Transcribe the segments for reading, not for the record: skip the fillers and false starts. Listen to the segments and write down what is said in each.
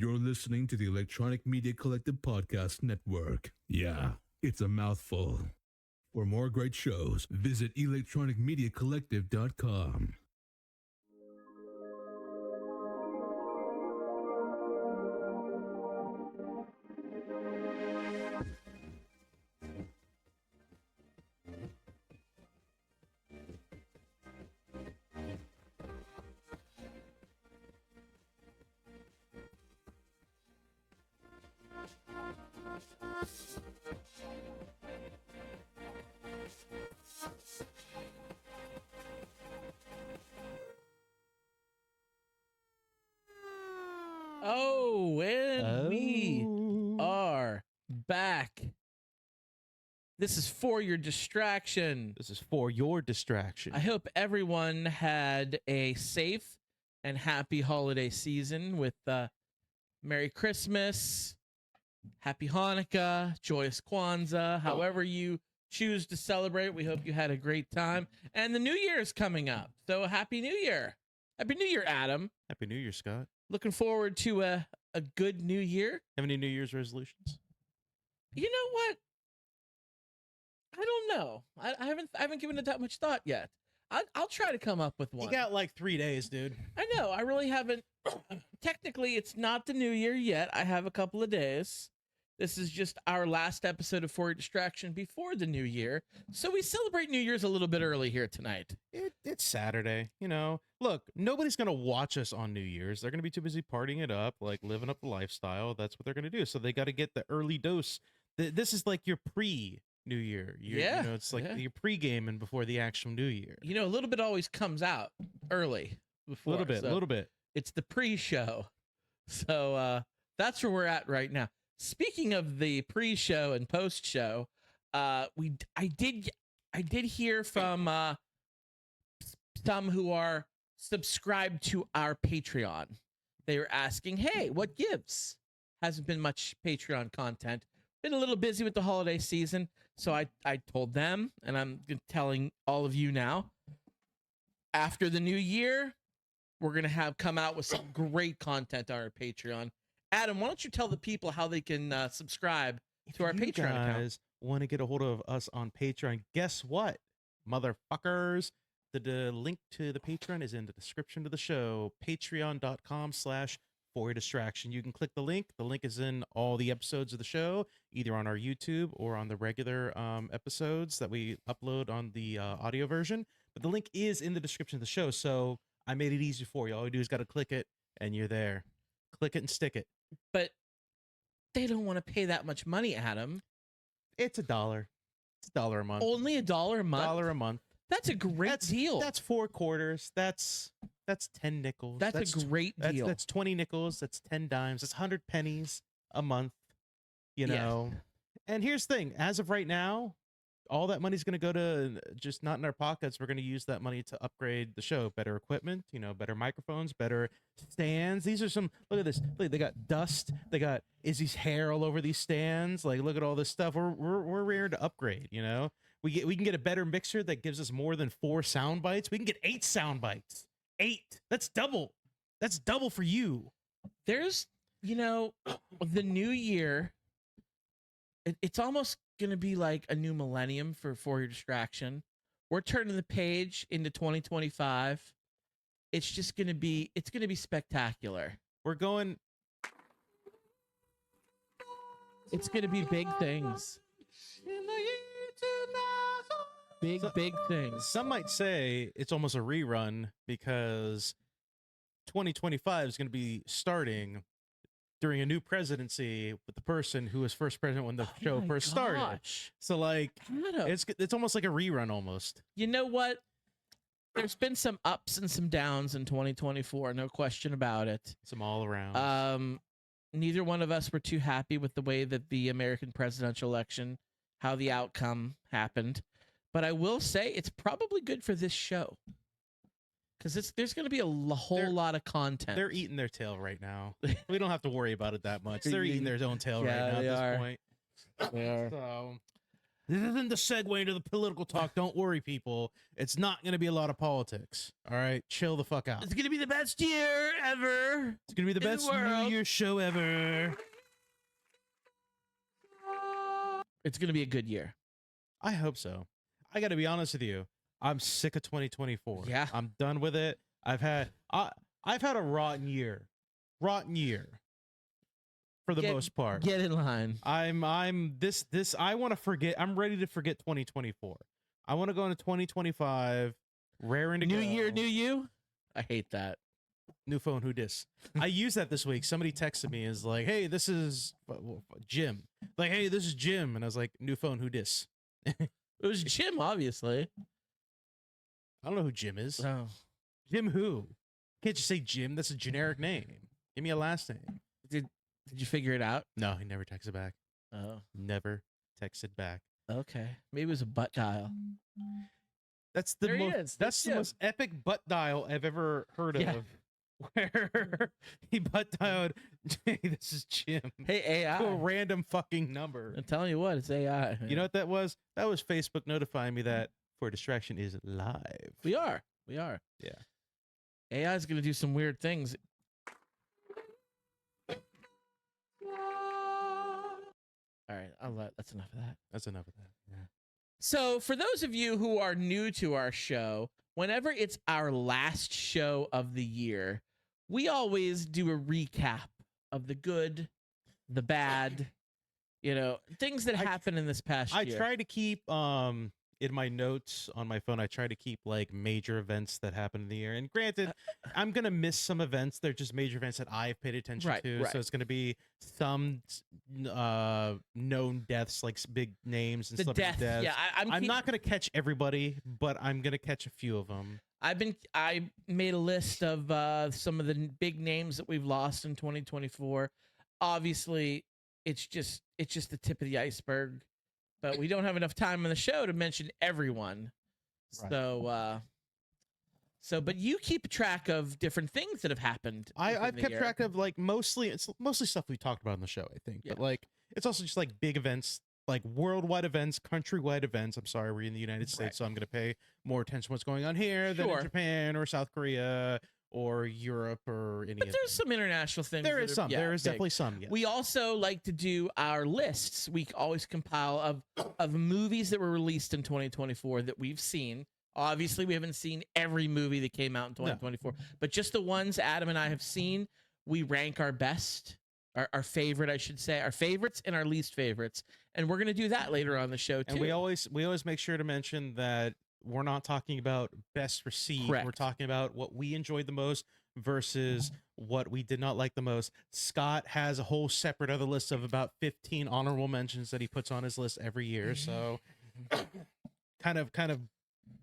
You're listening to the Electronic Media Collective Podcast Network. Yeah, it's a mouthful. For more great shows, visit electronicmediacollective.com. Oh, and we are back. This is for your distraction. This is for your distraction. I hope everyone had a safe and happy holiday season with Merry Christmas, Happy Hanukkah, Joyous Kwanzaa, however you choose to celebrate. We hope you had a great time. And the New Year is coming up. So Happy New Year. Happy New Year, Adam. Happy New Year, Scott. Looking forward to a good New Year. Have any New Year's resolutions? You know what? I don't know. I haven't given it that much thought yet. I'll try to come up with one. You got like 3 days, dude. I know. I really haven't. Technically, it's not the New Year yet. I have a couple of days. This is just our last episode of For Your Distraction before the New Year. So we celebrate New Year's a little bit early here tonight. It's Saturday, you know. Look, nobody's going to watch us on New Year's. They're going to be too busy partying it up, like living up the lifestyle. That's what they're going to do. So they got to get the early dose. This is like your pre-New Year. Yeah. You know, it's like your pre-gaming before the actual New Year. You know, a little bit always comes out early before. A little bit. It's the pre-show. So that's where we're at right now. Speaking of the pre-show and post-show, I did hear from some who are subscribed to our Patreon. They were asking, "Hey, what gives?" Hasn't been much Patreon content. Been a little busy with the holiday season, so I told them, and I'm telling all of you now. After the new year, we're gonna come out with some great content on our Patreon. Adam, why don't you tell the people how they can subscribe to our Patreon account? Guys want to get a hold of us on Patreon? Guess what, motherfuckers? The link to the Patreon is in the description of the show. Patreon.com/foryourdistraction. You can click the link. The link is in all the episodes of the show, either on our YouTube or on the regular episodes that we upload on the audio version. But the link is in the description of the show, so I made it easy for you. All you do is got to click it, and you're there. Click it and stick it. But they don't want to pay that much money, Adam. It's $1. It's $1 a month. Only $1 a month? $1 a month. That's a great deal. That's 4 quarters. That's 10 nickels. That's a great deal. That's 20 nickels. That's 10 dimes. That's 100 pennies a month. You know. And here's the thing. As of right now, all that money's going to go to just not in our pockets. We're going to use that money to upgrade the show. Better equipment, you know, better microphones, better stands. These are some, look at this. Look, they got dust. They got Izzy's hair all over these stands. Like, look at all this stuff. We're rare to upgrade, you know. We can get a better mixer that gives us more than 4 sound bites. We can get 8 sound bites. 8. That's double. That's double for you. There's, you know, the new year, it's almost going to be like a new millennium for your distraction. We're turning the page into 2025. It's just going to be, it's going to be spectacular. We're going. It's going to be big things. Big things. Some might say it's almost a rerun because 2025 is going to be starting during a new presidency with the person who was first president when the show first started. So like, it's almost like a rerun almost. You know what? There's been some ups and some downs in 2024, no question about it. Some all around. Neither one of us were too happy with the way that the American presidential election, how the outcome happened. But I will say it's probably good for this show. Because there's going to be a whole lot of content. They're eating their tail right now. We don't have to worry about it that much. They're eating their own tail right now at this point. They are. So, This isn't the segue into the political talk. Don't worry, people. It's not going to be a lot of politics. All right, chill the fuck out. It's gonna be the best year ever. It's going to be the in the best New world. Year's show ever. It's gonna be a good year. I hope so. I got to be honest with you. I'm sick of 2024. Yeah. I'm done with it. I've had a rotten year. Rotten year. For the most part. Get in line. I want to forget. I'm ready to forget 2024. I want to go into 2025 raring to go. New year, new you. I hate that. New phone, who dis? I used that this week. Somebody texted me, is like, hey, this is Jim. Like, hey, this is Jim. And I was like, new phone, who dis? It was Jim, obviously. I don't know who Jim is. Oh. Jim who? Can't you say Jim? That's a generic name. Give me a last name. Did you figure it out? No, he never texted back. Oh. Never texted back. Okay. Maybe it was a butt dial. That's the There he most. is. That's the Jim. most epic butt dial I've ever heard Yeah. of. Where he butt dialed, hey, this is Jim. Hey, AI. To a random fucking number. I'm telling you what, it's AI. You know what that was? That was Facebook notifying me that For Distraction is live. We are. Yeah. AI is going to do some weird things. All right, that's enough of that. That's enough of that. Yeah. So, for those of you who are new to our show, whenever it's our last show of the year, we always do a recap of the good, the bad, things that happened in this past I year. try to keep in my notes on my phone, I try to keep like major events that happened in the year. And granted, I'm gonna miss some events. They're just major events that I've paid attention to. Right. So it's gonna be some known deaths, like big names and the celebrity death. deaths. Yeah, I'm not gonna catch everybody, but I'm gonna catch a few of them. I made a list of some of the big names that we've lost in 2024. Obviously, it's just the tip of the iceberg, but we don't have enough time on the show to mention everyone. Right. But you keep track of different things that have happened. I've kept track of like mostly stuff we talked about on the show, I think. Yeah. But like it's also just like big events, like worldwide events, countrywide events. I'm sorry, we're in the United States, Right. so I'm going to pay more attention to what's going on here than in Sure. Japan or South Korea or Europe or any But of there's some international things. There that is are- some. yeah, There is big. definitely some. Yes. We also like to do our lists. We always compile of movies that were released in 2024 that we've seen. Obviously, we haven't seen every movie that came out in 2024, but just the ones Adam and I have seen, we rank our best, our favorite, I should say, our favorites and our least favorites. And we're going to do that later on the show, too. And we always make sure to mention that we're not talking about best received. Correct. We're talking about what we enjoyed the most versus what we did not like the most. Scott has a whole separate other list of about 15 honorable mentions that he puts on his list every year. So kind of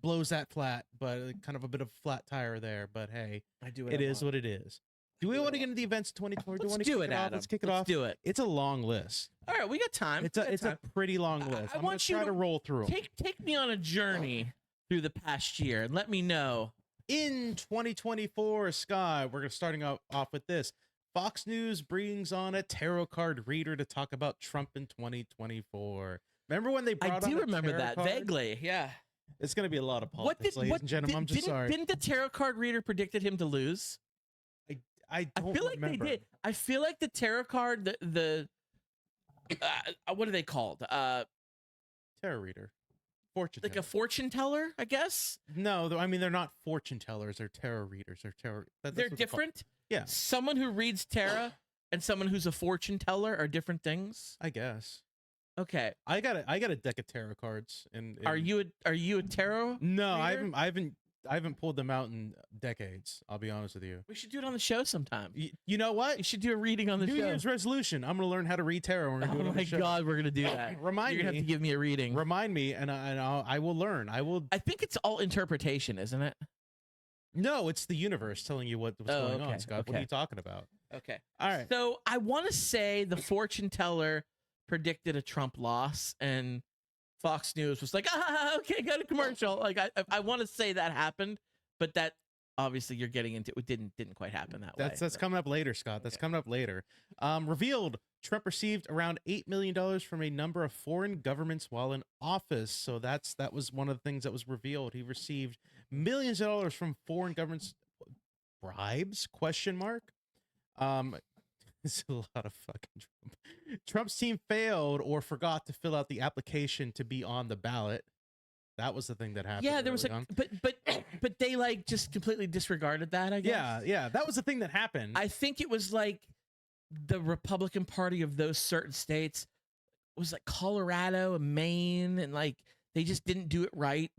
blows that flat, but kind of a bit of a flat tire there. But hey, I do it is what it is. Do we want to get into the events 2024? Let's want to do kick it, off? Adam. Let's kick it Let's off. do it. It's a long list. All right, we got time. It's a pretty long list. I I'm want gonna you try to to roll through 'em. Take me on a journey through the past year and let me know. In 2024, Scott, we're starting off with this. Fox News brings on a tarot card reader to talk about Trump in 2024. Remember when they brought on I do a remember tarot that card? vaguely. Yeah. It's going to be a lot of politics, ladies and gentlemen. I'm just sorry. Didn't the tarot card reader predicted him to lose? I don't feel like remember. they did. I feel like the tarot card, the what are they called? Tarot reader. Fortune Like teller. a fortune teller, I guess. No, I mean, they're not fortune tellers. They're tarot readers. They're tarot. That's They're what they're called. different. Yeah. Someone who reads tarot and someone who's a fortune teller are different things. I guess. Okay. I got a deck of tarot cards. And Are you a tarot? No, reader? I haven't pulled them out in decades. I'll be honest with you. We should do it on the show sometime. You know what? You should do a reading on the New show. Year's resolution. I'm gonna learn how to read tarot. We're gonna do it Oh on my the show. God, we're gonna do that. Remind You're gonna me. have to give me a reading. Remind me, and I will learn. I will. I think it's all interpretation, isn't it? No, it's the universe telling you what's Oh, going okay, on, Scott. What okay. are you talking about? Okay. All right. So I want to say the fortune teller predicted a Trump loss, and Fox News was like, okay, got a commercial. Like I want to say that happened, but that obviously you're getting into it didn't quite happen that way. That's coming up later, Scott. That's coming up later. Revealed Trump received around $8 million from a number of foreign governments while in office. So that was one of the things that was revealed. He received millions of dollars from foreign governments. Bribes? Question mark. It's a lot of fucking Trump. Trump's team failed or forgot to fill out the application to be on the ballot. That was the thing that happened. Yeah, there was but they like just completely disregarded that, I guess. Yeah, that was the thing that happened. I think it was like the Republican Party of those certain states was like Colorado and Maine, and like they just didn't do it right.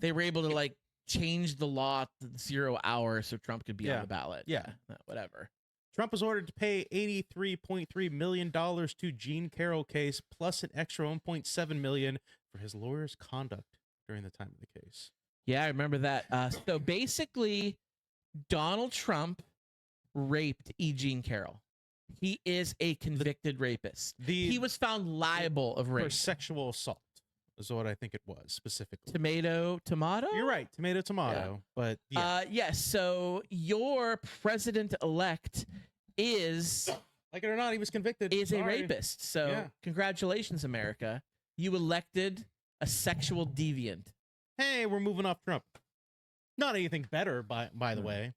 They were able to like change the law to 0 hour so Trump could be on the ballot. Yeah, whatever. Trump was ordered to pay $83.3 million to Jean Carroll case, plus an extra $1.7 million for his lawyer's conduct during the time of the case. Yeah, I remember that. So basically, Donald Trump raped E. Jean Carroll. He is a convicted rapist. He was found liable of rape. For sexual assault is what I think it was specifically. Tomato? You're right. Tomato. Yeah. But yeah. Yes. So your president-elect is... Like it or not, he was convicted. Is a rapist. So congratulations, America. You elected a sexual deviant. Hey, we're moving off Trump. Not anything better, by the way.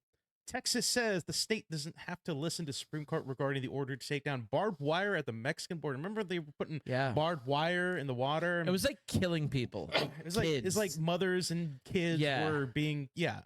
Texas says the state doesn't have to listen to Supreme Court regarding the order to take down barbed wire at the Mexican border. Remember they were putting barbed wire in the water? It was like killing people. It's like mothers and kids were being there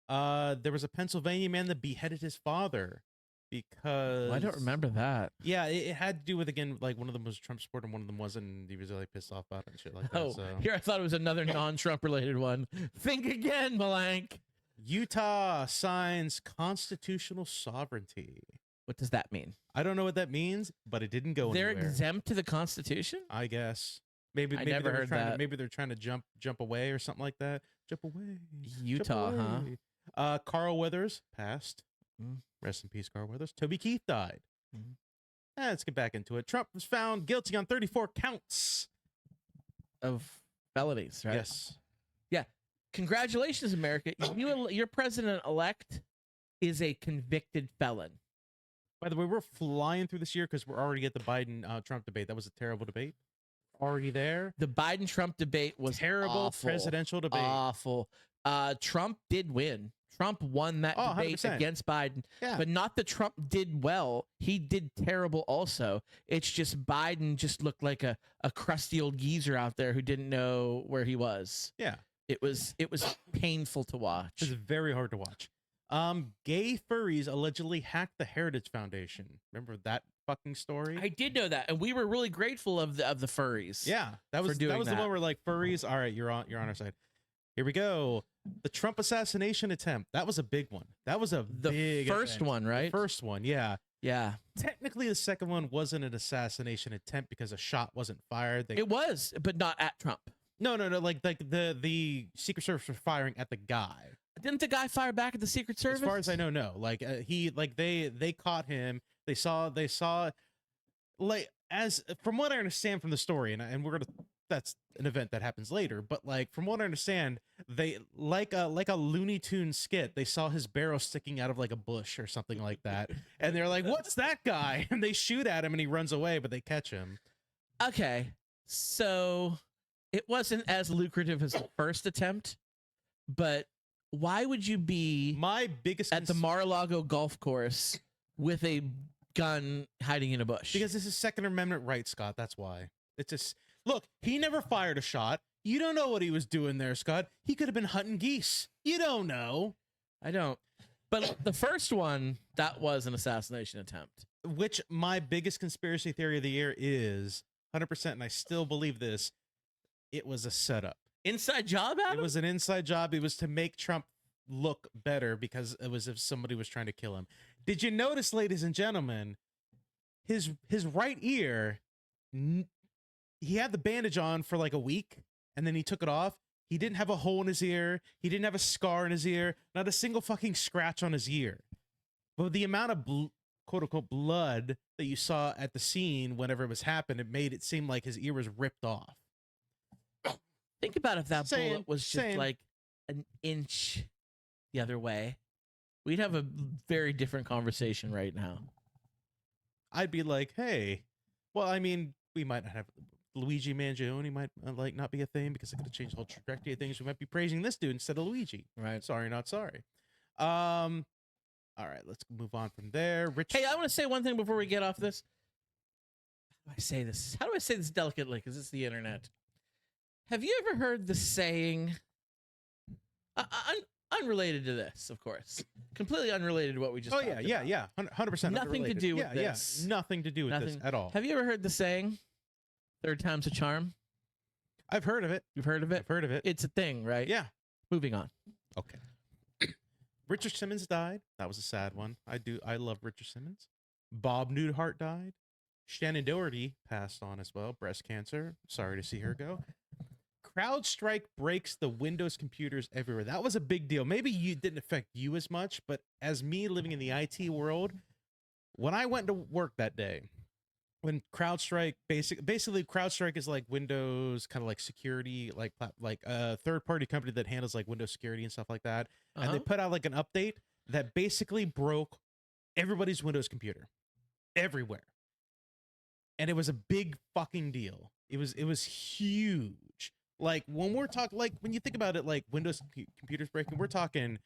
was a Pennsylvania man that beheaded his father because I don't remember that. Yeah, it had to do with, again, like one of them was a Trump supporter and one of them wasn't, and he was really pissed off about it and shit like that. So. Here I thought it was another non-Trump related one. Think again, Malank. Utah signs constitutional sovereignty. What does that mean? I don't know what that means, but it didn't go They're anywhere. exempt to the Constitution? I guess. Maybe never heard that. Maybe they're trying to jump away or something like that. Jump away. Utah, jump away. Carl Weathers passed. Rest in peace, Carl Weathers. Toby Keith died. Let's get back into it. Trump was found guilty on 34 counts of felonies, right? Yes. Yeah. Congratulations, America. Your president-elect is a convicted felon. By the way, we're flying through this year because we're already at the Biden-Trump debate. That was a terrible debate. Already there. The Biden-Trump debate was terrible. Awful, presidential debate. Awful. Trump did win. Trump won that debate 100%. against Biden. Yeah. But not that Trump did well. He did terrible also. It's just Biden just looked like a crusty old geezer out there who didn't know where he was. Yeah. It was painful to watch. It was very hard to watch. Gay furries allegedly hacked the Heritage Foundation. Remember that fucking story? I did know that, and we were really grateful of the furries. Yeah, that was the one where like furries. All right, you're on our side. Here we go. The Trump assassination attempt. That was a big one. That was the first event. One, right? The first one, yeah. Yeah. Technically, the second one wasn't an assassination attempt because a shot wasn't fired. It was, but not at Trump. No. Like the Secret Service were firing at the guy. Didn't the guy fire back at the Secret Service? As far as I know, no. Like they caught him. They saw like, as from what I understand from the story, and we're gonna. That's an event that happens later, but like from what I understand, they like a Looney Tunes skit. They saw his barrel sticking out of like a bush or something like that, and they're like, "What's that guy?" And they shoot at him, and he runs away, but they catch him. Okay, so it wasn't as lucrative as the first attempt, but why would you be my biggest at the Mar-a-Lago golf course with a gun hiding in a bush? Because this is Second Amendment rights, Scott. That's why. It's just. Look, he never fired a shot. You don't know what he was doing there, Scott. He could have been hunting geese. You don't know. I don't. But the first one, that was an assassination attempt. Which my biggest conspiracy theory of the year is 100%, and I still believe this, it was a setup. Inside job, Adam? It was an inside job. It was to make Trump look better because it was if somebody was trying to kill him. Did you notice, ladies and gentlemen, his right ear... He had the bandage on for like a week, and then he took it off. He didn't have a hole in his ear. He didn't have a scar in his ear. Not a single fucking scratch on his ear. But the amount of quote-unquote blood that you saw at the scene whenever it was happening, it made it seem like his ear was ripped off. Think about if that bullet was just like an inch the other way. We'd have a very different conversation right now. I'd be like, hey, well, I mean, we might not have Luigi Mangione might like not be a thing because it could have changed the whole trajectory of things. We might be praising this dude instead of Luigi. Right. Sorry, not sorry. All right, let's move on from there. Hey, I want to say one thing before we get off this. How do I say this? How do I say this delicately? Because it's the internet. Have you ever heard the saying, unrelated to this, of course, completely unrelated to what we just talked about. 100%. Nothing to do with this. Nothing to do with this at all. Have you ever heard the saying, third time's a charm? I've heard of it. You've heard of it? I've heard of it. It's a thing, right? Yeah. Moving on. Okay. Richard Simmons died. That was a sad one. I love Richard Simmons. Bob Newhart died. Shannon Doherty passed on as well. Breast cancer. Sorry to see her go. CrowdStrike breaks the Windows computers everywhere. That was a big deal. Maybe you didn't affect you as much, but as me living in the IT world, when I went to work that day, when CrowdStrike basically CrowdStrike is like Windows kind of like security, like a third-party company that handles like Windows security and stuff like that. And they put out like an update that basically broke everybody's Windows computer everywhere. And it was a big fucking deal. It was huge. Like when we're talking, like when you think about it, like Windows computers breaking, we're talking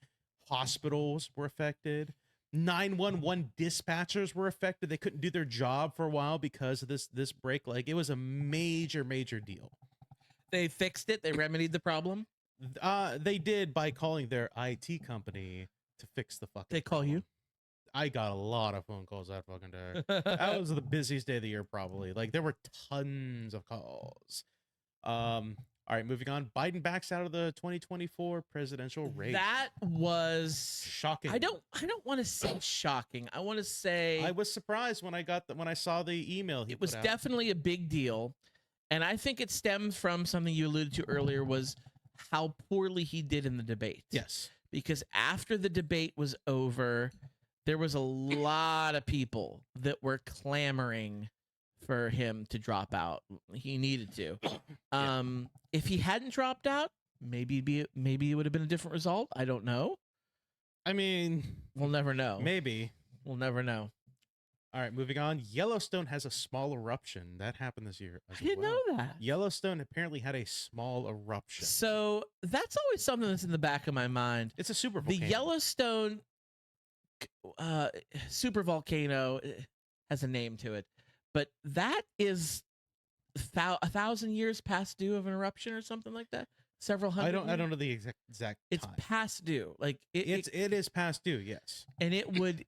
hospitals were affected. 911 dispatchers were affected. They couldn't do their job for a while because of this break. Like it was a major deal. They fixed it. They remedied the problem. They did by calling their IT company to fix the fucking. They call problem. you? I got a lot of phone calls that fucking day. That was the busiest day of the year, probably. Like there were tons of calls. All right, moving on. Biden backs out of the 2024 presidential race. That was shocking. I don't want to say shocking. I want to say I was surprised when I saw the email. It was definitely a big deal, and I think it stemmed from something you alluded to earlier, was how poorly he did in the debate. Yes, because after the debate was over, there was a lot of people that were clamoring for him to drop out. He needed to. If he hadn't dropped out, maybe it would have been a different result. I don't know. I mean, we'll never know. Maybe. We'll never know. All right, moving on. Yellowstone has a small eruption. That happened this year as I didn't know that. Yellowstone apparently had a small eruption. So that's always something that's in the back of my mind. It's a super volcano. The Yellowstone super volcano has a name to it, but that is 1,000 years past due of an eruption or something like that. Several hundred. I don't know the exact. It's time. past due. Like it is past due. Yes, and it would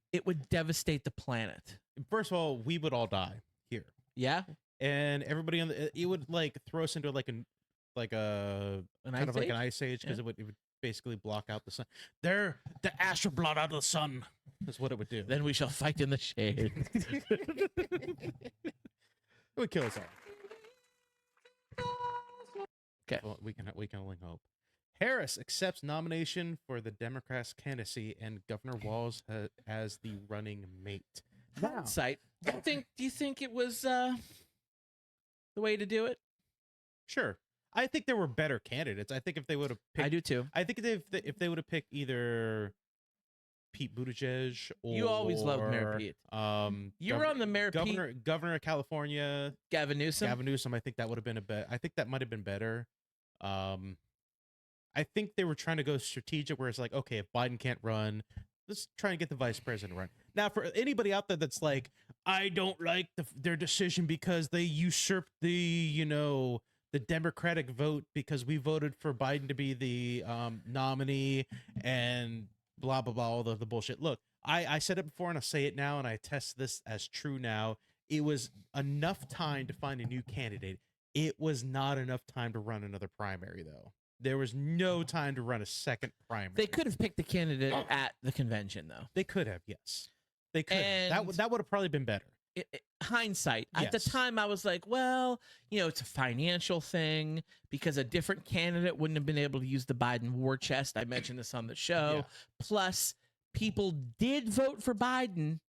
devastate the planet. First of all, we would all die here. Yeah, and everybody on it would like throw us into like an ice age because it would basically block out the sun. The ash would blot out the sun. That's what it would do. Then we shall fight in the shade. It would kill us all. Okay. Well, we can only hope. Harris accepts nomination for the Democrats' candidacy and Governor Walz as the running mate. Hindsight. Do you think it was the way to do it? Sure. I think there were better candidates. I think if they would have picked, I do too. I think if they would have picked either Pete Buttigieg or you always loved Mayor Pete. You were on the Mayor Pete. Governor of California, Gavin Newsom. I think that would have been I think that might have been better. I think they were trying to go strategic, where it's like, okay, if Biden can't run, let's try and get the vice president to run. Now, for anybody out there that's like, I don't like their decision because they usurped the Democratic vote because we voted for Biden to be the nominee and blah, blah, blah, all the bullshit. Look, I said it before and I'll say it now, and I test this as true now. It was enough time to find a new candidate. It was not enough time to run another primary, though. There was no time to run a second primary. They could have picked the candidate at the convention, though. They could have, yes. They could. That would have probably been better. Hindsight. Yes. At the time, I was like, well, it's a financial thing because a different candidate wouldn't have been able to use the Biden war chest. I mentioned this on the show. Yeah. Plus, people did vote for Biden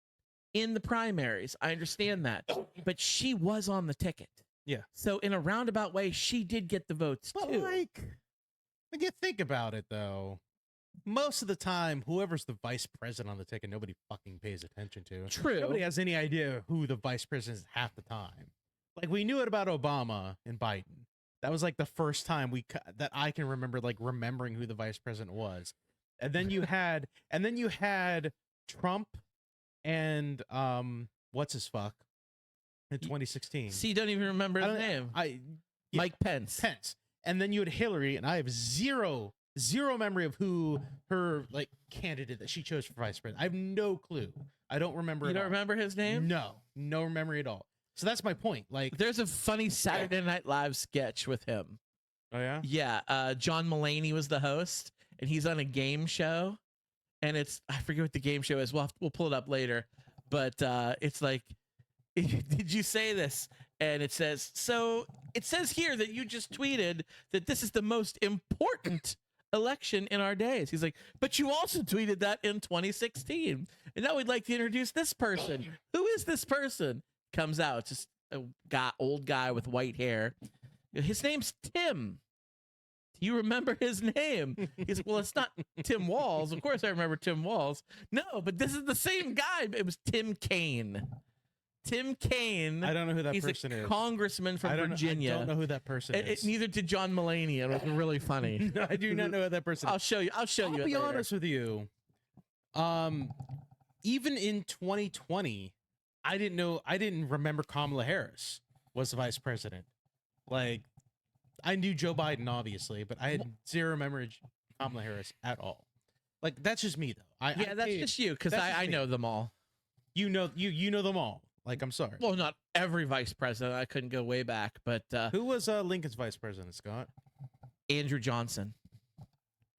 in the primaries. I understand that. But she was on the ticket. Yeah. So in a roundabout way, she did get the votes, but too. when you think about it, though, most of the time, whoever's the vice president on the ticket, nobody fucking pays attention to. True. Nobody has any idea who the vice president is half the time. Like, we knew it about Obama and Biden. That was like the first time that I can remember, like, remembering who the vice president was. And then you had Trump and what's his fuck in 2016. See, you don't even remember his name. Mike Pence. And then you had Hillary, and I have zero memory of who her like candidate that she chose for vice president. I have no clue. I don't remember. You don't remember his name? No memory at all. So that's my point. Like, there's a funny Saturday Night Live sketch with him. Oh yeah? Yeah. John Mulaney was the host, and he's on a game show, and I forget what the game show is. We'll pull it up later, but it's like, did you say this? And it says, so it says here that you just tweeted that this is the most important election in our days. He's like, but you also tweeted that in 2016. And now we'd like to introduce this person. Who is this person? Comes out, just a old guy with white hair. His name's Tim. Do you remember his name? He's like, well, it's not Tim Walz. Of course I remember Tim Walz. No, but this is the same guy. It was Tim Kaine. Tim Kaine. I don't know who that person is. He's a congressman from Virginia. I don't know who that person is. Neither did John Mulaney. It was really funny. No, I do not know who that person is. I'll show you. I'll be honest with you. Even in 2020, I didn't remember Kamala Harris was the vice president. Like, I knew Joe Biden, obviously, but I had zero memory of Kamala Harris at all. Like, that's just me, though. That's just you, because I know them all. You know them all. Like, I'm sorry. Well, not every vice president. I couldn't go way back, but who was Lincoln's vice president, Scott? Andrew Johnson.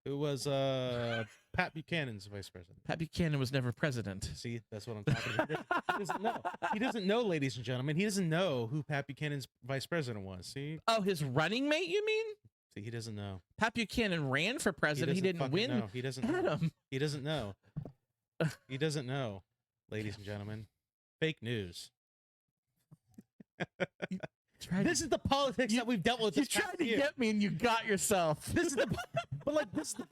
Who was Pat Buchanan's vice president? Pat Buchanan was never president. See, that's what I'm talking about. He doesn't know. He doesn't know, ladies and gentlemen. He doesn't know who Pat Buchanan's vice president was. See? Oh, his running mate, you mean? See, he doesn't know. Pat Buchanan ran for president. He didn't win. Know. He doesn't know. He doesn't know. He doesn't know, ladies and gentlemen. Fake news. This is the politics that we've dealt with. You tried to get me, and you got yourself. This is the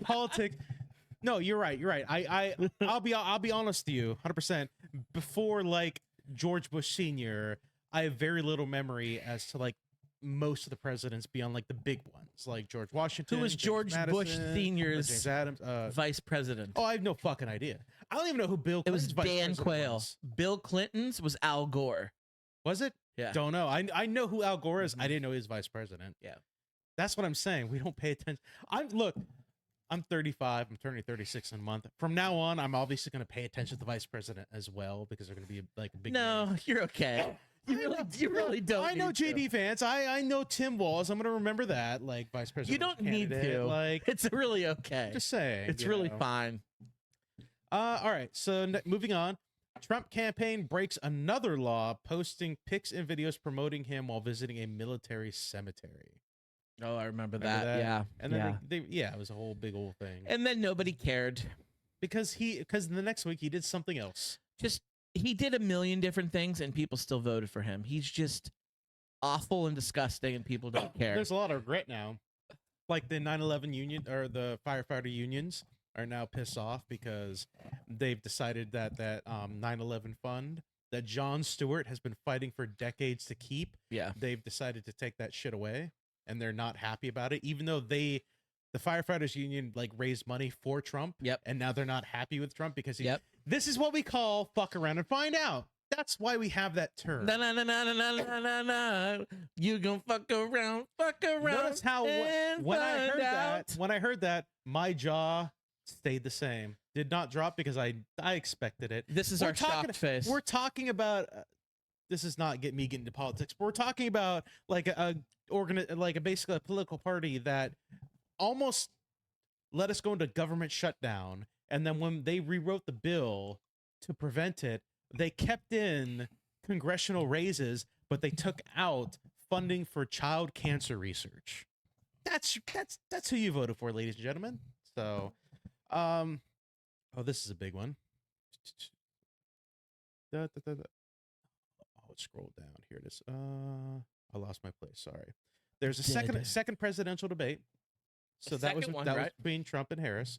politics. No, you're right. You're right. I'll be honest to you, 100%. Before like George Bush Sr., I have very little memory as to like most of the presidents beyond like the big ones, like George Washington. Who was George Bush Sr.'s James Adams, vice president? Oh, I have no fucking idea. I don't even know who Bill Clinton's vice president was. It was Dan Quayle. Bill Clinton's was Al Gore. Was it? Yeah. Don't know. I know who Al Gore is. I didn't know he was vice president. Yeah. That's what I'm saying. We don't pay attention. I'm 35. I'm turning 36 in a month. From now on, I'm obviously going to pay attention to the vice president as well, because they're going to be like a big. No, you're okay. You really don't. I know JD Vance. I know Tim Walz. I'm going to remember that, like, vice president. You don't need to. Like, it's really okay. Just saying. It's really fine. All right. So moving on. Trump campaign breaks another law, posting pics and videos promoting him while visiting a military cemetery. Oh, I remember that. Yeah. And then it was a whole big old thing. And then nobody cared because the next week he did something else. He did a million different things and people still voted for him. He's just awful and disgusting and people don't care. There's a lot of regret now. Like the 9/11 union or the firefighter unions are now pissed off because they've decided that 9/11 fund that Jon Stewart has been fighting for decades to keep. Yeah. They've decided to take that shit away. And they're not happy about it, even though the firefighters union like raised money for Trump. Yep. And now they're not happy with Trump because this is what we call fuck around and find out. That's why we have that term. No. You gonna fuck around. Notice how when I heard that, my jaw stayed the same. Did not drop because I expected it. This is our shocked face. We're talking about. This is not me getting into politics. But we're talking about like basically a political party that almost let us go into government shutdown, and then when they rewrote the bill to prevent it, they kept in congressional raises, but they took out funding for child cancer research. That's who you voted for, ladies and gentlemen. So, this is a big one. Scroll down. Here it is. I lost my place. Sorry. There's a second presidential debate. So that was between Trump and Harris.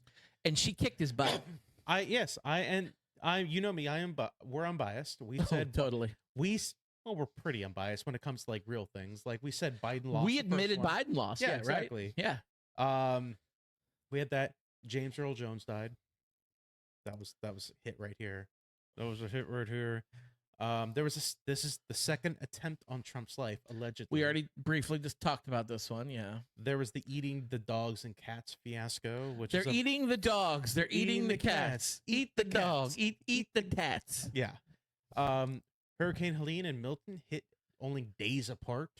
and she kicked his butt. You know me, we're unbiased. We Oh, said totally. we're pretty unbiased when it comes to like real things. Like we said Biden lost. We the first admitted one. Biden lost. Yeah, Yeah, exactly. Right? Yeah. We had that James Earl Jones died. That was a hit right here. That was a hit right here. There was this is the second attempt on Trump's life, allegedly. We already briefly just talked about this one. Yeah. There was the eating the dogs and cats fiasco, which They're is eating the dogs. They're eating the cats. Eat the dog. Eat the cats. yeah. Hurricane Helene and Milton hit only days apart.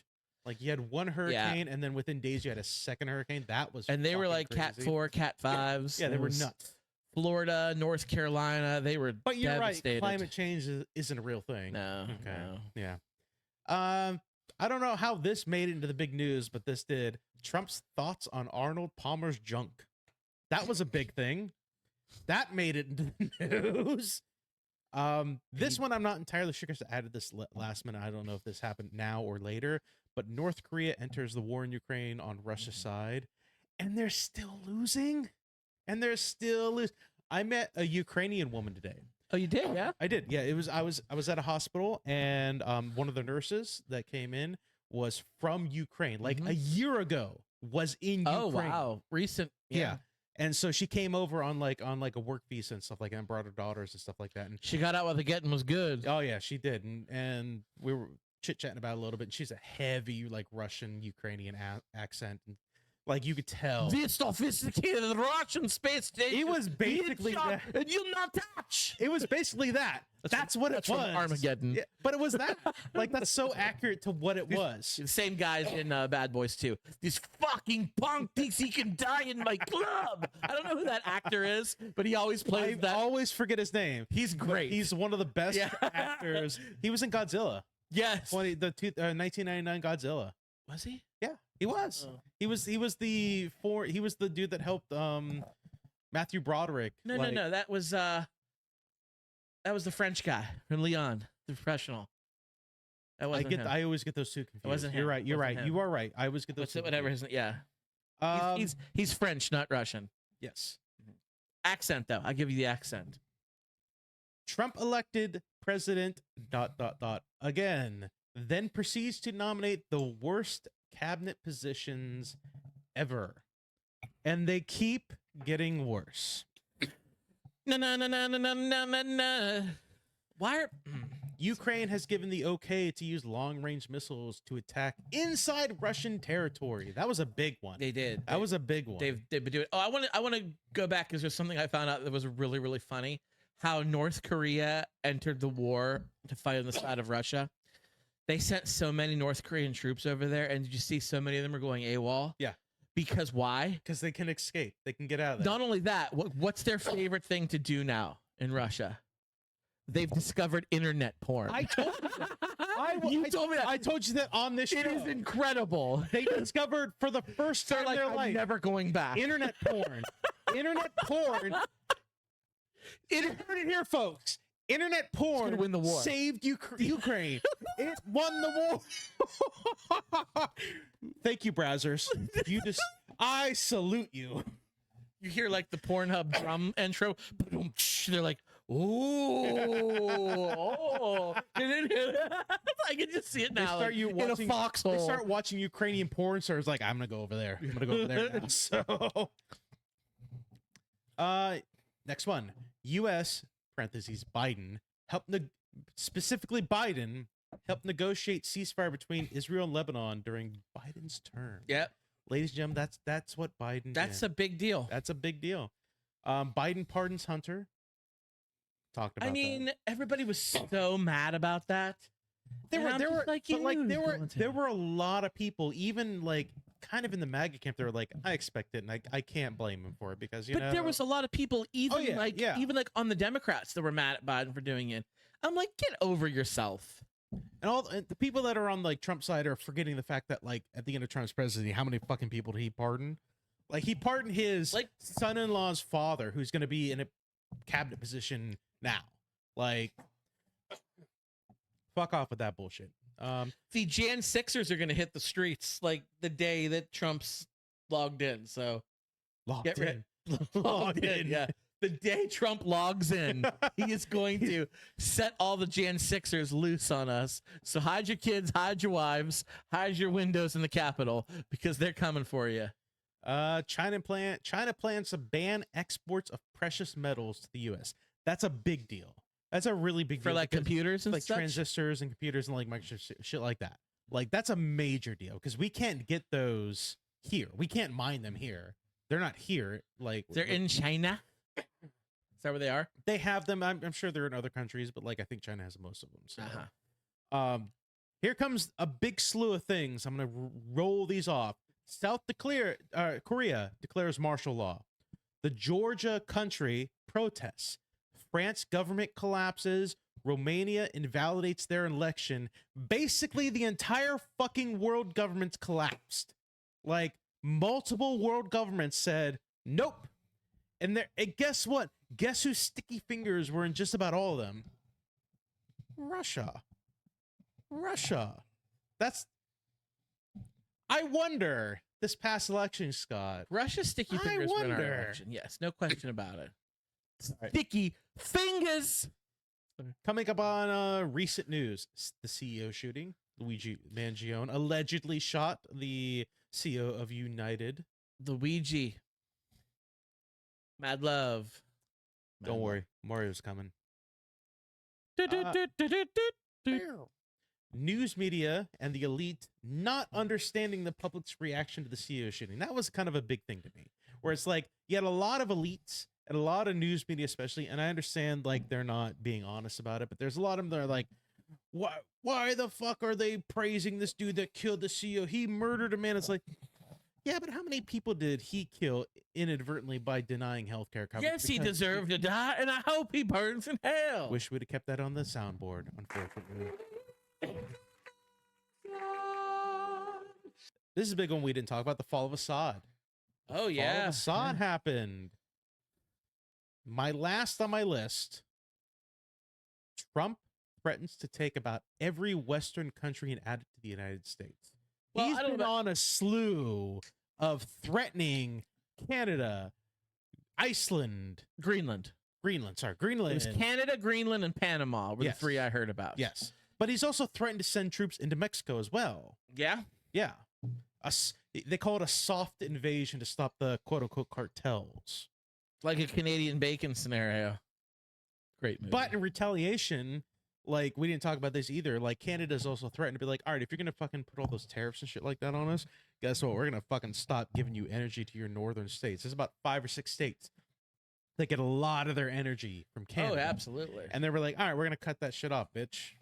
Like you had one hurricane, and then within days you had a second hurricane. That was And they were fucking like Cat crazy. 4, Cat 5s. Yeah, they It were was nuts. Florida, North Carolina, they were But you're right. devastated. Climate change isn't a real thing. No. Okay. No. Yeah. I don't know how this made it into the big news, but this did. Trump's thoughts on Arnold Palmer's junk. That was a big thing. That made it into the news. This one I'm not entirely sure because I added this last minute. I don't know if this happened now or later, but North Korea enters the war in Ukraine on Russia's side, and they're still losing. I met a Ukrainian woman today. Oh, you did? Yeah. I did. Yeah, I was at a hospital, and one of the nurses that came in was from Ukraine, like a year ago. Was in Ukraine. Oh, wow. Recent. Yeah. And so she came over on like a work visa and stuff like that, and brought her daughters and stuff like that. And She got out while the getting was good. oh yeah, she did. And we were chit chatting about it a little bit. And she's a heavy like Russian Ukrainian accent, and like you could tell. This sophisticated Russian space station. It was basically that. And you'll not touch. It was basically that. That's what it That's was. from Armageddon. Yeah, but it was that. Like that's so accurate to what it was. The same guys in Bad Boys 2. This fucking punk thinks he can die in my club. I don't know who that actor is, but he always plays I that. always forget his name. He's great. He's one of the best Yeah. actors. He was in Godzilla. Yes. 1999 Godzilla. Was he? Yeah, he was. Oh. He was the dude that helped Matthew Broderick. No, like- no. That was the French guy from Leon, the professional. That wasn't him. I always get those two confused. wasn't You're him. right. You're Wasn't right. him. You are right. I always get those. What's two it? Whatever confused. his yeah. He's French, not Russian. Yes. Accent though. I'll give you the accent. Trump elected president ... again, then proceeds to nominate the worst cabinet positions ever. And they keep getting worse. No. Why are Ukraine has given the okay to use long-range missiles to attack inside Russian territory. That was a big one. they did? That was a big one. They've been doing. Oh, I want to go back because there's something I found out that was really really funny. How North Korea entered the war to fight on the side of Russia. They sent so many North Korean troops over there, and did you see so many of them are going AWOL? Yeah. Because why? Because they can escape. They can get out of there. Not only that, what's their favorite thing to do now in Russia? They've discovered internet porn. I told you that. You told me that. I told you that on this show. It is incredible. They discovered for the first time They're like, in their I'm life never going back. internet porn. Internet porn. You heard it here, folks. Internet porn gonna win the war. saved Ukraine. It won the war. Thank you, browsers. I salute you. You hear like the Pornhub drum intro. They're like, oh. I can just see it They now. start like, you in a watching. foxhole. They start watching Ukrainian porn stars. Like, I'm gonna go over there. I'm gonna go over there now. So, next one. U.S. parentheses Biden specifically Biden helped negotiate ceasefire between Israel and Lebanon during Biden's term. Yep. Ladies and gentlemen, that's what Biden. That's did. a big deal. That's a big deal. Biden pardons Hunter. Talked about. I mean, that. everybody was so mad about that. there And I'm were just like, but you like knew he there was were going to. there were a lot of people, even like kind of in the MAGA camp. They were like, I expect it, and I can't blame him for it because But there was a lot of people, even yeah. even like on the Democrats, that were mad at Biden for doing it. I'm like, get over yourself. and the people that are on like Trump's side are forgetting the fact that like at the end of Trump's presidency, how many fucking people did he pardon? Like he pardoned his Like- son-in-law's father, who's going to be in a cabinet position now. Like, fuck off with that bullshit. The Jan 6ers are going to hit the streets like the day that Trump's logged in. So Locked get in. ready. Logged in. Yeah. The day Trump logs in, he is going to set all the Jan 6ers loose on us. So hide your kids, hide your wives, hide your windows in the Capitol because they're coming for you. China plans to ban exports of precious metals to the U.S. That's a big deal. That's a really big For deal. like because- computers and like such? transistors and computers and like shit like that. Like that's a major deal because we can't get those here. We can't mine them here. They're not here. Like They're in China. Is that where they are? they have them. I'm sure they're in other countries, but like I think China has most of them. So, Uh-huh. here comes a big slew of things. I'm gonna roll these off. Korea declares martial law. The Georgia country protests. France government collapses. Romania invalidates their election. Basically, the entire fucking world government's collapsed. Like multiple world governments said nope. And guess what? Guess whose sticky fingers were in just about all of them? Russia. That's. I wonder this past election, Scott. Russia's sticky I fingers were in our wonder. election. Yes, no question about it. right. Sticky fingers. Coming up on recent news, the CEO shooting. Luigi Mangione allegedly shot the CEO of United. Luigi. Mad love. Don't worry, Mario's coming. News media and the elite not understanding the public's reaction to the CEO shooting. That was kind of a big thing to me, where it's like you had a lot of elites and a lot of news media, especially, and I understand like they're not being honest about it, but there's a lot of them that are like, why the fuck are they praising this dude that killed the CEO? He murdered a man. It's like, yeah, but how many people did he kill inadvertently by denying healthcare coverage? Yes, he Because- deserved to die, and I hope he burns in hell. Wish we'd have kept that on the soundboard, unfortunately. This is a big one we didn't talk about, the fall of Assad. Oh, Fall yeah. of Assad happened. My last on my list, Trump threatens to take about every Western country and add it to the United States. Well, He's I don't been know- on a slew of threatening Canada, Iceland, Greenland. Greenland. It Greenland. was Canada, Greenland, and Panama were Yes. the three I heard about. Yes. But he's also threatened to send troops into Mexico as well. Yeah? Yeah. They call it a soft invasion to stop the quote unquote cartels. Like a Canadian bacon scenario. Great movie. But in retaliation, like we didn't talk about this either. Like Canada's also threatened to be like, all right, if you're gonna fucking put all those tariffs and shit like that on us, guess what? We're gonna fucking stop giving you energy to your northern states. There's about 5 or 6 states that get a lot of their energy from Canada. Oh, absolutely. And they were like, all right, we're gonna cut that shit off, bitch.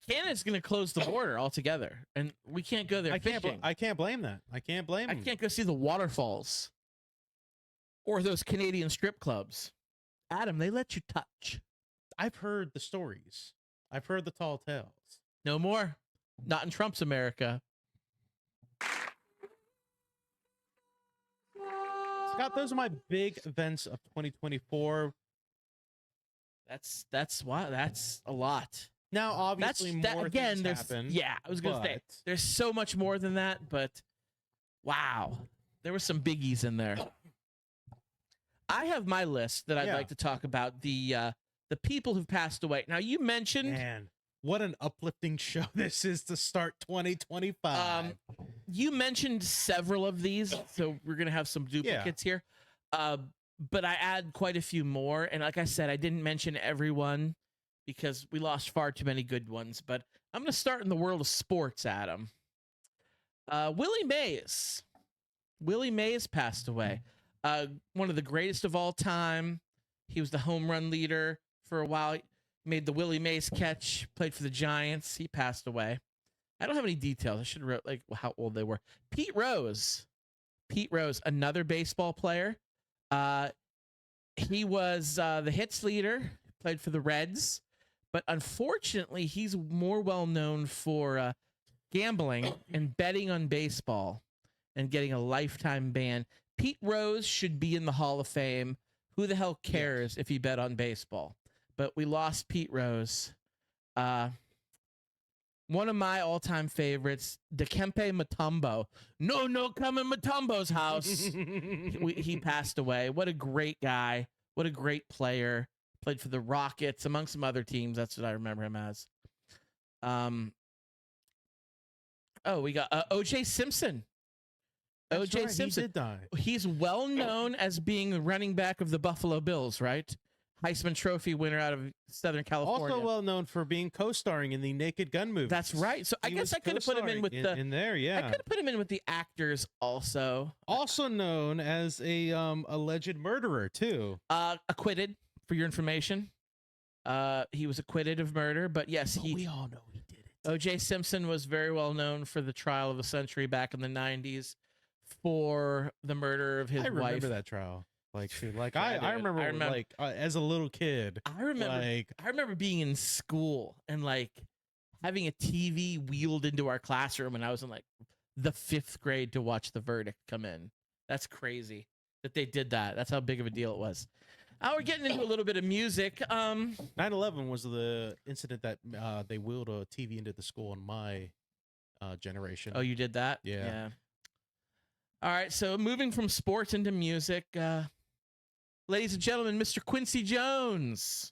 Canada's going to close the border altogether, and we can't go there I fishing. can't blame that. I can't blame I them. can't go see the waterfalls or those Canadian strip clubs. Adam, they let you touch. I've heard the stories. I've heard the tall tales. No more. Not in Trump's America. Scott, those are my big events of 2024. That's why. That's a lot. Now, obviously, more again. things There's happen. yeah. I was gonna say but- there's so much more than that, but wow, there were some biggies in there. I have my list that I'd Yeah. like to talk about the people who've passed away. Now you mentioned Man, what an uplifting show this is to start 2025. you mentioned several of these, so we're gonna have some duplicates here. But I add quite a few more, and like I said, I didn't mention everyone because we lost far too many good ones. But I'm gonna start in the world of sports, Adam. Willie Mays. Willie Mays passed away. One of the greatest of all time. He was the home run leader for a while. He made the Willie Mays catch, played for the Giants. He passed away. I don't have any details. I should have wrote like how old they were. Pete Rose, another baseball player. He was the hits leader, played for the Reds, but unfortunately, he's more well known for gambling and betting on baseball and getting a lifetime ban. Pete Rose should be in the Hall of Fame. Who the hell cares if he bet on baseball? But we lost Pete Rose. One of my all-time favorites, Dikembe Mutombo. No, come in Mutombo's house. He passed away. What a great guy. What a great player. Played for the Rockets, among some other teams. That's what I remember him as. We got O.J. Simpson. O.J. Simpson. He did die. He's well known as being the running back of the Buffalo Bills, right? Heisman Trophy winner out of Southern California. Also well known for being co-starring in the Naked Gun movie. That's right. So I guess I could have put him in with in there. Yeah, I could have put him in with the actors also. Also known as a alleged murderer too. Acquitted, for your information. He was acquitted of murder, but yes, we all know he did it. O.J. Simpson was very well known for the trial of the century back in the 90s for the murder of his wife. I remember that trial. I remember like as a little kid. I remember being in school and like having a TV wheeled into our classroom, and I was in like the 5th grade to watch the verdict come in. That's crazy that they did that. That's how big of a deal it was. We're getting into a little bit of music. 9/11 was the incident that they wheeled a TV into the school in my generation. Oh, you did that? Yeah. All right, so moving from sports into music, ladies and gentlemen, Mr. Quincy Jones.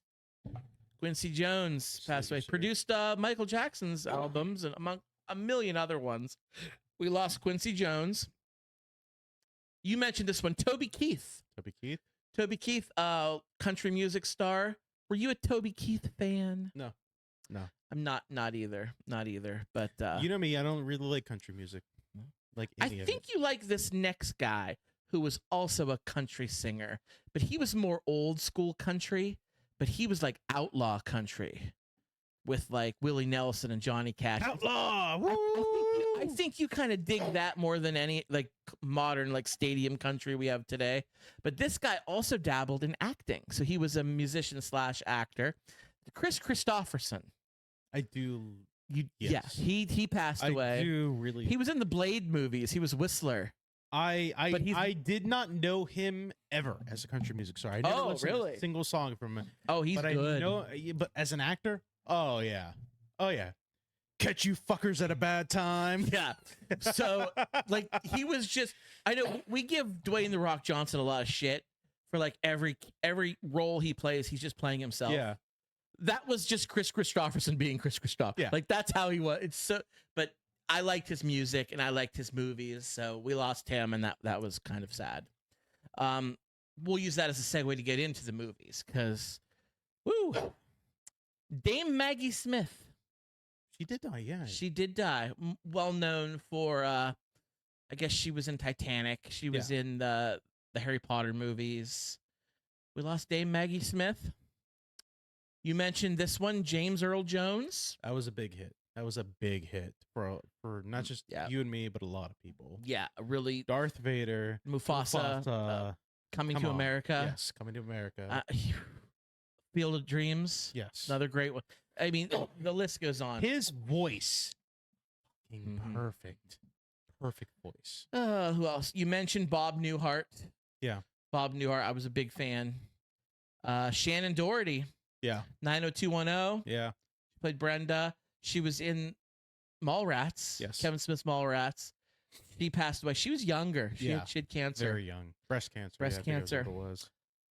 Quincy Jones passed away. Produced Michael Jackson's albums and among a million other ones. We lost Quincy Jones. You mentioned this one, Toby Keith. Toby Keith, country music star. Were you a Toby Keith fan? No. I'm not either. But you know me, I don't really like country music. Like I think you like this next guy who was also a country singer, but he was more old school country, but he was like outlaw country with like Willie Nelson and Johnny Cash. Outlaw! I think you kind of dig that more than any like modern like stadium country we have today. But this guy also dabbled in acting. So he was a musician / actor. Chris Christopherson. I do. Yes. Yeah, he passed away. I do really. He was in the Blade movies. He was Whistler. I did not know him ever as a country music star. I never listened to a single song from him. Oh, he's good. But as an actor, oh yeah. Catch you fuckers at a bad time. Yeah. So like he was just. I know we give Dwayne The Rock Johnson a lot of shit for like every role he plays. He's just playing himself. Yeah. That was just Chris Christopherson being Chris Christopherson. Yeah. Like that's how he was. It's so. But I liked his music and I liked his movies, so we lost him, and that was kind of sad. We'll use that as a segue to get into the movies, because, Dame Maggie Smith. She did die, yeah. She did die. Well known for, I guess she was in Titanic. She was in the Harry Potter movies. We lost Dame Maggie Smith. You mentioned this one, James Earl Jones. That was a big hit. That was a big hit for not just you and me, but a lot of people. Yeah, really. Darth Vader, Mufasa, Coming to America. Yes, Coming to America. Field of Dreams. Yes, another great one. I mean, the list goes on. His voice, perfect voice. Who else? You mentioned Bob Newhart. Yeah, Bob Newhart. I was a big fan. Shannon Doherty. Yeah. 90210. Yeah. She played Brenda. She was in Mallrats. Yes. Kevin Smith's Mallrats. She passed away. She was younger. She had cancer. Very young. Breast cancer. Breast cancer. It was.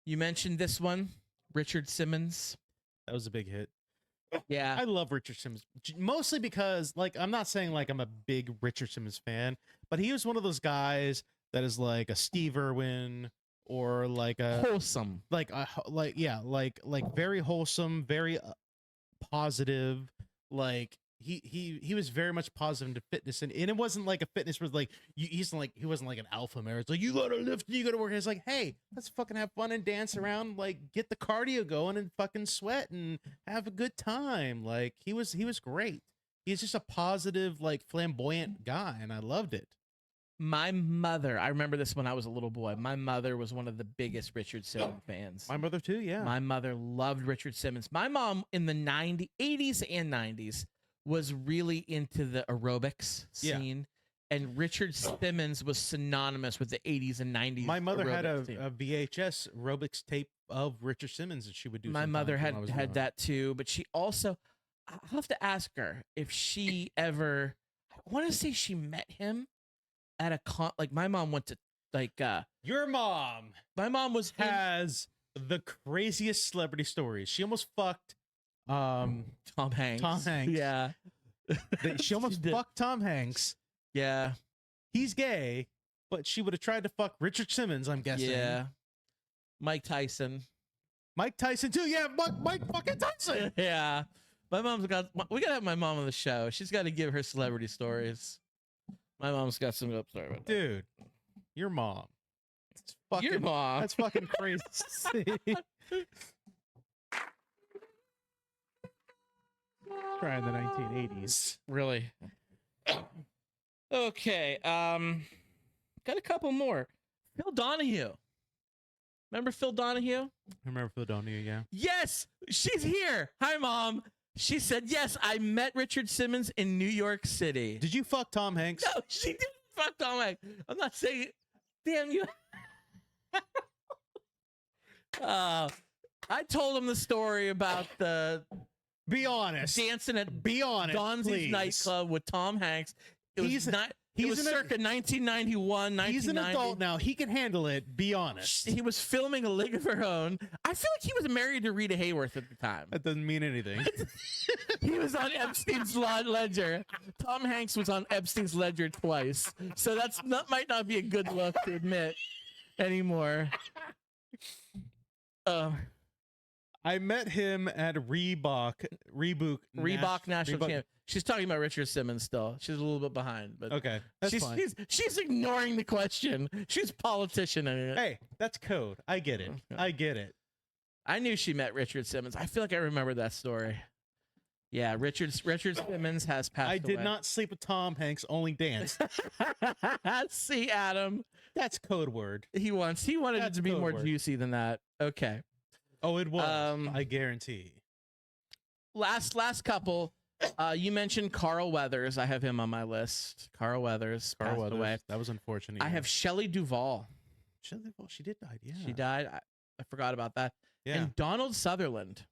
You mentioned this one, Richard Simmons. That was a big hit. Yeah. I love Richard Simmons. Mostly because, like, I'm not saying like I'm a big Richard Simmons fan, but he was one of those guys that is like a Steve Irwin, or like a wholesome, like very wholesome, very positive. Like he was very much positive into fitness, and it wasn't like a fitness where like he wasn't like an alpha male. It's like, you gotta lift, you gotta work. It's like, hey, let's fucking have fun and dance around, like get the cardio going and fucking sweat and have a good time. Like he was great. He's just a positive, like flamboyant guy, and I loved it. My mother, I remember this when I was a little boy. My mother was one of the biggest Richard Simmons fans. My mother too, yeah. My mother loved Richard Simmons. My mom in the 80s and 90s was really into the aerobics scene. And Richard Simmons was synonymous with the 80s and 90s. My mother had a VHS aerobics tape of Richard Simmons that she would do. My mother had that too, but she also, I'll have to ask her if she ever. I want to say she met him at a like my mom went to Your mom my mom was has the craziest celebrity stories. She almost fucked Tom Hanks. Tom Hanks. Yeah. She almost did. fucked Tom Hanks. Yeah. He's gay, but she would have tried to fuck Richard Simmons, I'm guessing. Yeah. Mike Tyson. Mike Tyson too. Yeah, Mike fucking Tyson. Yeah. We gotta have my mom on the show. She's got to give her celebrity stories. My mom's got some up. Sorry about that. Dude, your mom. It's fucking, Your mom. That's fucking crazy. Try in the 1980s. Really? Okay. Got a couple more. Phil Donahue. Remember Phil Donahue? I remember Phil Donahue, yeah. Yes, she's here. Hi, Mom. She said, yes, I met Richard Simmons in New York City. Did you fuck Tom Hanks? No, she didn't fuck Tom Hanks. I'm not saying, damn you. I told him the story about the Be honest. dancing at Be honest, Donzi's please. nightclub with Tom Hanks. It was circa 1991, 1990. He's an adult now. He can handle it. Be honest. He was filming A League of Her Own. I feel like he was married to Rita Hayworth at the time. That doesn't mean anything. He was on Epstein's ledger. Tom Hanks was on Epstein's ledger twice. So that might not be a good look to admit anymore. I met him at Reebok National Champion. She's talking about Richard Simmons still. She's a little bit behind, but okay, that's fine. She's ignoring the question. She's a politician in it. Hey, that's code. I get it. I get it. I knew she met Richard Simmons. I feel like I remember that story. Yeah, Richard Simmons has passed away. I did not sleep with Tom Hanks, only danced. See, Adam. That's code word. He wanted it to be more juicy than that. Okay. Oh, it was. I guarantee. Last couple. You mentioned Carl Weathers. I have him on my list. Carl Weathers passed away. That was unfortunate. I have Shelley Duvall. Shelley Duvall. She did die. Yeah. She died. I forgot about that. Yeah. And Donald Sutherland.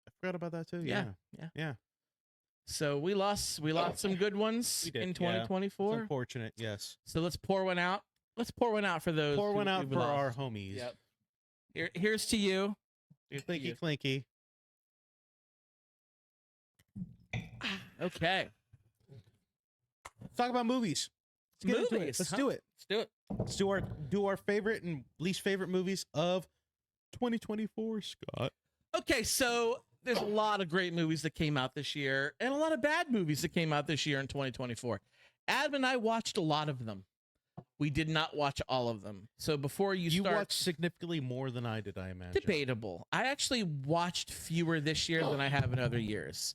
I forgot about that too. Yeah. So we lost some good ones in 2024. It's unfortunate. Yes. So let's pour one out. Let's pour one out for those. Pour one out for lost. our homies. Yep. Here's to you. Clinky, clinky. Okay. Let's talk about movies. Let's get into it. Let's do it. Let's do our favorite and least favorite movies of 2024, Scott. Okay, so there's a lot of great movies that came out this year and a lot of bad movies that came out this year in 2024. Adam and I watched a lot of them. We did not watch all of them. So before you start... You watched significantly more than I did, I imagine. Debatable. I actually watched fewer this year than I have in other years.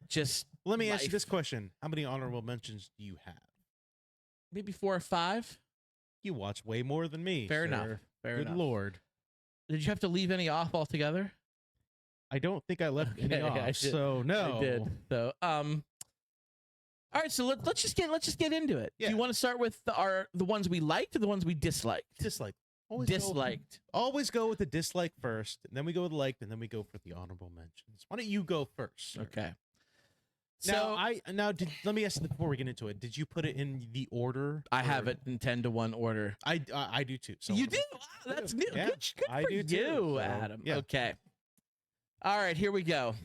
Just let me ask you this question. How many honorable mentions do you have? Maybe 4 or 5. You watch way more than me. Fair enough. Good Lord. Did you have to leave any off altogether? I don't think I left any off. So no. I did. So all right, so let's just get into it. Yeah. Do you want to start with the ones we liked or the ones we disliked? Disliked. Always go with the dislike first, and then we go with the liked, and then we go for the honorable mentions. Why don't you go first, sir? Okay. Let me ask you before we get into it. Did you put it in the order? I have it in 10-to-1 order. I do too. So you do? Wow, that's new. Yeah, Good I for do you, too, Adam. yeah. Okay. All right, here we go.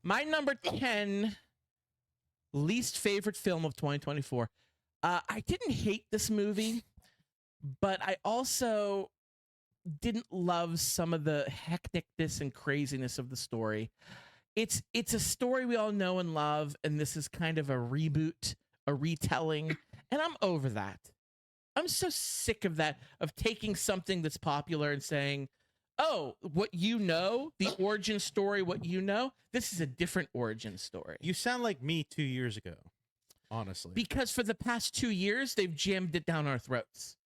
My number 10 least favorite film of 2024. I didn't hate this movie, but I also didn't love some of the hecticness and craziness of the story. It's a story we all know and love, and this is kind of a reboot, a retelling, and I'm over that. I'm so sick of that, of taking something that's popular and saying, oh, what you know, the origin story, what you know, this is a different origin story. You sound like me 2 years ago, honestly. Because for the past 2 years, they've jammed it down our throats.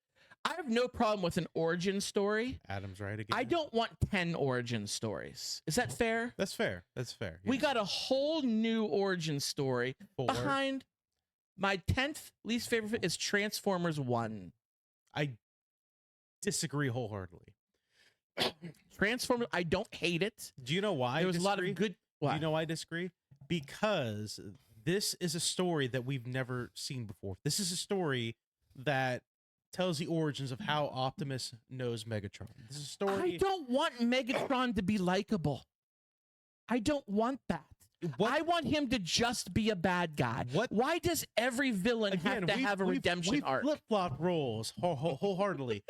I have no problem with an origin story. Adam's right again. I don't want 10 origin stories. Is that fair? That's fair. That's fair. We got a whole new origin story behind. My 10th least favorite is Transformers 1. I disagree wholeheartedly. Transformers, I don't hate it. Do you know why? There was a lot of good. Why? You know why I disagree? Because this is a story that we've never seen before. This is a story that tells the origins of how Optimus knows Megatron. This is a story. I don't want Megatron to be likable. I don't want that. I want him to just be a bad guy. Why does every villain have to have a redemption arc? Flip-flop roles wholeheartedly.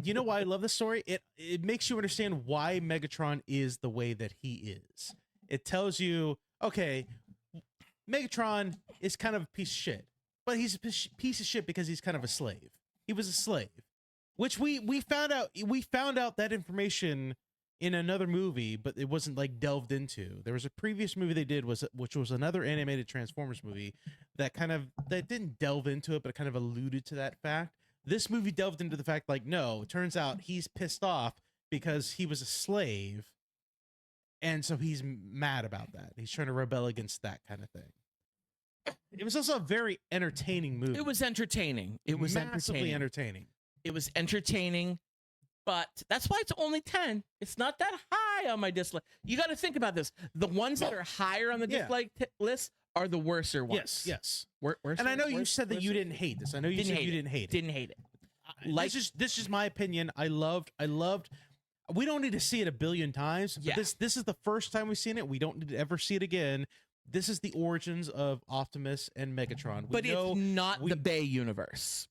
You know why I love this story? It makes you understand why Megatron is the way that he is. It tells you, okay, Megatron is kind of a piece of shit, but he's a piece of shit because he's kind of a slave. He was a slave, which we found out. We found out that information in another movie, but it wasn't like delved into. There was a previous movie they did which was another animated Transformers movie that didn't delve into it, but it kind of alluded to that fact. This movie delved into the fact, like, no, it turns out he's pissed off because he was a slave, and so he's mad about that. He's trying to rebel against that kind of thing. It was also a very entertaining movie. It was entertaining. It was massively entertaining. It was entertaining. But that's why it's only 10. It's not that high on my dislike. You got to think about this. The ones that are higher on the dislike list are the worser ones. Yes. And I know you said that you didn't hate this. I know you said you didn't hate it. Didn't hate it. Like, this is my opinion. I loved. We don't need to see it a billion times. But this is the first time we've seen it. We don't need to ever see it again. This is the origins of Optimus and Megatron. But it's not the Bay universe.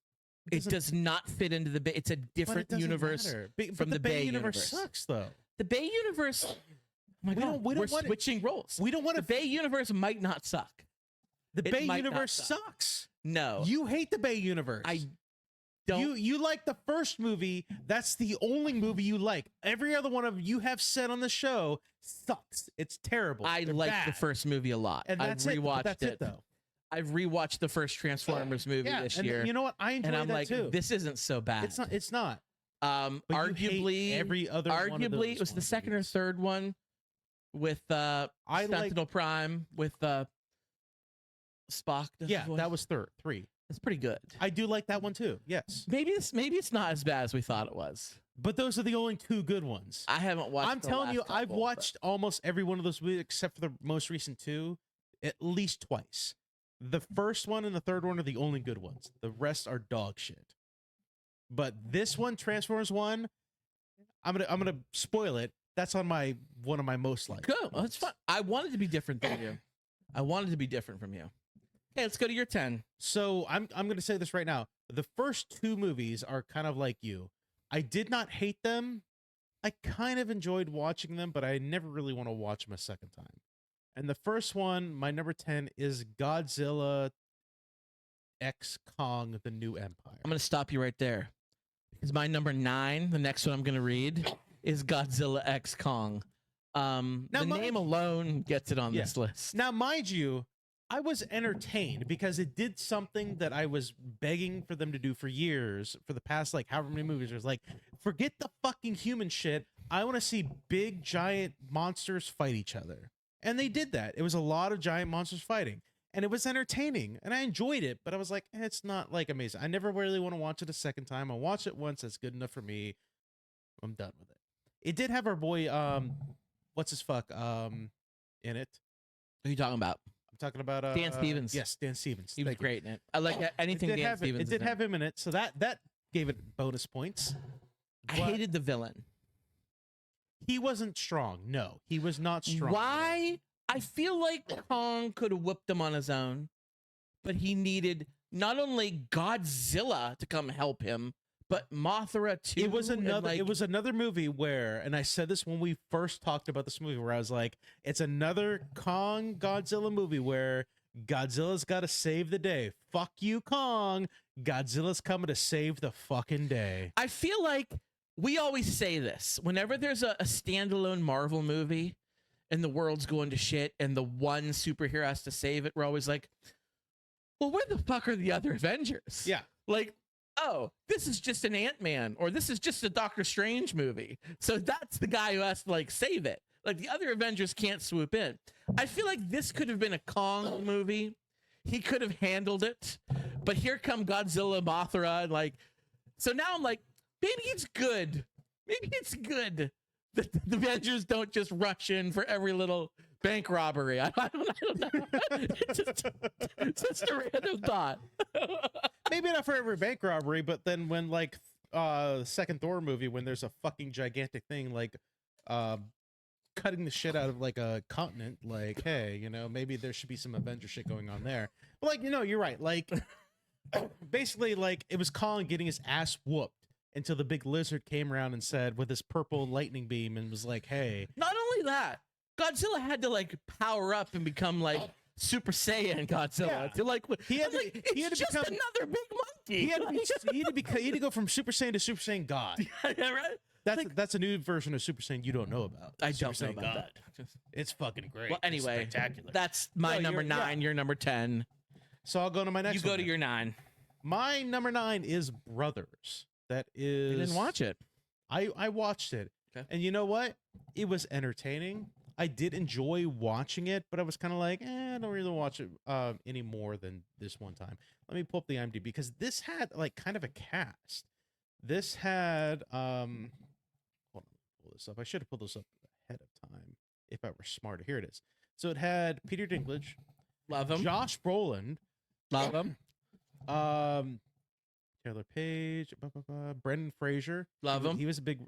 It does not fit into the Bay. It's a different universe from the Bay universe. Sucks though. The Bay universe. Oh my God, we're switching roles. We don't want the Bay universe might not suck. The Bay universe sucks. No, you hate the Bay universe. I don't. You like the first movie. That's the only movie you like. Every other one of you have said on the show sucks. It's terrible. I like the first movie a lot. And that's I've rewatched that's it though. I've rewatched the first Transformers movie this year. You know what? I enjoy and I'm that like, too. This isn't so bad. It's not. Arguably, every other arguably, it was the second or third one with Sentinel Prime with Spock. That was 3. It's pretty good. I do like that one too. Yes. Maybe it's not as bad as we thought it was. But those are the only 2 good ones. I haven't watched. I'm telling you, I've watched almost every one of those movies except for the most recent 2, at least twice. The first one and the third one are the only good ones. The rest are dog shit. But this one, Transformers 1, I'm gonna spoil it. That's on one of my most liked. Good. Well, that's fun. I wanted to be different than you. I wanted to be different from you. Okay, let's go to your 10. So I'm gonna say this right now. The first 2 movies are kind of like you. I did not hate them. I kind of enjoyed watching them, but I never really want to watch them a second time. And the first one, my number 10, is Godzilla X Kong: The New Empire. I'm going to stop you right there. Because my number 9, the next one I'm going to read, is Godzilla X Kong. The name alone gets it on this list. Now, mind you, I was entertained because it did something that I was begging for them to do for years, for the past, like, however many movies. It was like, forget the fucking human shit. I want to see big, giant monsters fight each other. And they did that. It was a lot of giant monsters fighting. And it was entertaining. And I enjoyed it. But I was like, it's not, like, amazing. I never really want to watch it a second time. I'll watch it once. That's good enough for me. I'm done with it. It did have our boy, what's his fuck, in it. What are you talking about? I'm talking about Dan Stevens. Yes, Dan Stevens. He was great in it. I like anything Dan Stevens. It did have him in it. So that gave it bonus points. I hated the villain. He wasn't strong. No, he was not strong. Why? I feel like Kong could have whooped him on his own, but he needed not only Godzilla to come help him, but Mothra too. It was another movie where, and I said this when we first talked about this movie, where I was like, it's another Kong Godzilla movie where Godzilla's got to save the day. Fuck you, Kong. Godzilla's coming to save the fucking day. I feel like we always say this whenever there's a standalone Marvel movie and the world's going to shit and the one superhero has to save it. We're always like, well, where the fuck are the other Avengers? Yeah. Like, oh, this is just an Ant-Man or this is just a Doctor Strange movie. So that's the guy who has to like save it. Like the other Avengers can't swoop in. I feel like this could have been a Kong movie. He could have handled it, but here come Godzilla, Mothra, and like, so now I'm like, maybe it's good. Maybe it's good that the Avengers don't just rush in for every little Bank robbery. I don't know. It's just a random thought. Maybe not for every bank robbery, but then when like second Thor movie, when there's a fucking gigantic thing like cutting the shit out of like a continent, like, hey, you know, maybe there should be some Avenger shit going on there. But like, you know, you're right. Like basically like it was Colin getting his ass whooped until the big lizard came around and said with his purple lightning beam and was like, hey. Not only that, Godzilla had to like power up and become like Super Saiyan Godzilla. Yeah. To like, He had to- it's he had to just become- another big monkey. He had to go from Super Saiyan to Super Saiyan God. Yeah, right? That's a new version of Super Saiyan you don't know about. I Super don't know Saiyan about God. that. It's fucking great. Well, anyway, It's spectacular. that's my No, number you're- 9. Your number 10. So I'll go to my next You go one to then. your 9. My number 9 is Brothers. That is. You didn't watch it. I watched it. Okay. And you know what? It was entertaining. I did enjoy watching it, but I was kind of like, I don't really watch it any more than this one time. Let me pull up the IMDb because this had like kind of a cast. This had hold on, let me pull this up. I should have pulled this up ahead of time if I were smarter. Here it is. So it had Peter Dinklage, Love him. Josh Brolin, Love him. Taylor Page, Brendan Fraser. Love him. He was a big.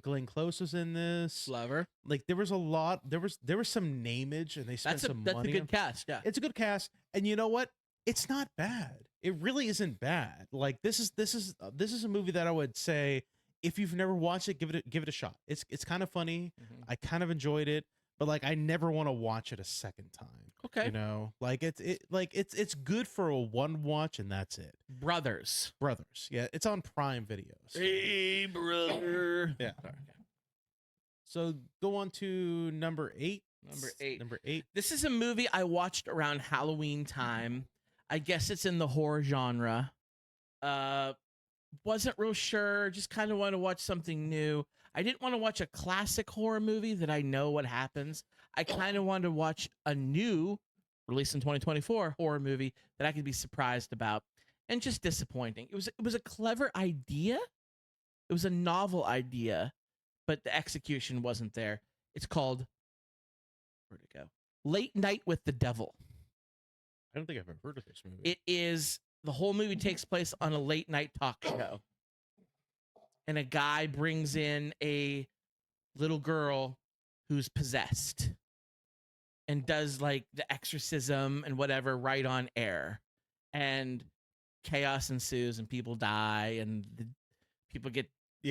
Glenn Close was in this. Love her. Like there was a lot. There was some nameage, and they spent some That's a money. good cast. Yeah. It's a good cast, and you know what? It's not bad. It really isn't bad. Like this is a movie that I would say if you've never watched it, give it a shot. It's kind of funny. Mhm. I kind of enjoyed it, but like I never want to watch it a second time. Okay. You know, like it's good for a one watch, and that's it. Brothers. Brothers, yeah, it's on Prime Videos. Hey, brother. Yeah. Sorry, okay. So go on to number 8. Number 8. Number 8. This is a movie I watched around Halloween time. I guess it's in the horror genre. Wasn't real sure. Just kind of wanted to watch something new. I didn't want to watch a classic horror movie that I know what happens. I kind of wanted to watch a new, released in 2024, horror movie that I could be surprised about, and just disappointing. It was a clever idea. It was a novel idea, but the execution wasn't there. It's called, where'd it go? Late Night with the Devil. I don't think I've ever heard of this movie. It is, the whole movie takes place on a late night talk show. And a guy brings in a little girl who's possessed and does like the exorcism and whatever right on air. And chaos ensues and people die and the people get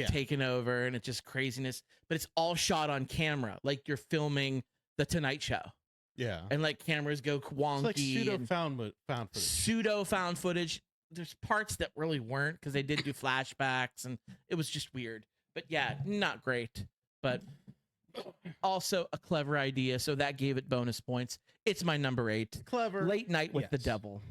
taken over and it's just craziness. But it's all shot on camera, like you're filming The Tonight Show. Yeah. And like cameras go wonky. It's like pseudo and found footage. pseudo found footage. There's parts that really weren't because they did do flashbacks and it was just weird. But yeah, not great. But also a clever idea, so that gave it bonus points. It's my number 8. Clever. Late Night with the Yes. Devil.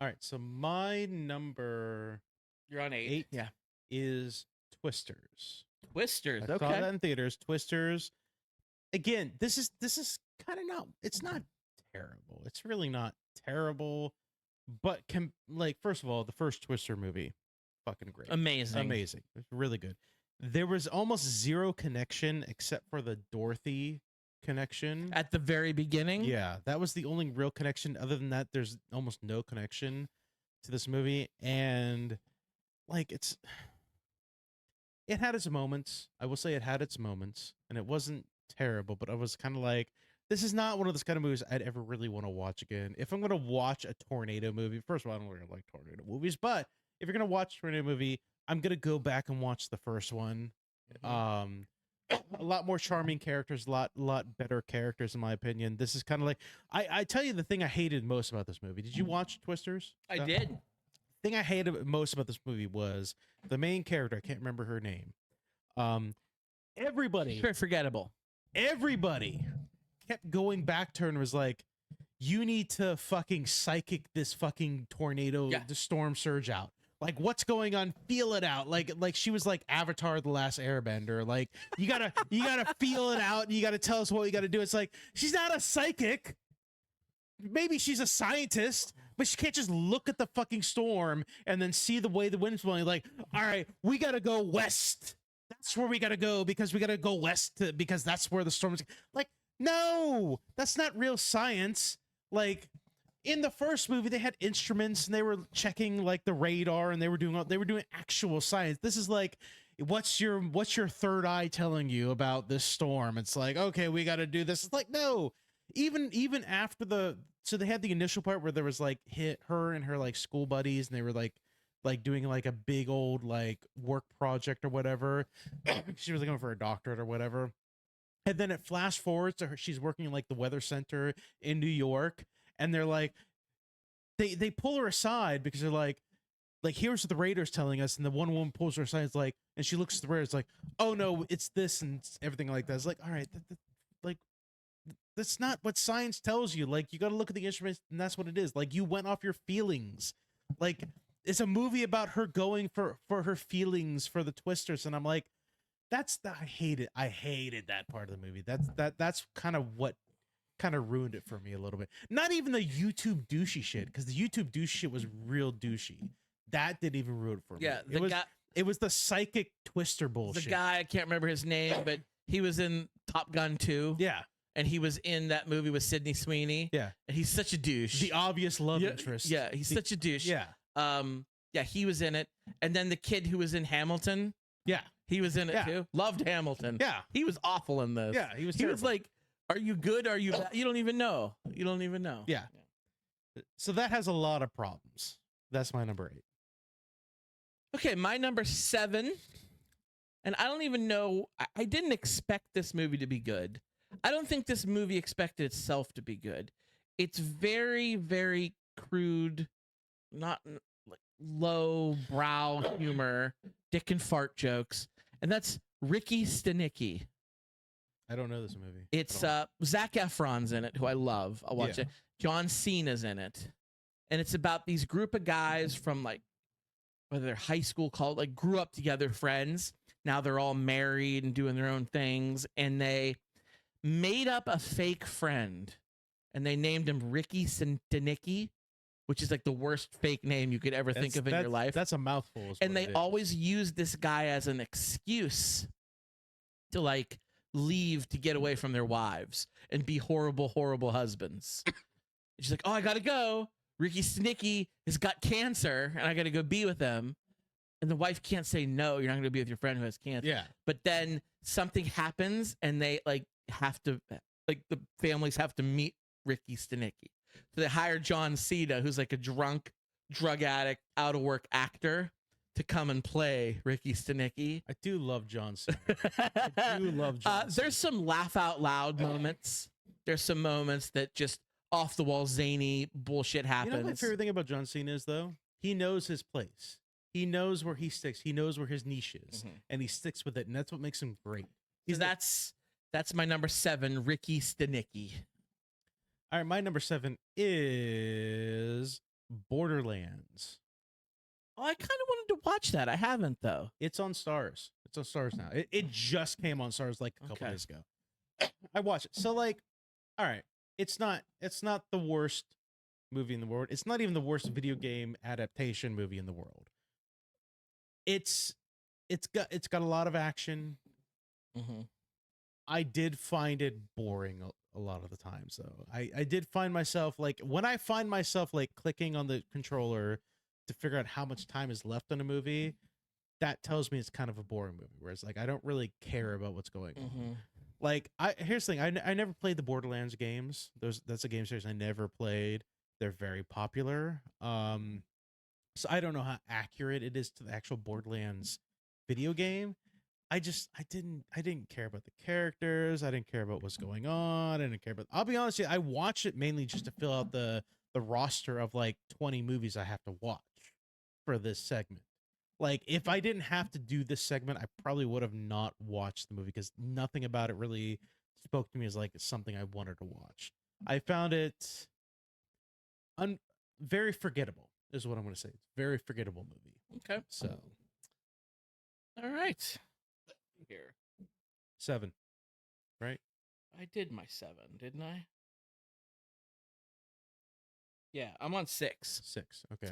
All right, so my number You're on 8. 8 Yeah. is Twisters. Twisters. I saw Okay. that in theaters. Twisters. Again, this is kind of not. It's not terrible. It's really not terrible. But first of all, the first Twister movie, fucking great, Amazing. amazing, it's really good. There was almost zero connection except for the Dorothy connection. At the very beginning. Yeah, that was the only real connection. Other than that, there's almost no connection to this movie, and like it had its moments. I will say it had its moments, and it wasn't terrible. But I was kind of like, this is not one of those kind of movies I'd ever really want to watch again. If I'm going to watch a tornado movie, first of all, I don't really like tornado movies, but if you're going to watch a tornado movie, I'm going to go back and watch the first one. A lot more charming characters, a lot better characters in my opinion. This is kind of like, I tell you the thing I hated most about this movie. Did you watch Twisters? I did. The thing I hated most about this movie was the main character. I can't remember her name. Everybody Very forgettable. kept going back to her and was like, you need to fucking psychic this fucking tornado, the storm surge out. Like, what's going on? Feel it out. Like she was like Avatar: The Last Airbender. Like, you gotta feel it out. And you gotta tell us what we gotta do. It's like, she's not a psychic. Maybe she's a scientist, but she can't just look at the fucking storm and then see the way the wind's blowing. Like, all right, we gotta go west. That's where we gotta go because we gotta go west because that's where the storm is. Like, No, that's not real science. Like in the first movie, they had instruments and they were checking like the radar and they were doing actual science. This is like, what's your third eye telling you about this storm? It's like, okay, we got to do this. It's like, no, even after so they had the initial part where there was like her and her like school buddies and they were like doing like a big old like work project or whatever. She was looking for a doctorate or whatever. And then it flash forwards to her. She's working in like the weather center in New York. And they're like, they pull her aside because they're like, here's what the radar's telling us. And the one woman pulls her aside. It's like, and she looks at the radar. It's like, oh no, it's this and everything like that. It's like, all right, like, that's not what science tells you. Like, you got to look at the instruments and that's what it is. Like, you went off your feelings. Like, it's a movie about her going for her feelings for the twisters. And I'm like, I hated that part of the movie. That's kind of what kind of ruined it for me a little bit. Not even the YouTube douchey shit, because the YouTube douche shit was real douchey. That didn't even ruin it for me. Yeah, it was the psychic twister bullshit. The guy, I can't remember his name, but he was in Top Gun 2. Yeah. And he was in that movie with Sydney Sweeney. Yeah. And he's such a douche. The obvious love interest. Yeah, he's such a douche. Yeah. Yeah, he was in it. And then the kid who was in Hamilton. Yeah. He was in it too. Loved Hamilton. Yeah. He was awful in this. Yeah, he was like, are you good? Are you bad? You don't even know. You don't even know. Yeah. So that has a lot of problems. That's my number 8. Okay, my number 7. And I don't even know. I didn't expect this movie to be good. I don't think this movie expected itself to be good. It's very, very crude, not like low brow humor, dick and fart jokes. And that's Ricky Stenicki. I don't know this movie. It's Zac Efron's in it, who I love. I'll watch it. John Cena's in it. And it's about these group of guys from like, whether they're high school, college, like grew up together, friends. Now they're all married and doing their own things. And they made up a fake friend. And they named him Ricky Stenicki, which is like the worst fake name you could ever think of in your life. That's a mouthful. And they always use this guy as an excuse to like leave to get away from their wives and be horrible, horrible husbands. She's like, oh, I gotta go. Ricky Stenicki has got cancer and I gotta go be with him. And the wife can't say no, you're not gonna be with your friend who has cancer. Yeah. But then something happens and they like have to, like the families have to meet Ricky Stenicki. So they hire John Cena, who's like a drunk, drug addict, out of work actor, to come and play Ricky Stenicki. I do love John Cena. I do love John Cena. There's some laugh out loud moments. There's some moments that just off the wall zany bullshit happens. You know my favorite thing about John Cena is, though? He knows his place. He knows where he sticks. He knows where his niche is. And he sticks with it. And that's what makes him great. So that's my number 7, Ricky Stenicki. All right, my number 7 is Borderlands. Oh, I kind of wanted to watch that. I haven't, though. It's on Stars. It's on Stars now. It just came on Stars like a couple days ago. I watched it. So like, all right, it's not the worst movie in the world. It's not even the worst video game adaptation movie in the world. It's got a lot of action. I did find it boring a lot of the time. So I did find myself like, when I find myself like clicking on the controller to figure out how much time is left on a movie, that tells me it's kind of a boring movie. Whereas like, I don't really care about what's going on. Like, here's the thing. I never played the Borderlands games. That's a game series I never played. They're very popular. So I don't know how accurate it is to the actual Borderlands video game. I didn't care about the characters. I didn't care about what's going on. I didn't care about. I'll be honest with you, I watched it mainly just to fill out the roster of like 20 movies I have to watch for this segment. Like, if I didn't have to do this segment, I probably would have not watched the movie because nothing about it really spoke to me as like something I wanted to watch. I found it very forgettable, is what I'm going to say. It's a very forgettable movie. Okay. So, all right. Here. 7, right? I did my 7, didn't I? Yeah, I'm on 6. 6. Okay.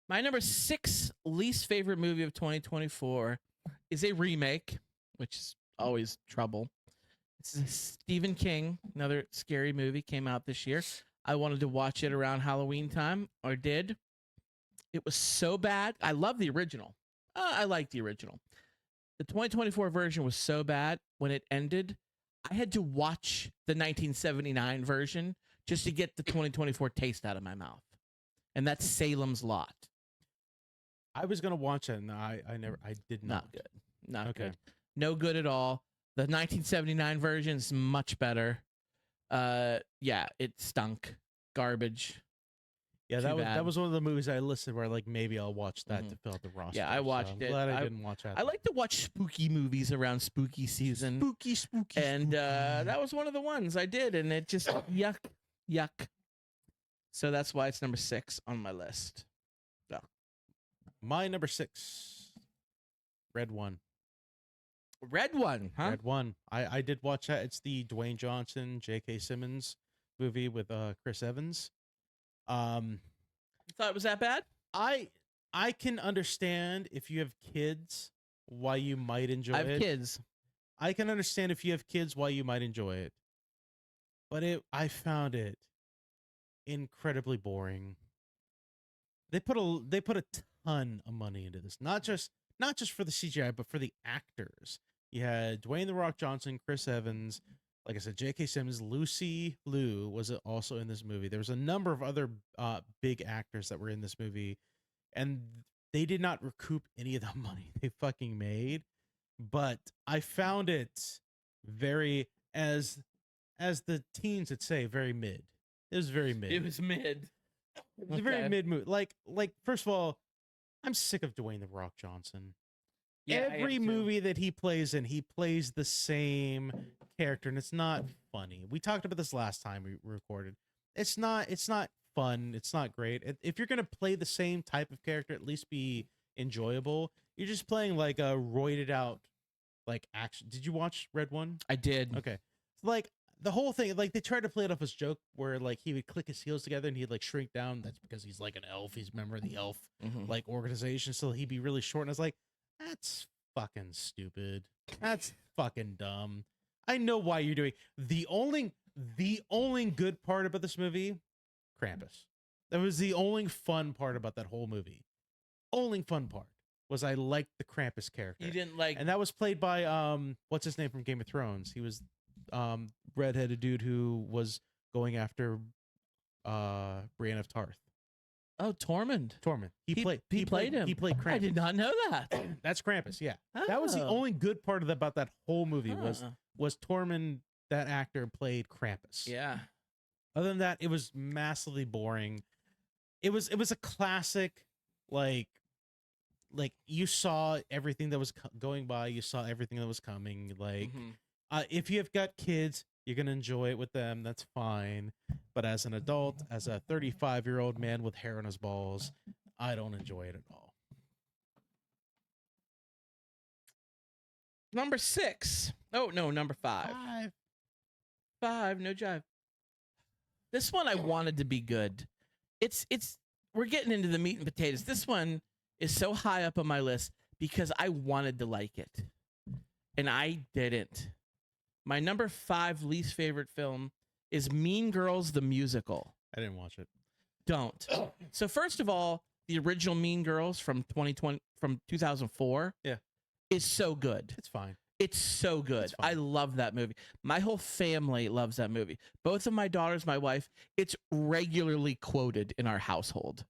My number 6 least favorite movie of 2024 is a remake, which is always trouble. It's a Stephen King, another scary movie, came out this year. I wanted to watch it around Halloween time, or did. It was so bad. I love the original. I like the original. The 2024 version was so bad when it ended, I had to watch the 1979 version just to get the 2024 taste out of my mouth. And that's Salem's Lot. I was gonna watch it, and I did not. Not good. Not good. No good at all. The 1979 version is much better. Yeah, it stunk. Garbage. Yeah, Too that bad. was one of the movies I listed where like maybe I'll watch that to fill out the roster. Yeah, I watched I'm it. glad I didn't watch that. I like to watch spooky movies around spooky season. spooky. And that was one of the ones I did, and it just yuck. So that's why it's number 6 on my list. So. My number 6, Red One. Red One, huh? Red One. I did watch that. It's the Dwayne Johnson, J.K. Simmons movie with Chris Evans. You thought it was that bad? I can understand if you have kids why you might enjoy it. I have kids. I can understand if you have kids why you might enjoy it. But I found it incredibly boring. They put a ton of money into this. Not just for the CGI, but for the actors. You had Dwayne The Rock Johnson, Chris Evans, like I said, J.K. Simmons, Lucy Liu was also in this movie. There was a number of other big actors that were in this movie, and they did not recoup any of the money they fucking made. But I found it very, as the teens would say, very mid. It was very mid. It was mid. It was a very mid movie. Like first of all, I'm sick of Dwayne The Rock Johnson. Yeah, Every movie that he plays in, he plays the same character, and it's not funny. We talked about this last time we recorded. It's not fun. It's not great. If you're gonna play the same type of character, at least be enjoyable. You're just playing like a roided out like action. Did you watch Red One? I did. Okay, like the whole thing, like they tried to play it off as a joke, where like he would click his heels together and he'd like shrink down. That's because he's like an elf. He's a member of the elf like organization, so he'd be really short. And I was like, that's fucking stupid. That's fucking dumb. I know why you're doing the only good part about this movie, Krampus. That was the only fun part about that whole movie. Only fun part was I liked the Krampus character. You didn't like, and that was played by what's his name from Game of Thrones? He was redheaded dude who was going after Brienne of Tarth. Oh, Tormund. He played him. He played Krampus. I did not know that. That's Krampus. Yeah, that was the only good part about that whole movie was Tormund. That actor played Krampus. Yeah. Other than that, it was massively boring. It was a classic, like you saw everything that was going by. You saw everything that was coming. Like, if you have got kids, you're gonna enjoy it with them. That's fine. But as an adult, as a 35-year-old man with hair on his balls, I don't enjoy it at all. Number 6. Oh, no, number 5. 5, no jive. This one I wanted to be good. We're getting into the meat and potatoes. This one is so high up on my list because I wanted to like it. And I didn't. My number 5 least favorite film is Mean Girls the Musical. I didn't watch it. Don't. So first of all, the original Mean Girls from 2004 is so good. It's fine. It's so good. I love that movie. My whole family loves that movie. Both of my daughters, my wife, it's regularly quoted in our household.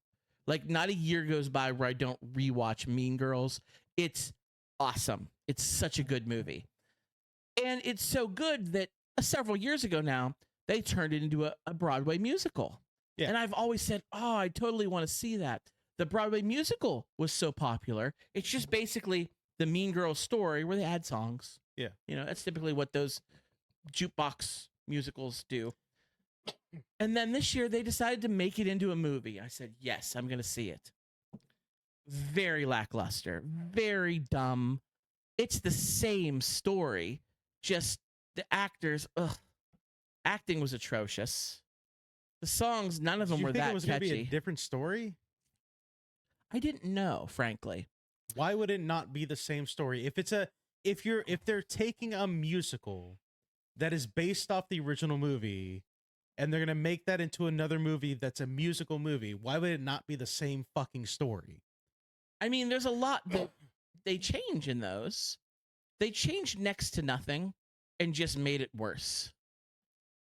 Like not a year goes by where I don't rewatch Mean Girls. It's awesome. It's such a good movie. And it's so good that several years ago now, they turned it into a Broadway musical. Yeah. And I've always said, oh, I totally want to see that. The Broadway musical was so popular. It's just basically the Mean Girls story where they add songs. Yeah. You know, that's typically what those jukebox musicals do. And then this year they decided to make it into a movie. I said, yes, I'm going to see it. Very lackluster, very dumb. It's the same story, just the actors, acting was atrocious. The songs, none of them were that catchy. It was going to be a different story? I didn't know, frankly. Why would it not be the same story? If they're taking a musical that is based off the original movie, and they're gonna make that into another movie that's a musical movie. Why would it not be the same fucking story? I mean, there's a lot that they change in those. They changed next to nothing and just made it worse.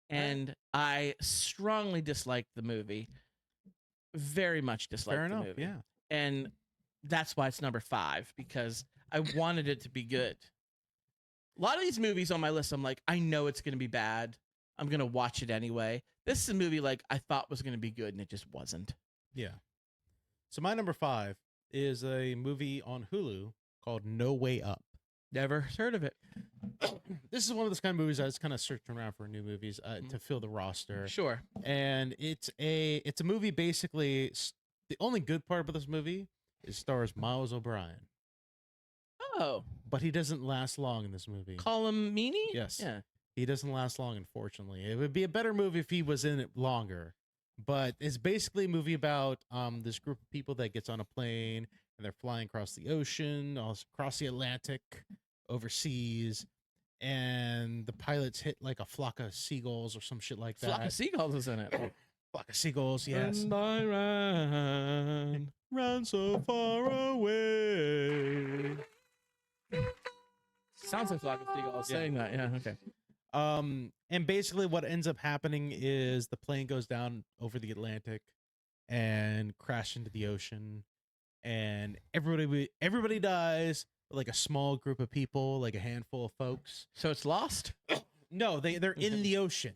And I strongly disliked the movie. Very much disliked Fair the enough, movie. yeah. And that's why it's number 5, because I wanted it to be good. A lot of these movies on my list, I'm like, I know it's going to be bad. I'm going to watch it anyway. This is a movie like I thought was going to be good, and it just wasn't. Yeah. So my number 5 is a movie on Hulu called No Way Up. Never heard of it. This is one of those kind of movies I was kind of searching around for new movies to fill the roster. Sure. And it's a movie basically. The only good part about this movie is stars Miles O'Brien, Oh, but he doesn't last long in this movie. call him Meanie? Yes. Yeah. He doesn't last long, unfortunately. It would be a better movie if he was in it longer. But it's basically a movie about this group of people that gets on a plane and they're flying across the ocean, across the Atlantic, overseas, and the pilots hit like a flock of seagulls or some shit like that. Flock of Seagulls is in it. Flock of seagulls, yes. And I ran so far away. Sounds like Flock of Seagulls saying that. Yeah, okay. And basically what ends up happening is the plane goes down over the Atlantic and crash into the ocean, and everybody dies, but like a small group of people, like a handful of folks. So it's lost? No, they're in the ocean.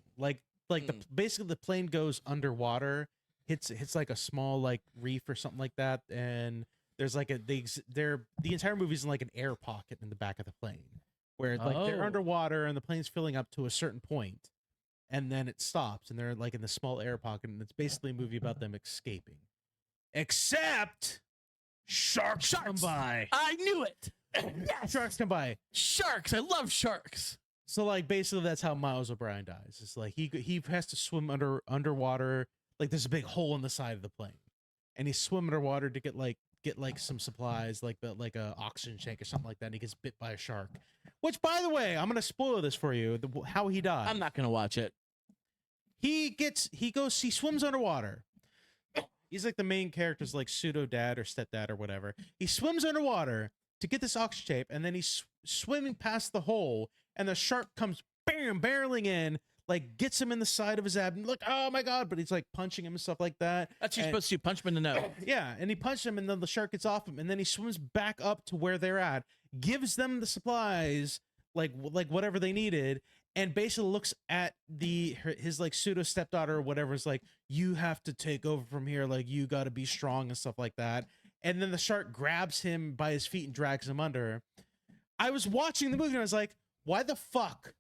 Basically the plane goes underwater, hits like a small like reef or something like that, and there's like the entire movie's in like an air pocket in the back of the plane, where like they're underwater and the plane's filling up to a certain point, and then it stops and they're like in the small air pocket, and it's basically a movie about them escaping. Except sharks come by. I knew it. Yes. Sharks come by. Sharks. I love sharks. So like basically that's how Miles O'Brien dies. It's like he has to swim underwater. Like there's a big hole in the side of the plane, and he's swimming underwater to get some supplies, like a oxygen tank or something like that. And he gets bit by a shark. Which, by the way, I'm gonna spoil this for you. How he died. I'm not gonna watch it. He swims underwater. He's like the main character's like pseudo dad or stepdad or whatever. He swims underwater to get this oxygen tape, and then he's swimming past the hole, and the shark comes barreling in, like gets him in the side of his abdomen, like, oh my god, but he's like punching him and stuff like that. That's what you're supposed to do, punch him in the nose. Yeah, and he punched him, and then the shark gets off him, and then he swims back up to where they're at, gives them the supplies, like whatever they needed, and basically looks at his like pseudo stepdaughter or whatever, is like, you have to take over from here, like you got to be strong and stuff like that. And then the shark grabs him by his feet and drags him under. I was watching the movie and I was like, why the fuck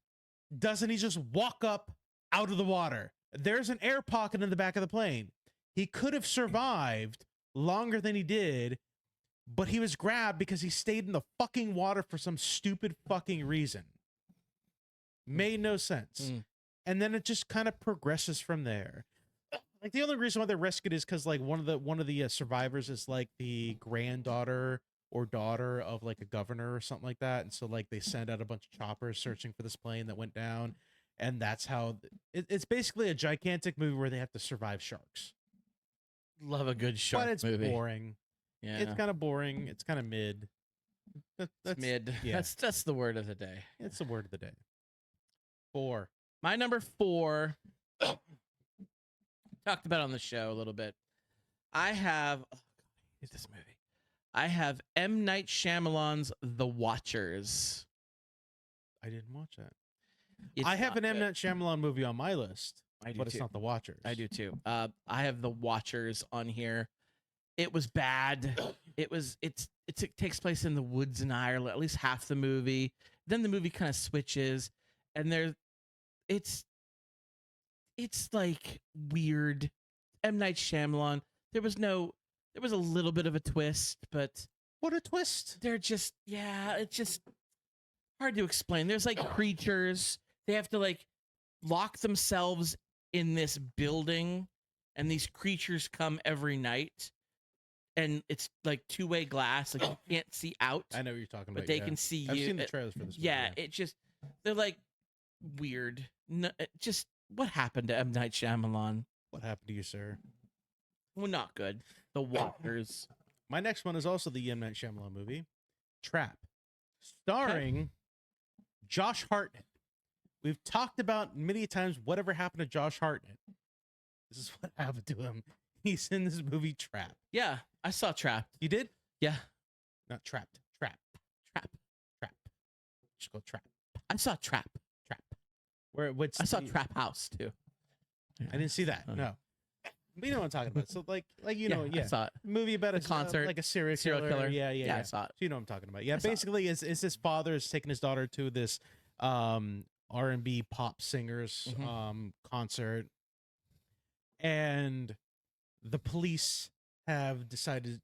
doesn't he just walk up out of the water? There's an air pocket in the back of the plane. He could have survived longer than he did, but he was grabbed because he stayed in the fucking water for some stupid fucking reason. Made no sense. And then it just kind of progresses from there. Like the only reason why they rescued is because like one of the survivors is like the granddaughter or daughter of like a governor or something like that, and so like they send out a bunch of choppers searching for this plane that went down, and that's how it's basically a gigantic movie where they have to survive sharks. Love a good shark but it's movie. boring. Yeah, It's kind of boring. It's kind of mid. It's mid. Yeah. That's the word of the day. It's the word of the day. 4. My number 4, talked about on the show a little bit. I have, is this movie? I have M. Night Shyamalan's The Watchers. I didn't watch that. It's I have not an M. good. Night Shyamalan movie on my list, I do but it's too. not The Watchers. I do too. I have The Watchers on here. It was bad. It takes place in the woods in Ireland, at least half the movie. Then the movie kind of switches, and it's like weird. M. Night Shyamalan. There was a little bit of a twist, but What a twist. it's just hard to explain. There's like creatures. They have to like lock themselves in this building, and these creatures come every night, and it's like two-way glass. Like you can't see out, I know what you're talking about. but they yeah. can see I've you. seen the trailers for this movie, Yeah, they're like weird. No, just what happened to M. Night Shyamalan? What happened to you, sir? Well, not good. The Waters. My next one is also the M. Night Shyamalan movie, Trap, starring Josh Hartnett. We've talked about many times whatever happened to Josh Hartnett. This is what happened to him. He's in this movie Trap. Yeah, I saw Trapped. You did? Yeah, Not Trapped. Trap. Trap. Just go Trap. I saw Trap. What's I saw the- Trap House too. I didn't see that. No. But you know what I'm talking about. So like you know, I saw it. movie about a concert, like a serial killer. Yeah. I saw it. So you know what I'm talking about. Yeah, I saw it. basically is his father is taking his daughter to this R&B pop singers concert, and the police have decided,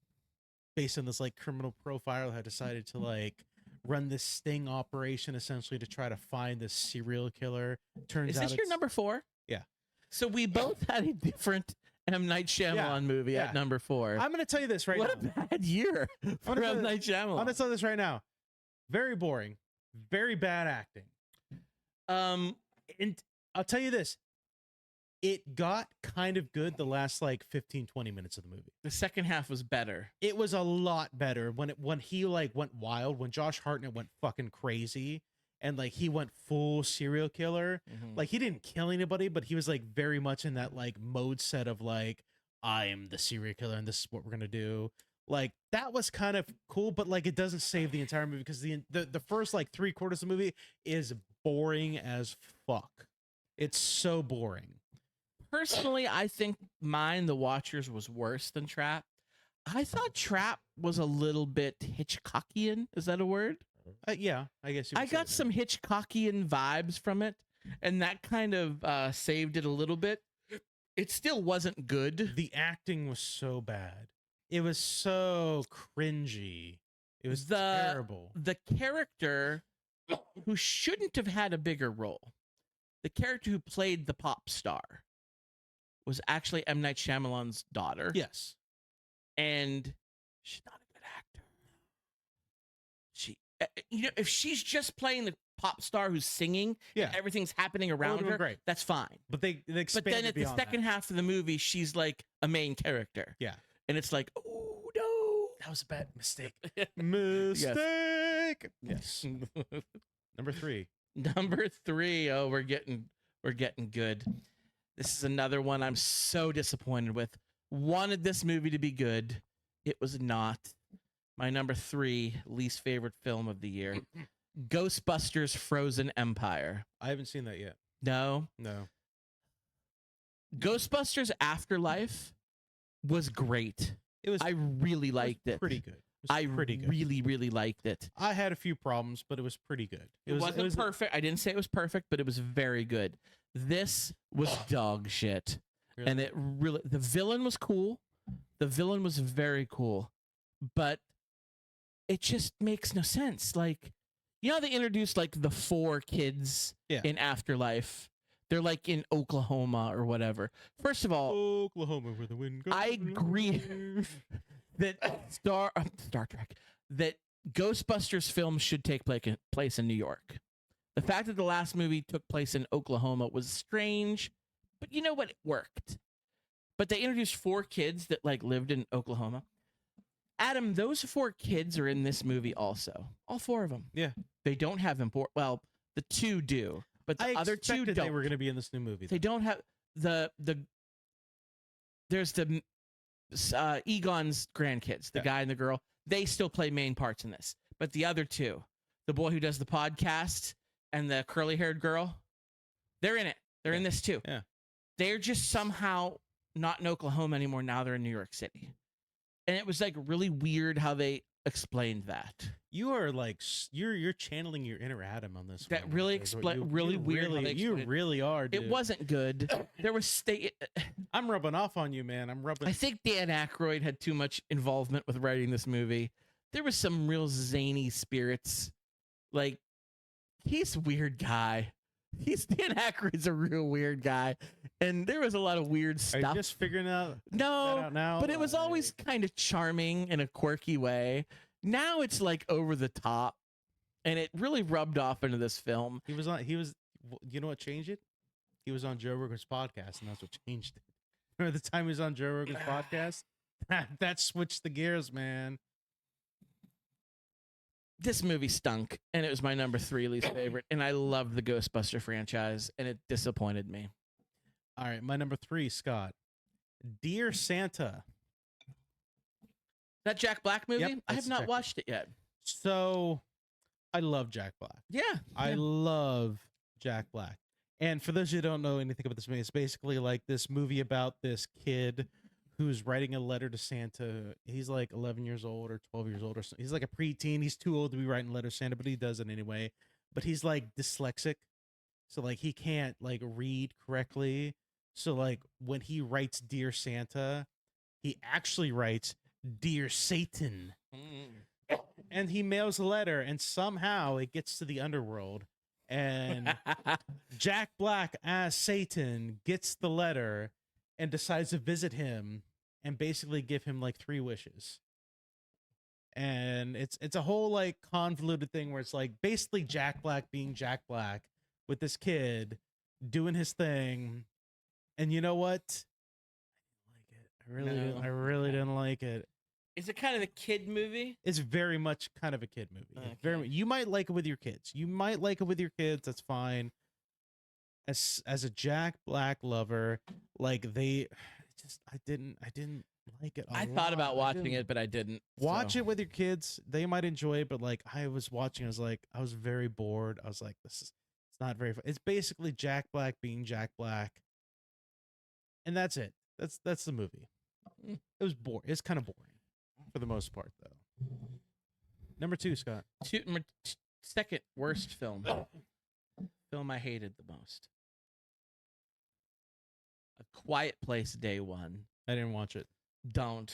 based on this like criminal profile, have decided to like run this sting operation essentially to try to find this serial killer. Turns Is out this your number 4? Yeah. So we both had a different M. Night Shyamalan movie yeah. at number 4. I'm going to tell you this right What now. a bad year for gonna M. Night I'm Shyamalan. going to tell you this right now. Very boring. Very bad acting. And I'll tell you this. It got kind of good the last like 15, 20 minutes of the movie. The second half was better. It was a lot better when he like went wild, when Josh Hartnett went fucking crazy and like he went full serial killer. Like he didn't kill anybody, but he was like very much in that like mode set of like, I am the serial killer and this is what we're gonna do. Like that was kind of cool, but like it doesn't save the entire movie because the first like 3/4 of the movie is boring as fuck. It's so boring. Personally, I think The Watchers was worse than Trap. I thought Trap was a little bit Hitchcockian. Is that a word? Yeah, I guess. I got some Hitchcockian vibes from it, and that kind of saved it a little bit. It still wasn't good. The acting was so bad. It was so cringy. It was terrible. The character who shouldn't have had a bigger role, the character who played the pop star, was actually M. Night Shyamalan's daughter. Yes. And she's not a good actor. She, if she's just playing the pop star who's singing, and everything's happening around her, great. that's fine. But they But expanded then at the beyond second half of the movie, she's like a main character. Yeah. And it's like, oh no, that was a bad mistake. Mistake. Yes. Number 3. Number 3. Oh, we're getting good. This is another one I'm so disappointed with. Wanted this movie to be good. It was not. My number 3 least favorite film of the year. Ghostbusters Frozen Empire. I haven't seen that yet. No. Ghostbusters Afterlife was great. I really liked it. Pretty good. I really, really liked it. I had a few problems, but it was pretty good. It wasn't perfect. I didn't say it was perfect, but it was very good. This was dog shit. Really? And it really, the villain was cool. The villain was very cool, but it just makes no sense. Like, you know, they introduced like the 4 kids in Afterlife. They're like in Oklahoma or whatever. First of all, Oklahoma where the wind goes. I agree that Star Trek, that Ghostbusters films should take place in New York. The fact that the last movie took place in Oklahoma was strange, but you know what? It worked. But they introduced 4 kids that like lived in Oklahoma. Adam, those 4 kids are in this movie also. All 4 of them. Yeah. They don't have well, the 2 do, but the other 2 don't. They were going to be in this new movie. They don't have there's the Egon's grandkids, the guy and the girl. They still play main parts in this. But the other 2, the boy who does the podcast and the curly-haired girl, they're in it. They're in this too. Yeah. They're just somehow not in Oklahoma anymore. Now they're in New York City. And it was like really weird how they explained that. You are like you're channeling your inner Adam on this. That one. really explained really weird. You really are. Dude. It wasn't good. There was I'm rubbing off on you, man. I'm rubbing. I think Dan Aykroyd had too much involvement with writing this movie. There was some real zany spirits. Like, he's a weird guy. Dan Aykroyd's a real weird guy, and there was a lot of weird stuff. Are you just figuring that out now? But it was always kind of charming in a quirky way. Now it's like over the top, and it really rubbed off into this film. He was you know what changed it? He was on Joe Rogan's podcast, and that's what changed it. Remember the time he was on Joe Rogan's podcast? That switched the gears, man. This movie stunk, and it was my number 3 least favorite. And I loved the Ghostbuster franchise, and it disappointed me. All right, my number 3, Scott. Dear Santa. That Jack Black movie? Yep, I have that's not Jack watched it yet. So, I love Jack Black. Yeah. I love Jack Black. And for those who don't know anything about this movie, it's basically like this movie about this kid who's writing a letter to Santa. He's like 11 years old or 12 years old or something. He's like a preteen. He's too old to be writing letters to Santa, but he does it anyway. But he's like dyslexic. So like he can't like read correctly. So like when he writes Dear Santa, he actually writes Dear Satan. And he mails a letter, and somehow it gets to the underworld. And Jack Black as Satan gets the letter and decides to visit him and basically give him like 3 wishes. And it's a whole like convoluted thing where it's like basically Jack Black being Jack Black with this kid doing his thing. And you know what? I really didn't like it. Is it kind of a kid movie? It's very much kind of a kid movie. Okay. Very, you might like it with your kids. That's fine. As a Jack Black lover, like I didn't like it. I thought about watching it, but I didn't. Watch it with your kids. They might enjoy it, but like I was watching, I was very bored. I was like, it's not very fun. It's basically Jack Black being Jack Black. And that's it. That's the movie. It was boring. It's kind of boring for the most part, though. Number 2, Scott. Second worst film. Film I hated the most. A Quiet Place Day 1. I didn't watch it. Don't.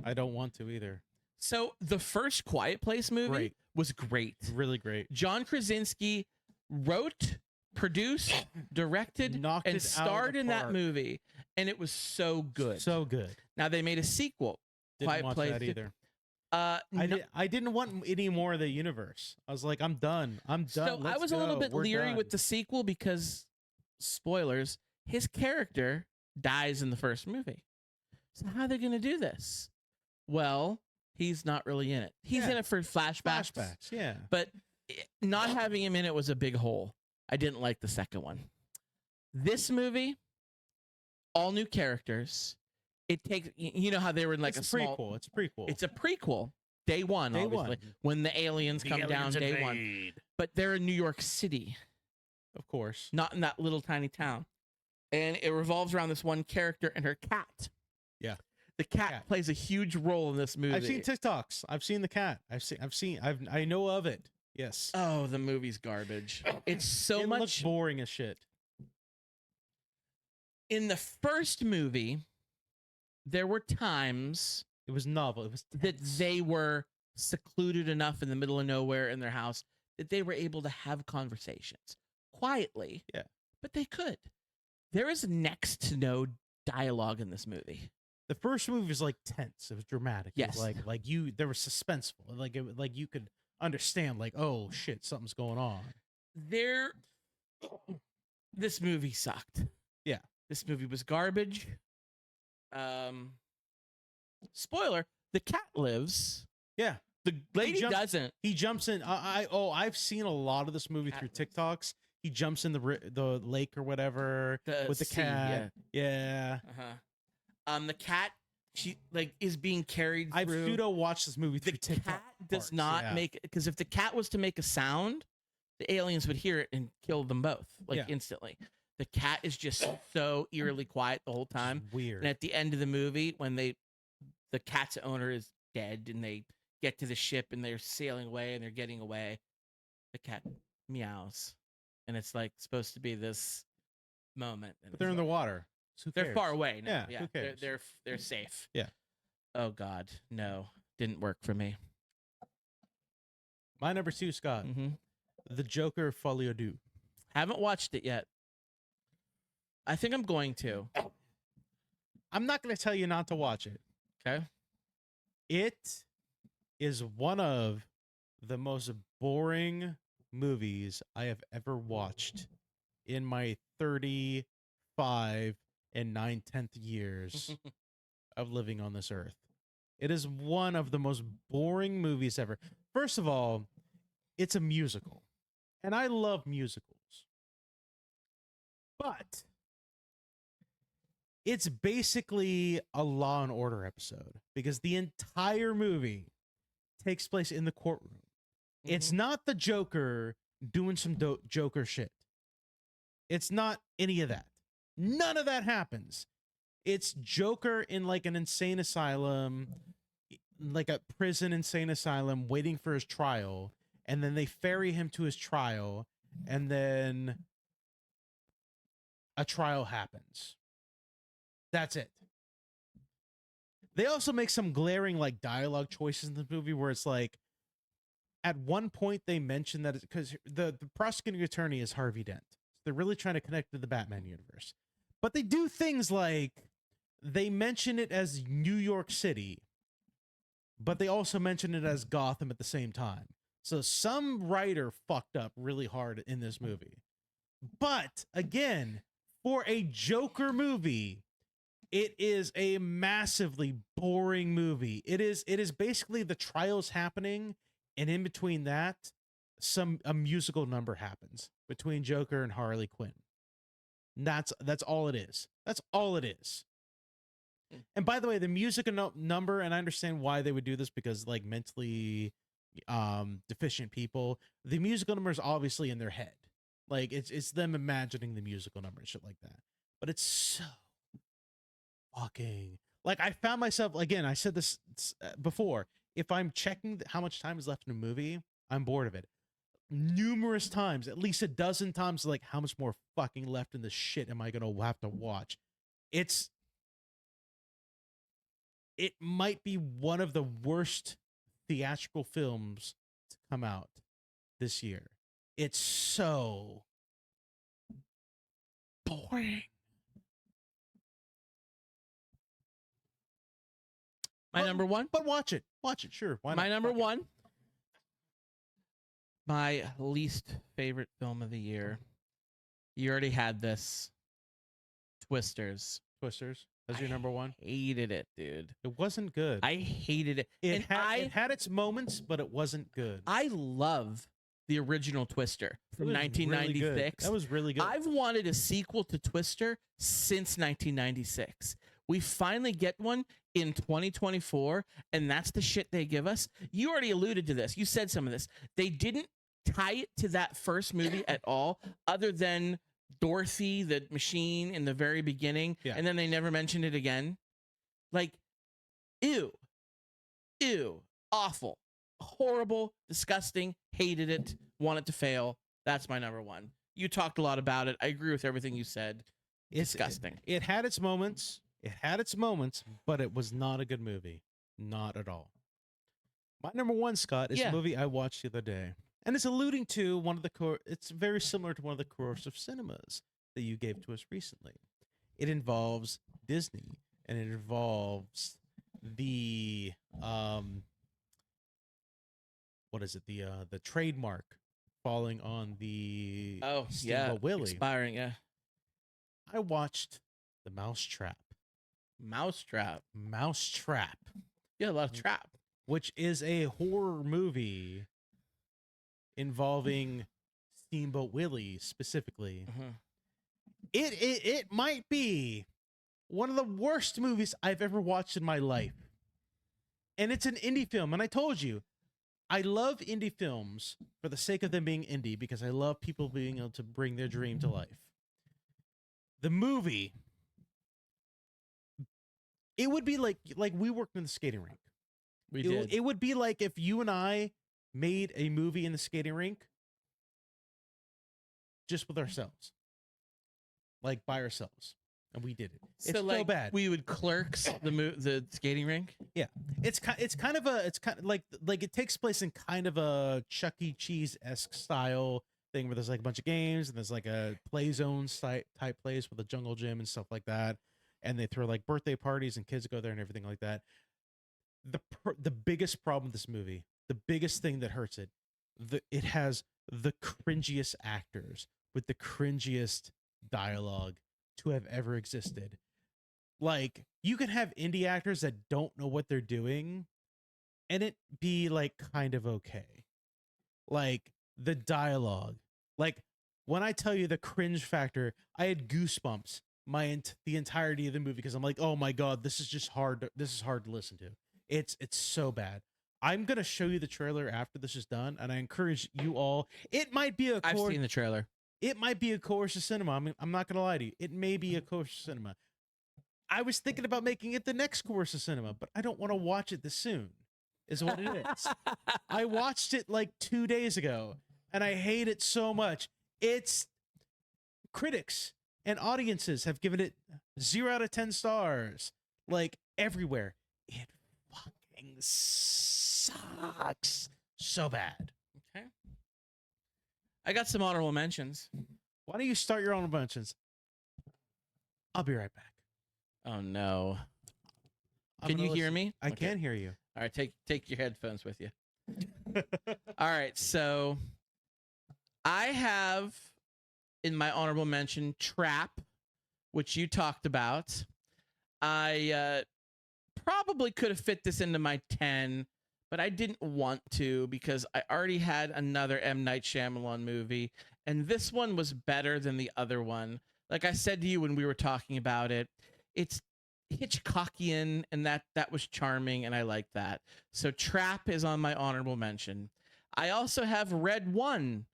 I don't want to either. So the first Quiet Place movie was great. Really great. John Krasinski wrote, produced, directed, and starred in that movie, and it was so good. So good. Now they made a sequel. Didn't watch that either. I didn't want any more of the universe. I was like, I'm done. So I was a little bit leery with the sequel because, spoilers, his character dies in the first movie. So how are they going to do this? Well, he's not really in it. He's in it for flashbacks. Yeah. But not having him in it was a big hole. I didn't like the second one. This movie, all new characters. It takes, you know how they were in like It's a prequel. It's a prequel. Day one, obviously. When the aliens come down, day one. But they're in New York City. Of course. Not in that little tiny town. And it revolves around this one character and her cat. Yeah. The cat plays a huge role in this movie. I've seen TikToks. I've seen the cat. I know of it. Yes. Oh, the movie's garbage. It's so much. It looks boring as shit. In the first movie, there were times it was novel. It was that they were secluded enough in the middle of nowhere in their house that they were able to have conversations quietly. Yeah. But they could. There is next to no dialogue in this movie. The first movie was like tense. It was dramatic. Yes. It was like there was suspenseful. Like you could understand like, oh shit, something's going on. This movie sucked. Yeah. This movie was garbage. Spoiler, the cat lives. Yeah. The lady doesn't. He jumps in. I've seen a lot of this movie through TikToks. He jumps in the lake or whatever with the cat. Yeah. The cat, she like is being carried through. I've pseudo watched this movie through TikTok. The cat does not make, because if the cat was to make a sound, the aliens would hear it and kill them both instantly. The cat is just so eerily quiet the whole time. It's weird. And at the end of the movie, when the cat's owner is dead and they get to the ship and they're sailing away and they're getting away, the cat meows. And it's like supposed to be this moment. But they're in the water. So they're far away now. Yeah. Who cares? They're safe. Yeah. Oh God, no, didn't work for me. My number 2, Scott. Mm-hmm. The Joker Folie Deux. Haven't watched it yet. I think I'm going to. I'm not going to tell you not to watch it. Okay. It is one of the most boring movies I have ever watched in my 35 and 9/10 years of living on this earth. It is one of the most boring movies ever. First of all, it's a musical, and I love musicals. But it's basically a Law and Order episode because the entire movie takes place in the courtroom. It's not the Joker doing some Joker shit. It's not any of that. None of that happens. It's Joker in like an insane asylum, like a prison insane asylum, waiting for his trial. And then they ferry him to his trial. And then a trial happens. That's it. They also make some glaring like dialogue choices in the movie where it's like, at one point they mention that it's because the prosecuting attorney is Harvey Dent. So they're really trying to connect to the Batman universe. But they do things like they mention it as New York City, but they also mention it as Gotham at the same time. So some writer fucked up really hard in this movie. But again, for a Joker movie, it is a massively boring movie. It is basically the trials happening, and in between that, a musical number happens between Joker and Harley Quinn. And that's all it is. That's all it is. And by the way, the music number, and I understand why they would do this because like mentally deficient people, the musical number is obviously in their head. Like it's them imagining the musical number and shit like that. But it's so fucking like I found myself again. I said this before. If I'm checking how much time is left in a movie, I'm bored of it. Numerous times, at least a dozen times, like how much more fucking left in this shit am I gonna have to watch? It might be one of the worst theatrical films to come out this year. It's so boring. My number one? But watch it. Watch it, sure. Why My not? number Fuck it. one. My least favorite film of the year. You already had this. Twisters. Twisters. That's your number one? Hated it, dude. It wasn't good. I hated it. It And had its moments, but it wasn't good. I love the original Twister from It was really good. 1996. That was really good. I've wanted a sequel to Twister since 1996. We finally get one in 2024, and that's the shit they give us. You already alluded to this. You said some of this. They didn't tie it to that first movie at all, other than Dorothy, the machine, in the very beginning, Yeah. and then they never mentioned it again. Like, ew, awful, horrible, disgusting, hated it, want it to fail. That's my number one. You talked a lot about it. I agree with everything you said. Disgusting. It had its moments. It had its moments, but it was not a good movie. Not at all. My number one, Scott, is a movie I watched the other day. And it's alluding to one of the it's very similar to one of the coercive cinemas that you gave to us recently. It involves Disney, and it involves the what is it? The trademark falling on the Steamboat Willie. expiring. Yeah, I watched The Mousetrap. Mousetrap. Yeah, a lot of trap. Which is a horror movie involving Steamboat Willie specifically. It might be one of the worst movies I've ever watched in my life. And it's an indie film. And I told you, I love indie films for the sake of them being indie because I love people being able to bring their dream to life. The movie, it would be like we worked in the skating rink. We did. It would be like if you and I made a movie in the skating rink just with ourselves, like by ourselves, and we did it. It's so bad. We would Clerks the skating rink. Yeah, it's kind of like it takes place in kind of a Chuck E. Cheese-esque style thing where there's like a bunch of games and there's like a play zone type place with a jungle gym and stuff like that, and they throw like birthday parties and kids go there and everything like that. The biggest problem with this movie, the biggest thing that hurts it, it has the cringiest actors, with the cringiest dialogue to have ever existed. Like, you can have indie actors that don't know what they're doing and it be like kind of okay. Like the dialogue. Like when I tell you the cringe factor, I had goosebumps the entirety of the movie because I'm like, "Oh my god, this is just hard. This is hard to listen to. It's so bad." I'm going to show you the trailer after this is done, and I encourage you all. It might be I've seen the trailer. It might be a course of cinema. I mean, I'm not going to lie to you. It may be a course of cinema. I was thinking about making it the next course of cinema, but I don't want to watch it this soon. Is what it is. I watched it like 2 days ago, and I hate it so much. It's critics and audiences have given it 0 out of 10 stars, like everywhere. It fucking sucks so bad. Okay. I got some honorable mentions. Why don't you start your honorable mentions? I'll be right back. Oh no. I'm Can gonna you hear listen. me? I Okay. can hear you. All right, take your headphones with you. All right, so I have in my honorable mention Trap, which you talked about. I probably could have fit this into my 10, but I didn't want to because I already had another M. Night Shyamalan movie, and this one was better than the other one. Like I said to you when we were talking about it, it's Hitchcockian, and that was charming, and I like that. So Trap is on my honorable mention. I also have Red One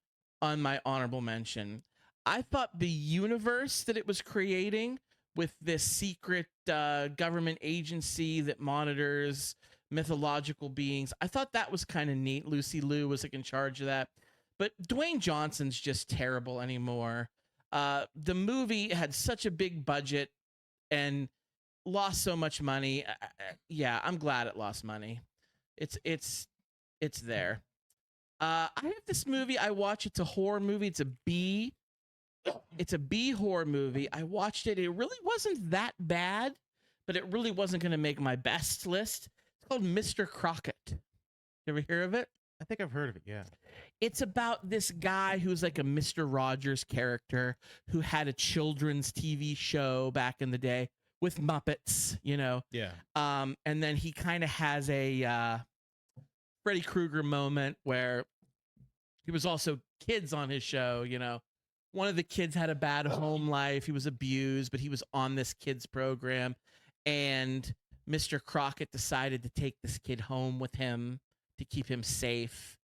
on my honorable mention. I thought the universe that it was creating with this secret government agency that monitors mythological beings, I thought that was kind of neat. Lucy Liu was like in charge of that. But Dwayne Johnson's just terrible anymore. The movie had such a big budget and lost so much money. Yeah, I'm glad it lost money. It's there. I have this movie I watch. It's a horror movie. It's a B horror movie. I watched it. It really wasn't that bad, but it really wasn't going to make my best list. It's called Mr. Crockett. You ever hear of it? I think I've heard of it, yeah. It's about this guy who's like a Mr. Rogers character who had a children's TV show back in the day with Muppets, you know. Yeah. And then he kind of has a Freddy Krueger moment where he was also kids on his show, you know. One of the kids had a bad home life. He was abused, but he was on this kids program. And Mr. Crockett decided to take this kid home with him to keep him safe.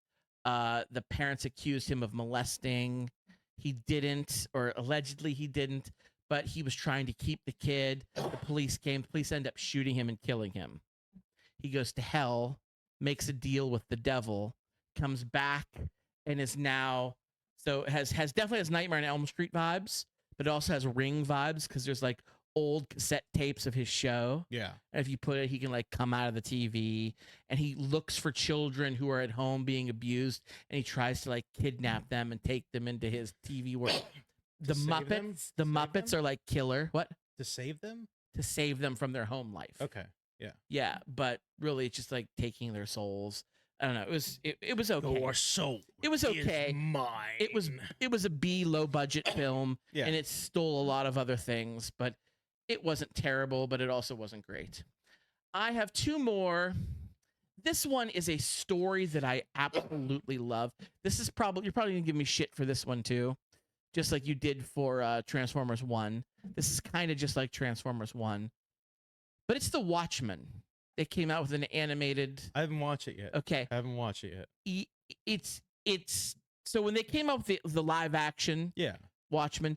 The parents accused him of molesting. He didn't, or allegedly he didn't, but he was trying to keep the kid. The police came. The police end up shooting him and killing him. He goes to hell, makes a deal with the devil, comes back, and is now... So has definitely has Nightmare on Elm Street vibes, but it also has Ring vibes because there's like old cassette tapes of his show. Yeah. And if you put it, he can like come out of the TV, and he looks for children who are at home being abused, and he tries to like kidnap them and take them into his TV world. The Muppets are like killer. What? To save them? To save them from their home life. Okay. Yeah. Yeah, but really it's just like taking their souls. I don't know. It was okay. Your soul. It was okay. Is mine. It was a B low budget film, Yeah. and it stole a lot of other things, but it wasn't terrible, but it also wasn't great. I have two more. This one is a story that I absolutely love. You're probably gonna give me shit for this one too, just like you did for Transformers 1. This is kind of just like Transformers 1, but it's The Watchmen. They came out with an animated. I haven't watched it yet. Okay. I haven't watched it yet. It's so when they came out with the live action Yeah. Watchmen,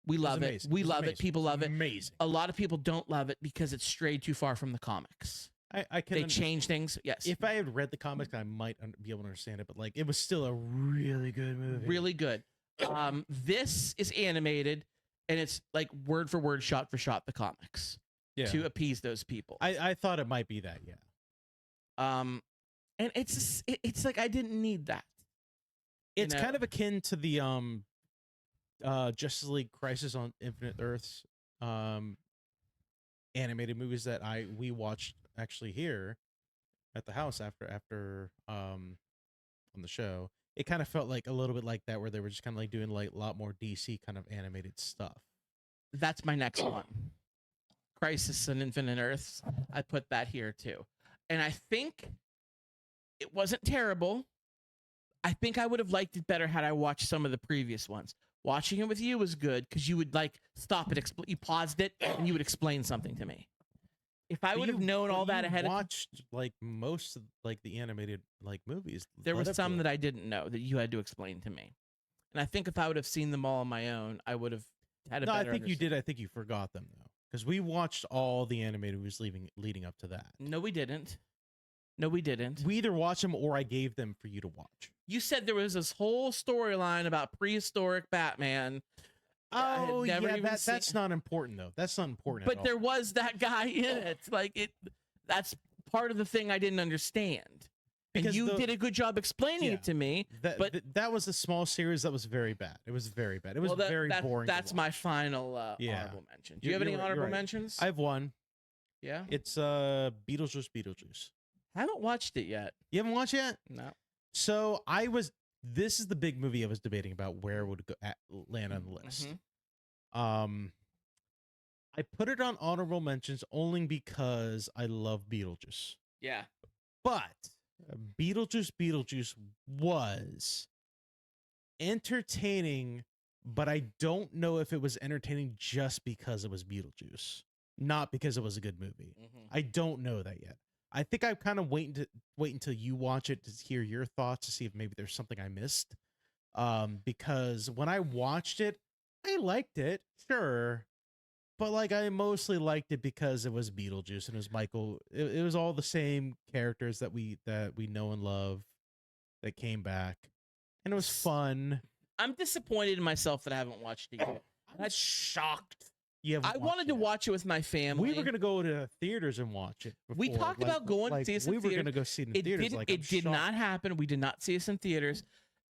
we love it. amazing. We It was love amazing. it. People love it. Amazing. A lot of people don't love it because it's strayed too far from the comics. I can. They change things. Yes. If I had read the comics, I might be able to understand it, but like it was still a really good movie. Really good. This is animated, and it's like word for word, shot for shot, the comics Yeah. to appease those people. I thought it might be that. Yeah. And it's like I didn't need that. It's You know? kind of akin to the Justice League Crisis on Infinite Earths animated movies that we watched actually here at the house after on the show. it kind of felt like a little bit like that, where they were just kind of like doing like a lot more DC kind of animated stuff. That's my next one. Crisis on Infinite Earths. I put that here too. And I think it wasn't terrible. I think I would have liked it better had I watched some of the previous ones. Watching it with you was good because you would like stop it, you paused it, and you would explain something to me. If I would have known all that ahead of time, watched like most of like the animated like movies. there was some that I didn't know that you had to explain to me. And I think if I would have seen them all on my own, I would have had a better I think you did. I think you forgot them though, because we watched all the animated movies leading up to that. No, we didn't. No, we didn't. We either watched them or I gave them for you to watch. You said there was this whole storyline about prehistoric Batman. Oh, yeah, that's not important though. That's not important. But there was that guy in it. Like it. That's part of the thing I didn't understand. Because and you did a good job explaining it to me. That was a small series that was very bad. It was very bad. It was very boring. That's my final honorable mention. Do you have any honorable mentions? I have one. Yeah. It's Beetlejuice. Haven't watched it yet. You haven't watched it yet? No. So this is the big movie I was debating about where it would land on the list. Mm-hmm. I put it on honorable mentions only because I love Beetlejuice. Yeah. But Beetlejuice was entertaining, but I don't know if it was entertaining just because it was Beetlejuice, not because it was a good movie. Mm-hmm. I don't know that yet. I think I'm kind of wait until you watch it to hear your thoughts, to see if maybe there's something I missed. Because when I watched it, I liked it, sure, but like I mostly liked it because it was Beetlejuice and it was Michael. It was all the same characters that we know and love that came back, and it was fun. I'm disappointed in myself that I haven't watched it yet. I'm shocked. I wanted to watch it with my family. We were going to go to theaters and watch it. Before. We talked about going to see us in theaters. We were going to go see it in theaters. It did not happen. We did not see us in theaters.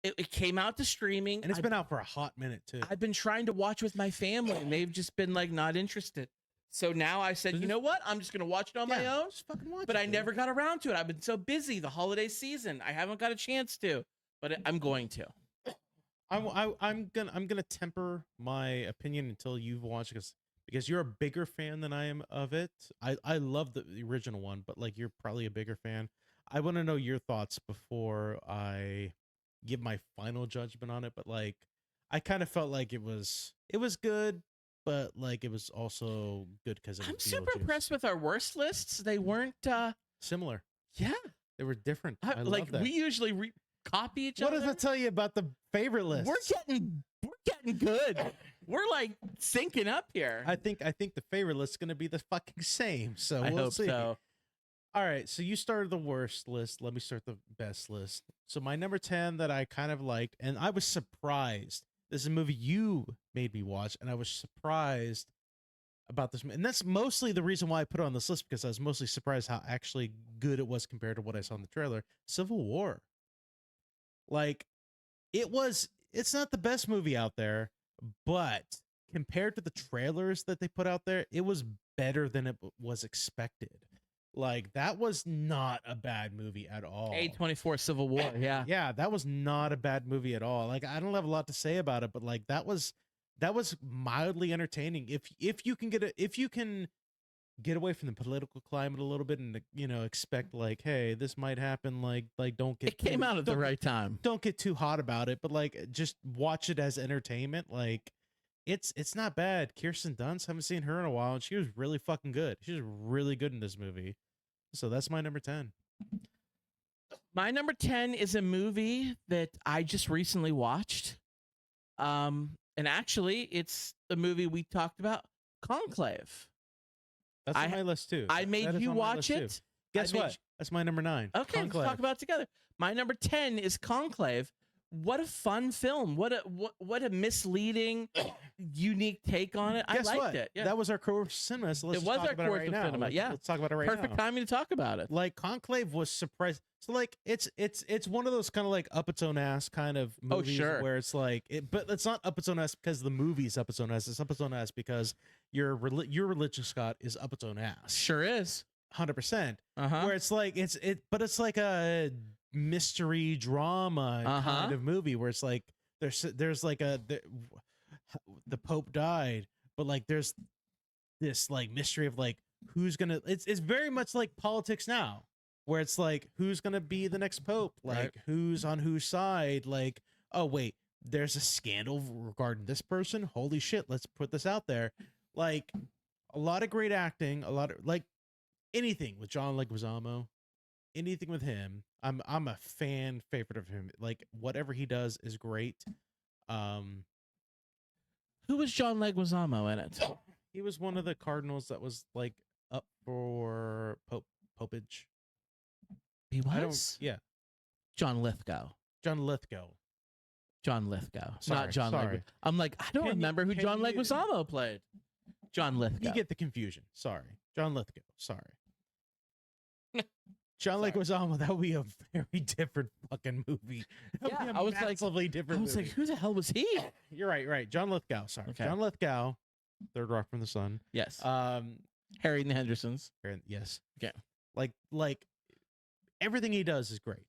It came out to streaming. And it's been out for a hot minute, too. I've been trying to watch with my family, and they've just been, like, not interested. So now I said, you know what? I'm just going to watch it on my own. Just fucking watch but it, I never got around to it. I've been so busy the holiday season. I haven't got a chance to. But I'm going to. I'm gonna temper my opinion until you've watched it, because you're a bigger fan than I am of it. I love the original one, but like you're probably a bigger fan. I want to know your thoughts before I give my final judgment on it. But like, I kind of felt like it was good, but like it was also good because I'm super impressed with our worst lists. They weren't similar. Yeah, they were different. I love that. We usually copy each other. What does that tell you about the favorite list? We're getting good. We're like syncing up here. I think the favorite list is going to be the fucking same. So we'll see. So. All right, so you started the worst list. Let me start the best list. So my number 10 that I kind of liked, and I was surprised. This is a movie you made me watch, and I was surprised about this. And that's mostly the reason why I put it on this list, because I was mostly surprised how actually good it was compared to what I saw in the trailer. Civil War. Like, it's not the best movie out there, but compared to the trailers that they put out there, it was better than it was expected. Like, that was not a bad movie at all. A24 Civil War, yeah. Yeah, that was not a bad movie at all. Like, I don't have a lot to say about it, but like that was mildly entertaining. If you can get away from the political climate a little bit and expect like, hey, this might happen, like don't get it came out at the right time. Don't get too hot about it, but like just watch it as entertainment. Like it's not bad. Kirsten Dunst, haven't seen her in a while, and she was really fucking good. She was really good in this movie. So that's my number 10. My number 10 is a movie that I just recently watched. And actually it's the movie we talked about, Conclave. That's on my list too. I made you watch it. Guess what? That's my number 9. Okay, Conclave. let's talk about it together. My number 10 is Conclave. What a fun film. What a misleading, unique take on it. Guess I liked what? it. Yeah. That was our core of cinema. So let's it was talk our about core it right of now. cinema. Yeah. Let's talk about it right now. Perfect timing to talk about it. Like, Conclave was surprised. So like it's one of those kind of like up its own ass kind of movies where it's like but it's not up its own ass because the movie's up its own ass. It's up its own ass because your religion, Scott, is up its own ass. Sure is. 100%. Uh-huh. Where it's like but it's like a mystery drama kind of movie where it's like there's like the Pope died, but like there's this like mystery of like who's gonna. It's very much like politics now, where it's like who's gonna be the next Pope, like Right. who's on whose side, like oh wait, there's a scandal regarding this person. Holy shit, let's put this out there. Like a lot of great acting, a lot of like anything with John Leguizamo, anything with him. I'm a fan favorite of him. Like whatever he does is great. Who was John Leguizamo in it? He was one of the cardinals that was like up for popage. He I don't. was Yeah, John Lithgow. John Lithgow. John Lithgow, Sorry, not John. sorry. I'm like, I don't Can you- remember who can John you- Leguizamo played. John Lithgow. You get the confusion. Sorry, John Lithgow. Sorry. John Sorry. Leguizamo. That would be a very different fucking movie. That would Yeah, be a I was like- massively different. I was like, movie. who the hell was he? You're right. Right. John Lithgow. Sorry, Okay. John Lithgow. Third Rock from the Sun. Yes, Um. Harry and the Hendersons. Yes. Okay. Like everything he does is great.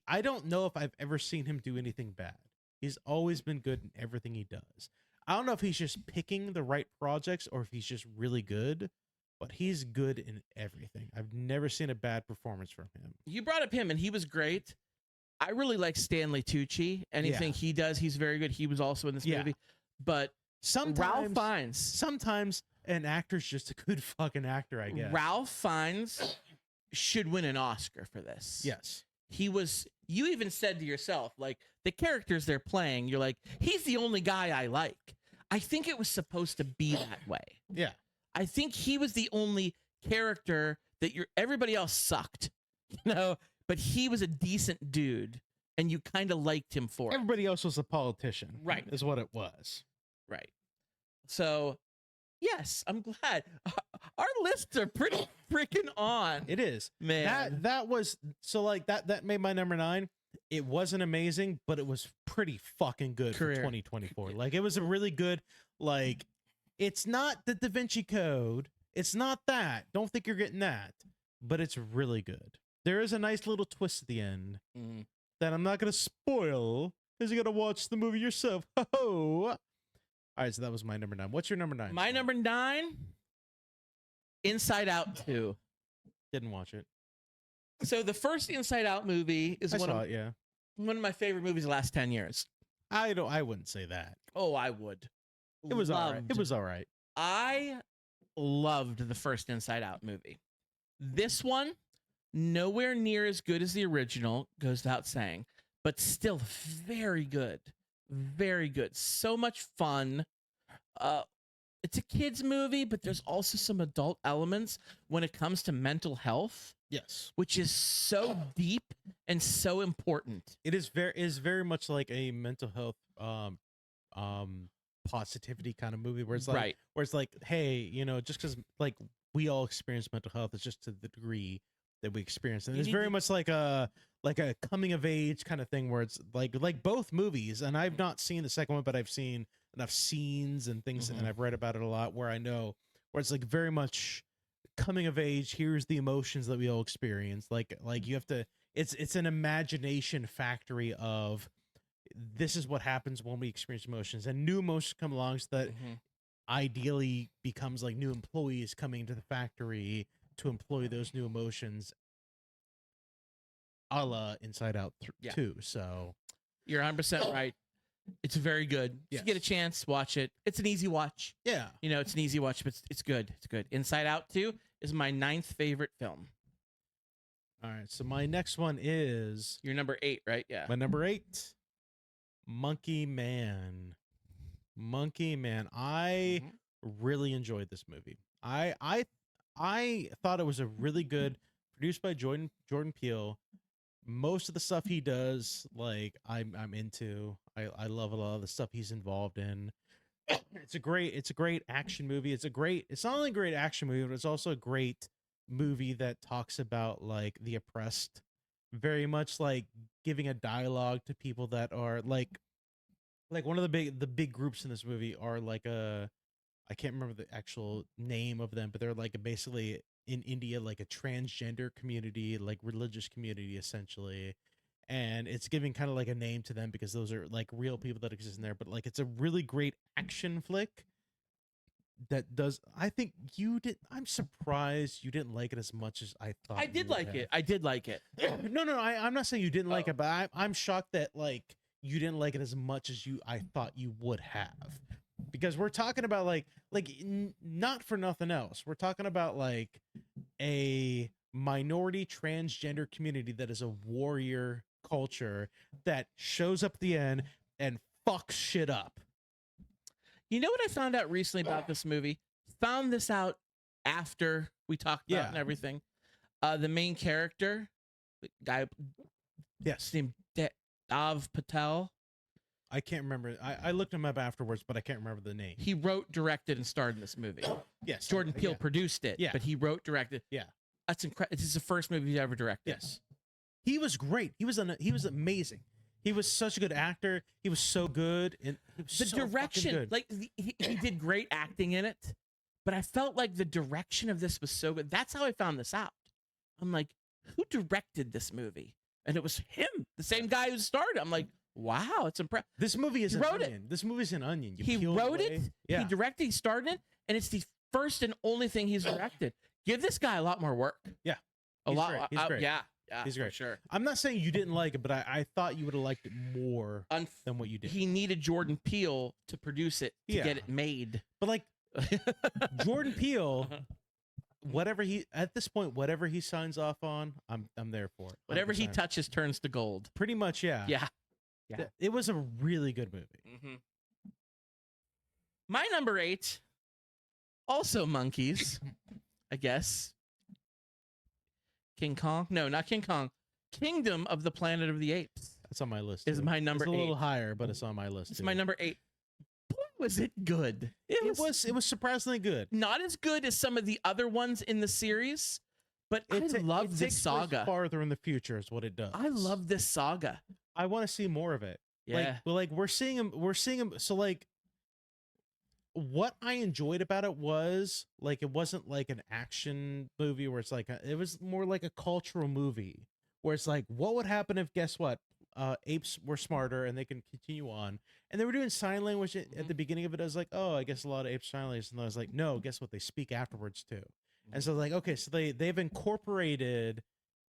I don't know if I've ever seen him do anything bad. He's always been good in everything he does. I don't know if he's just picking the right projects or if he's just really good, but he's good in everything. I've never seen a bad performance from him. You brought up him, and he was great. I really like Stanley Tucci. Anything he does, he's very good. He was also in this Yeah. movie. But Ralph Sometimes Fiennes, an actor's just a good fucking actor, I guess. Ralph Fiennes should win an Oscar for this. Yes. He was. You even said to yourself, like the characters they're playing, you're like, he's the only guy I like. I think it was supposed to be that way. Yeah. I think he was the only character that everybody else sucked, but he was a decent dude and you kind of liked him for it. Everybody else was a politician. Right. Is what it was. Right. So, yes, I'm glad. Our lists are pretty freaking on. It is. Man. That was so like that made my number 9. It wasn't amazing, but it was pretty fucking good for Career. 2024. Like it was a really good, like it's not the Da Vinci Code. It's not that. Don't think you're getting that. But it's really good. There is a nice little twist at the end Mm. that I'm not gonna spoil because you gotta watch the movie yourself. Ho! All right, so that was my number 9. What's your number 9? My number 9, Inside Out 2. Didn't watch it. So the first Inside Out movie is I one saw of it, yeah. my favorite movies of the last 10 years. I wouldn't say that. Oh, I would. It was all right. Loved. It was all right. I loved the first Inside Out movie. This one, nowhere near as good as the original, goes without saying, but still very good. Very good. So much fun. It's a kid's movie, but there's also some adult elements when it comes to mental health, Yes. which is so deep and so important. It is very much like a mental health positivity kind of movie where it's like Right. where it's like, hey, just because like we all experience mental health, it's just to the degree that we experience. And You it's need very to- much like a coming of age kind of thing where it's like both movies. And I've not seen the second one, but I've seen enough scenes and things Mhm. and I've read about it a lot where I know where it's like very much coming of age. Here's the emotions that we all experience. Like you have to, it's an imagination factory of this is what happens when we experience emotions, and new emotions come along so that Mhm. ideally becomes like new employees coming to the factory to employ those new emotions, a la Inside Out Yeah. 2. So You're 100% right. It's very good. If Yes. you get a chance, watch it. It's an easy watch. yeah, It's an easy watch, but it's good. It's good. Inside Out 2 is my 9th favorite film. all right. So my next one is You're number 8, right? Yeah. my number 8, Monkey Man. Monkey Man. I Mhm. really enjoyed this movie. I thought it was a really good, produced by Jordan Peele. Most of the stuff he does, like I'm into. I love a lot of the stuff he's involved in. It's a great action movie. It's not only a great action movie, but it's also a great movie that talks about like the oppressed, very much like giving a dialogue to people that are like one of the big groups in this movie are like I can't remember the actual name of them, but they're like basically in India, like a transgender community, like religious community essentially. And it's giving kind of like a name to them because those are like real people that exist in there. But like it's a really great action flick that does. I think you did. I'm surprised you didn't like it as much as I thought. I did like it. I did like it. No, I'm not saying you didn't like it, but I'm shocked that like you didn't like it as much as I thought you would have, because we're talking about not for nothing else. We're talking about like a minority transgender community that is a warrior culture that shows up at the end and fucks shit up. You know what I found out recently about this movie? Found this out after we talked about it and everything. The main character, the guy, yes, named Dev Patel. I can't remember. I looked him up afterwards, but I can't remember the name. He wrote, directed, and starred in this movie. Yes, Jordan Peele produced it. Yeah, but he wrote, directed. Yeah, that's incredible. This is the first movie he's ever directed. Yes, he was great. He was amazing. He was such a good actor. He was so good. And the direction, like he did great acting in it, but I felt like the direction of this was so good. That's how I found this out. I'm like, who directed this movie? And it was him, the same guy who started. I'm like, wow, it's impressive. This movie is an onion. This movie's an onion. He wrote it, he directed, he started it, and it's the first and only thing he's directed. Give this guy a lot more work. Yeah, a lot. Great. He's great. Yeah, he's great. Sure. I'm not saying you didn't like it, but I thought you would have liked it more than what you did. He needed Jordan Peele to produce it to get it made. But like Jordan Peele, whatever he signs off on, I'm there for it. 100%. Whatever he touches turns to gold. Pretty much, yeah. Yeah. It was a really good movie. Mm-hmm. My number 8, also monkeys, I guess. King Kong? No, not King Kong. Kingdom of the Planet of the Apes. That's on my list. Is my number 8. It's a little higher, but it's on my list. It's my number 8. Boy, was it good. It was surprisingly good. Not as good as some of the other ones in the series, but I love this saga. Farther in the future is what it does. I love this saga. I want to see more of it. Yeah. Like we're seeing him. So like, what I enjoyed about it was like it wasn't like an action movie where it's like it was more like a cultural movie where it's like, what would happen if, guess what, apes were smarter and they can continue on, and they were doing sign language at the beginning of it. I was like, oh, I guess a lot of apes sign language, and I was like, no, guess what, they speak afterwards too. And so like, okay, so they've incorporated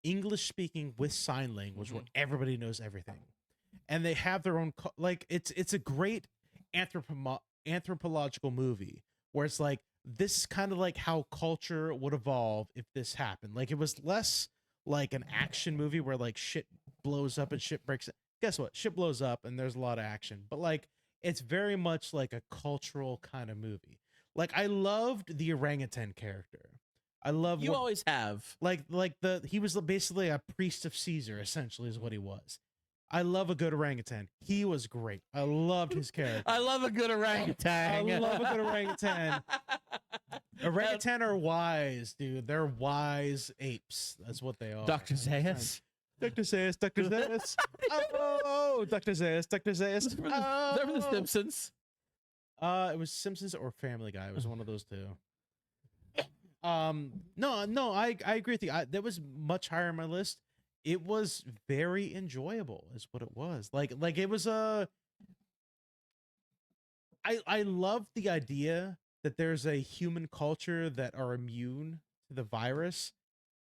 English speaking with sign language where everybody knows everything, and they have their own like it's a great anthropological movie where it's like this is kind of like how culture would evolve if this happened. Like it was less like an action movie where like shit blows up and shit breaks. Guess what? Shit blows up and there's a lot of action, but like it's very much like a cultural kind of movie. Like I loved the orangutan character. I love you always have like he was basically a priest of Caesar, essentially is what he was. I love a good orangutan. He was great. I loved his character. I love a good orangutan. I love a good orangutan. Orangutan are wise, dude. They're wise apes. That's what they are. Dr. Zayas. Dr. Zayas. Dr. Zayas. Oh, Dr. Zayas. Dr. Zayas. They're from The Simpsons. It was Simpsons or Family Guy. It was one of those two. No, I agree with you. That was much higher on my list. It was very enjoyable is what it was. Like it was I love the idea that there's a human culture that are immune to the virus,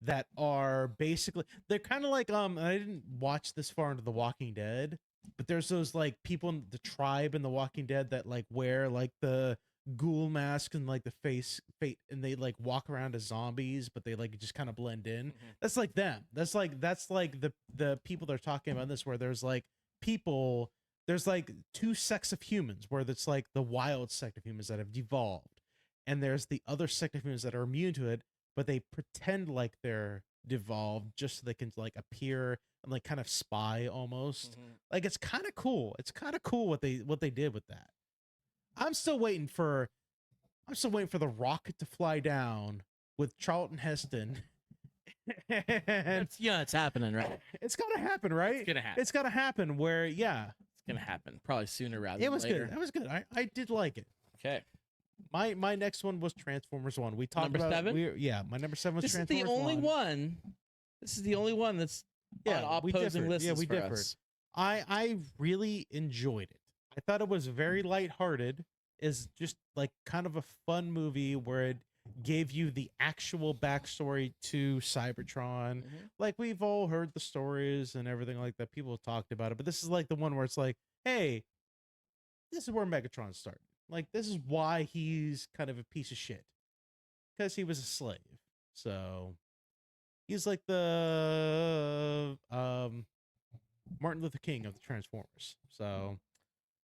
that are basically, they're kind of like I didn't watch this far into The Walking Dead, but there's those like people in the tribe in The Walking Dead that like wear like the ghoul mask and like the face and they like walk around as zombies, but they like just kind of blend in. That's like them. That's like the people they're talking about in this, where there's like people, there's like two sects of humans, where it's like the wild sect of humans that have devolved, and there's the other sect of humans that are immune to it, but they pretend like they're devolved just so they can like appear and like kind of spy almost. Like it's kind of cool. It's kind of cool what they did with that. I'm still waiting for the rocket to fly down with Charlton Heston. And it's happening, right? It's gotta happen, right? It's gonna happen. It's gotta happen. Where, yeah, it's gonna happen probably sooner rather than later. Good. That was good. I did like it. Okay. My next one was Transformers 1. We talked Number about 7? my number 7 was This is Transformers the only 1. one. This is the only one that's on We opposing differed. lists Yeah, we for differed. us. I really enjoyed it. I thought it was very lighthearted. Is just like kind of a fun movie where it gave you the actual backstory to Cybertron. Mhm. Like we've all heard the stories and everything like that. People talked about it, but this is like the one where it's like, hey, this is where Megatron started. Like this is why he's kind of a piece of shit because he was a slave. So he's like the Martin Luther King of the Transformers. So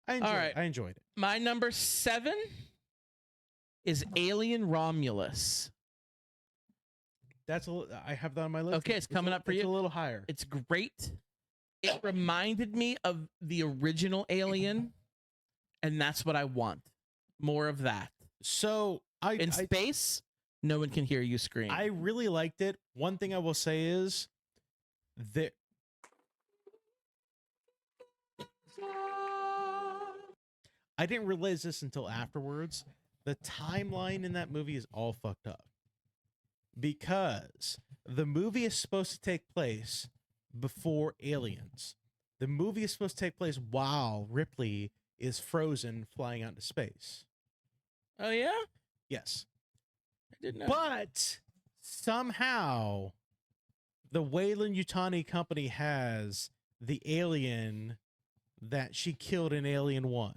I enjoyed it. My number 7 is Alien Romulus. I have that on my list. Okay, it's coming up for It's you. a little higher. It's great. It reminded me of the original Alien, and that's what I want. More of that. So In space, no one can hear you scream. I really liked it. One thing I will say is that I didn't realize this until afterwards. The timeline in that movie is all fucked up because the movie is supposed to take place before Aliens. The movie is supposed to take place while Ripley is frozen flying out into space. Oh, yeah? Yes. I didn't know. But somehow the Weyland Yutani company has the alien that she killed in Alien 1.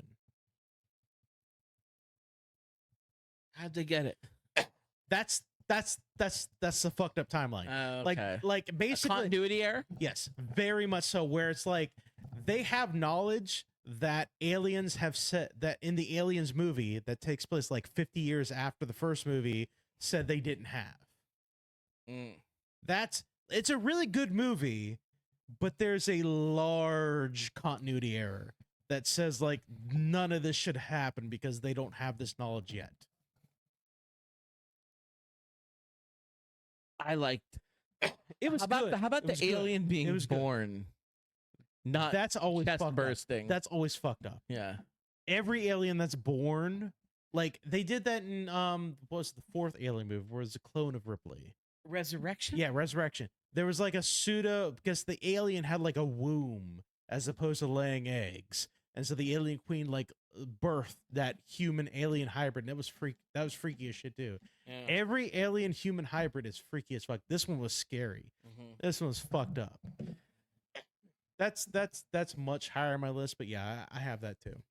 How'd they get it? That's the fucked up timeline. Okay. Like A basically continuity error? yes, very much so, where it's like they have knowledge that aliens have said that in the Aliens movie that takes place like 50 years after the first movie said they didn't have. Mm. It's a really good movie, but there's a large continuity error that says like none of this should happen because they don't have this knowledge yet. I liked. It was How about good. how about It was the good. alien It being was good. born? Not That's always chest fucked bursting. up. That's always fucked up. Yeah. Every alien that's born, like they did that in what was the fourth Alien movie, where it's a clone of Ripley. Resurrection? Yeah, Resurrection. There was like a pseudo because the alien had like a womb as opposed to laying eggs, and so the alien queen like birthed that human alien hybrid, and it was That was freaky as shit too. Yeah. Every alien human hybrid is freaky as fuck. This one was scary. Mhm. This one was fucked up. That's much higher on my list, but yeah, I have that too.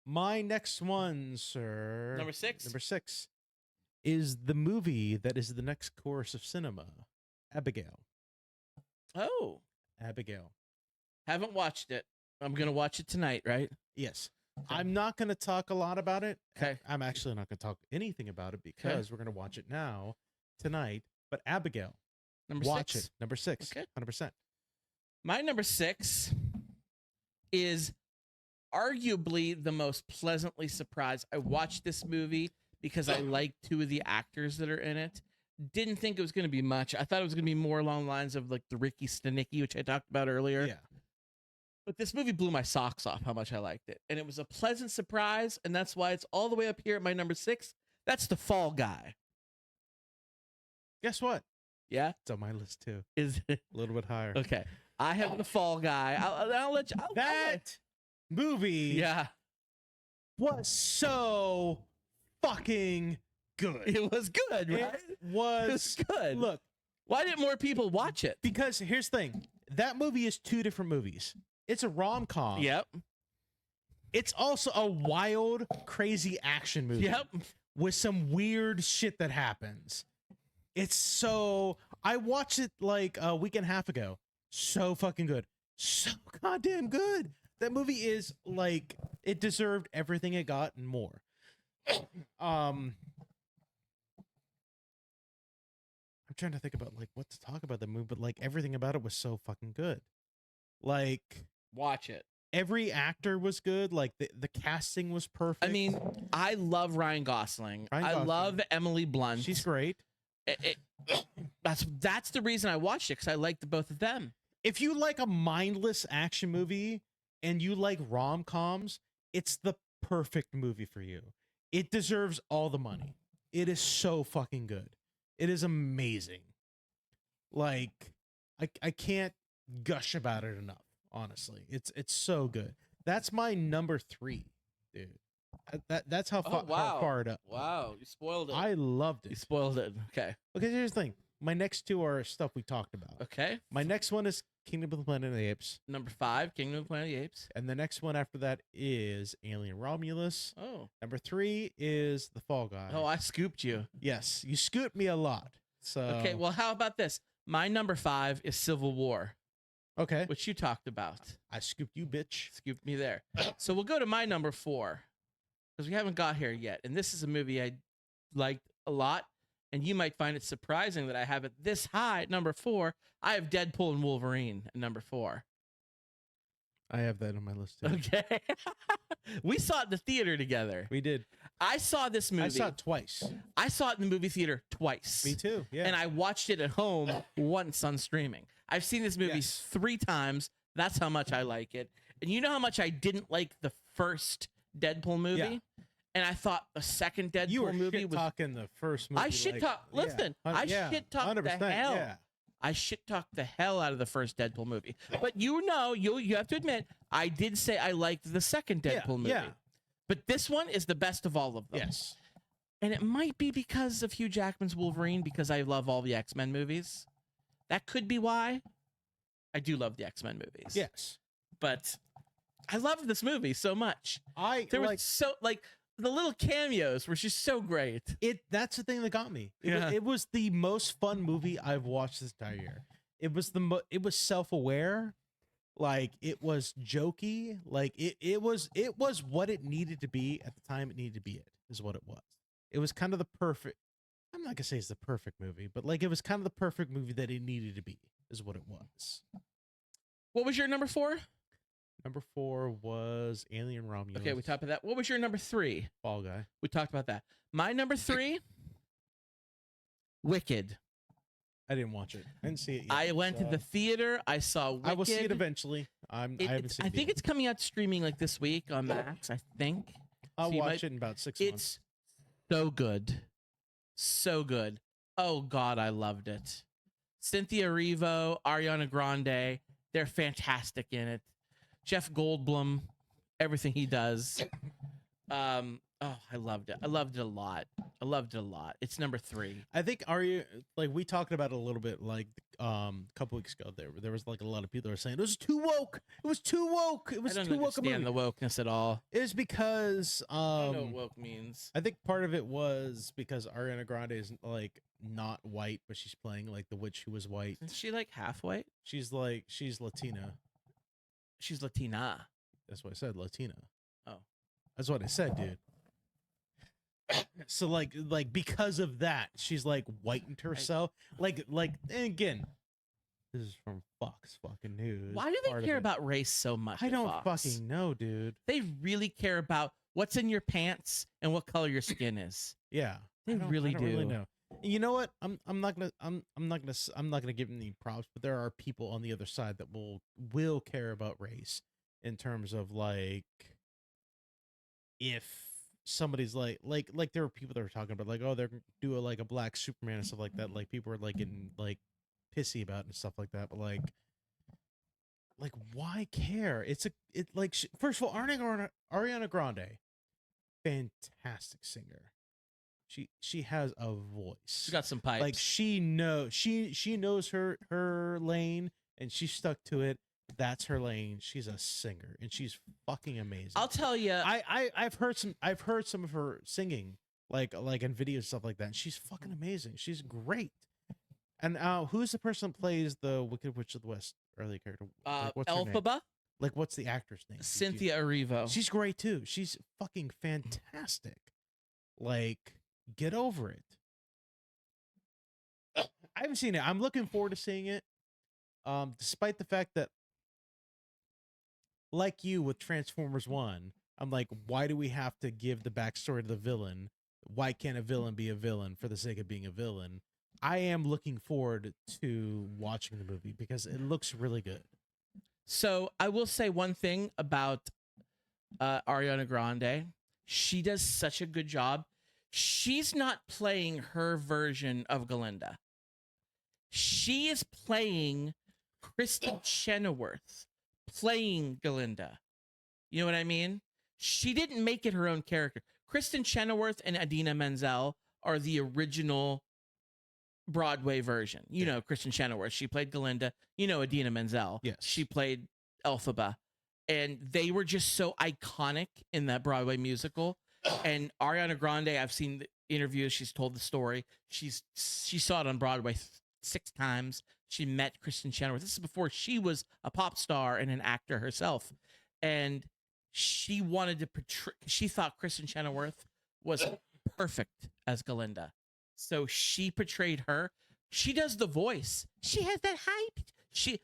My next one, sir. Number 6? Number 6 is the movie that is the next course of cinema, Abigail. Oh. Abigail. Haven't watched it. I'm going to watch it tonight, right? Yes. I'm not going to talk a lot about it. Okay. I'm actually not going to talk anything about it because we're going to watch it now, tonight. But Abigail, Number watch 6. it. Number 6. Okay. 100%. My number 6 is arguably the most pleasantly surprised. I watched this movie because I like 2 of the actors that are in it. Didn't think it was going to be much. I thought it was going to be more along the lines of like the Ricky Stenicki, which I talked about earlier. Yeah. But this movie blew my socks off how much I liked it. And it was a pleasant surprise, and that's why it's all the way up here at my number 6. That's The Fall Guy. Guess what? Yeah? It's on my list too. Is it? A little bit higher. Okay. I have The Fall Guy. I'll let you. That movie Yeah. was so fucking good. It was good, right? It was good. Look, Why didn't more people watch it? because here's the thing. That movie is 2 different movies. It's a rom-com. Yep. It's also a wild, crazy action movie. Yep. With some weird shit that happens. It's so... I watched it like a week and a half ago. So fucking good. So goddamn good. That movie is like... It deserved everything it got and more. I'm trying to think about like what to talk about the movie, but like everything about it was so fucking good. Like Watch it. every actor was good. Like the casting was perfect. I mean, I love Ryan Gosling. Ryan I Gosling. love Emily Blunt. she's great. That's the reason I watched it, because I liked the both of them. If you like a mindless action movie and you like rom-coms, it's the perfect movie for you. It deserves all the money. It is so fucking good. It is amazing. Like, I can't gush about it enough. Honestly, it's so good. That's my number 3, dude. That's how, how far it up. Wow, you spoiled it. I loved You it. spoiled it. Okay. Okay, here's the thing. My next 2 are stuff we talked about. Okay. My next one is Kingdom of the Planet of the Apes, Number 5, Kingdom of the Planet of the Apes. and the next one after that is Alien Romulus. Oh. Number 3 is The Fall Guy. Oh, I scooped you. Yes, you scooped me a lot. So Okay, well, how about this? My number 5 is Civil War, okay, which you talked about. I scooped you, bitch. Scooped me there. So we'll go to my number 4 because we haven't got here yet. And this is a movie I liked a lot. And you might find it surprising that I have it this high at number 4. I have Deadpool and Wolverine at number 4. I have that on my list too. Okay. We saw it in the theater together. We did. I saw this movie. I saw it twice. I saw it in the movie theater twice. Me too. Yeah. And I watched it at home once on streaming. I've seen this movie Yes. 3 times. That's how much I like it. And you know how much I didn't like the first Deadpool movie? Yeah. And I thought the second Deadpool you were movie shit was. talking the first movie. I shit like, talk. yeah, Listen, hun- I yeah, shit talked the 100%, hell. Yeah. I shit talked the hell out of the first Deadpool movie. But you know, you have to admit, I did say I liked the second Yeah, Deadpool movie. yeah. But this one is the best of all of them. Yes. And it might be because of Hugh Jackman's Wolverine, because I love all the X-Men movies. That could be why. I do love the X-Men movies. Yes. But I loved this movie so much. There Was so like the little cameos were just so great. that's the thing that got me. Yeah. It was the most fun movie I've watched this entire year. It was it was self-aware, like it was jokey, like it was what it needed to be at the time it needed to be. It is what it was. It was kind of the perfect. I'm not gonna say it's the perfect movie, but like it was kind of the perfect movie that it needed to be. Is what it was. What was your number 4? Number 4 was Alien Romulus. Okay, we talked about that. What was your number 3? Fall Guy. We talked about that. My number 3, Wicked. I didn't watch it. I didn't see it yet. I went to the theater. I saw Wicked. I will see it eventually. I haven't seen it. I think it's coming out streaming like this week on Max. I think. I'll so you watch might- it in about 6 months. It's so good. So good. Oh, God, I loved it. Cynthia Erivo, Ariana Grande, they're fantastic in it. Jeff Goldblum, everything he does. Oh, I loved it. I loved it a lot. I loved it a lot. It's number 3. I think we talked about it a little bit like a couple weeks ago. There was like a lot of people that were saying it was too woke. It was too woke. It was I don't too woke. a understand movie. the wokeness at all. It was because I don't know what woke means. I think part of it was because Ariana Grande is like not white, but she's playing like the witch who was white. Is she like half white? She's Latina. She's Latina. That's what I said, Latina. Oh. That's what I said, dude. So like because of that, she's like whitened herself. Like and again, this is from Fox fucking News. Why do part they of care it. about race so much? I at don't Fox? fucking know, dude. They really care about what's in your pants and what color your skin is. Yeah, They I don't really really do. know. You know what? I'm not gonna give them any props, but there are people on the other side that will care about race in terms of like if somebody's like there were people that were talking about like, oh, they're gonna do a black Superman and stuff like that. Like people were like getting like pissy about it and stuff like that. But like why care? First of all, Ariana Grande, fantastic singer. She has a voice. She's got some pipes. Like she knows her lane and she stuck to it. That's her lane. She's a singer and she's fucking amazing. I'll tell you. I've heard some of her singing like in videos and stuff like that. And she's fucking amazing. She's great. And who's the person that plays the Wicked Witch of the West early character? Like, what's her name? Elphaba, Like what's the actor's name? Cynthia Erivo. She's great too. She's fucking fantastic. Like, get over it. I haven't seen it. I'm looking forward to seeing it. Despite the fact that, like you with Transformers 1, I'm like, why do we have to give the backstory to the villain? Why can't a villain be a villain for the sake of being a villain? I am looking forward to watching the movie because it looks really good. So I will say one thing about Ariana Grande. she does such a good job. She's not playing her version of Galinda. She is playing Kristen Chenoweth playing Galinda. You know what I mean? She didn't make it her own character. Kristen Chenoweth and Idina Menzel are the original Broadway version. You know, Kristen Chenoweth, she played Galinda. You know, Idina Menzel, Yes. she played Elphaba. And they were just so iconic in that Broadway musical. And Ariana Grande, I've seen the interviews. She's told the story. She saw it on Broadway 6 times. She met Kristen Chenoweth. This is before she was a pop star and an actor herself. And she wanted to portray, she thought Kristen Chenoweth was perfect as Galinda. So she portrayed her. She does the voice. She has that high,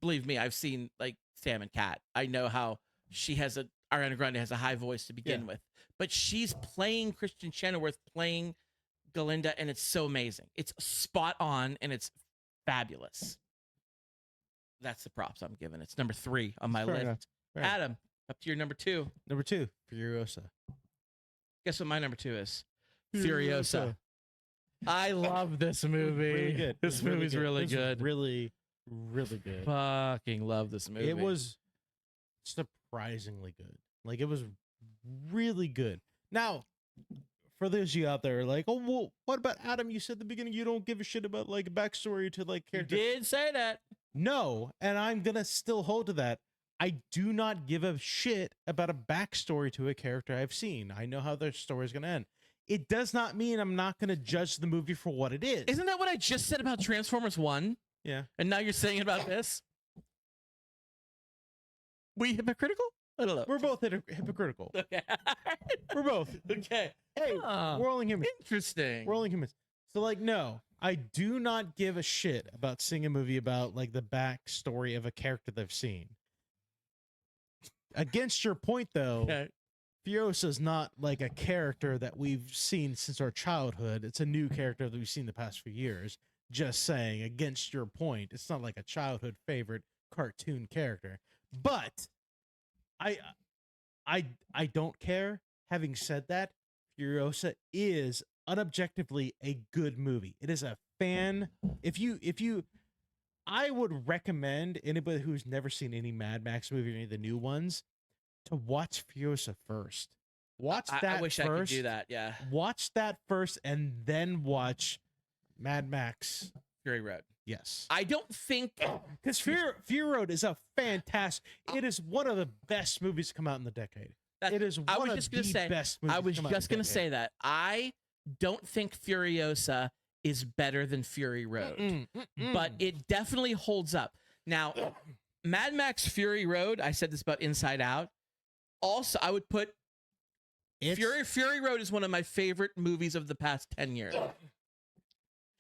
believe me, I've seen like Sam and Cat. I know how Ariana Grande has a high voice to begin with. But she's playing Kristen Chenoweth, playing Galinda, and it's so amazing. It's spot on, and it's fabulous. That's the props I'm giving. It's number 3 on my list. Adam, up to your number 2. Number 2, Furiosa. Guess what my number 2 is? Furiosa. I love this movie. Really good. This movie's really good. Really, really good. Fucking love this movie. It was surprisingly good. Like, it was really good. Now, for those of you out there like, oh, well, what about Adam? You said at the beginning you don't give a shit about like a backstory to like characters. You did say that. No, and I'm gonna still hold to that. I do not give a shit about a backstory to a character I've seen. I know how their story is gonna end. It does not mean I'm not gonna judge the movie for what it is. Isn't that what I just said about Transformers 1? Yeah. And now you're saying about this? We hypocritical? I don't know. We're both hypocritical. Okay. We're both. Okay. Hey, we're only humans. Interesting. We're only humans. So, like, no, I do not give a shit about seeing a movie about, like, the backstory of a character they've seen. Against your point, though, Okay. Furiosa is not, like, a character that we've seen since our childhood. It's a new character that we've seen the past few years. Just saying, against your point, it's not like a childhood favorite cartoon character. But I don't care. Having said that, Furiosa is unobjectively a good movie. It is a fan. I would recommend anybody who's never seen any Mad Max movie or any of the new ones to watch Furiosa first. Watch that I wish first. I could do that, yeah. Watch that first and then watch Mad Max. Fury Road. Yes. I don't think... Because Fury Road is a fantastic... It is one of the best movies to come out in the decade. It is one of the best movies I was to come out just in going the to say that. I don't think Furiosa is better than Fury Road. But it definitely holds up. Now, Mad Max Fury Road, I said this about Inside Out. Also, I would put Fury Road is one of my favorite movies of the past 10 years.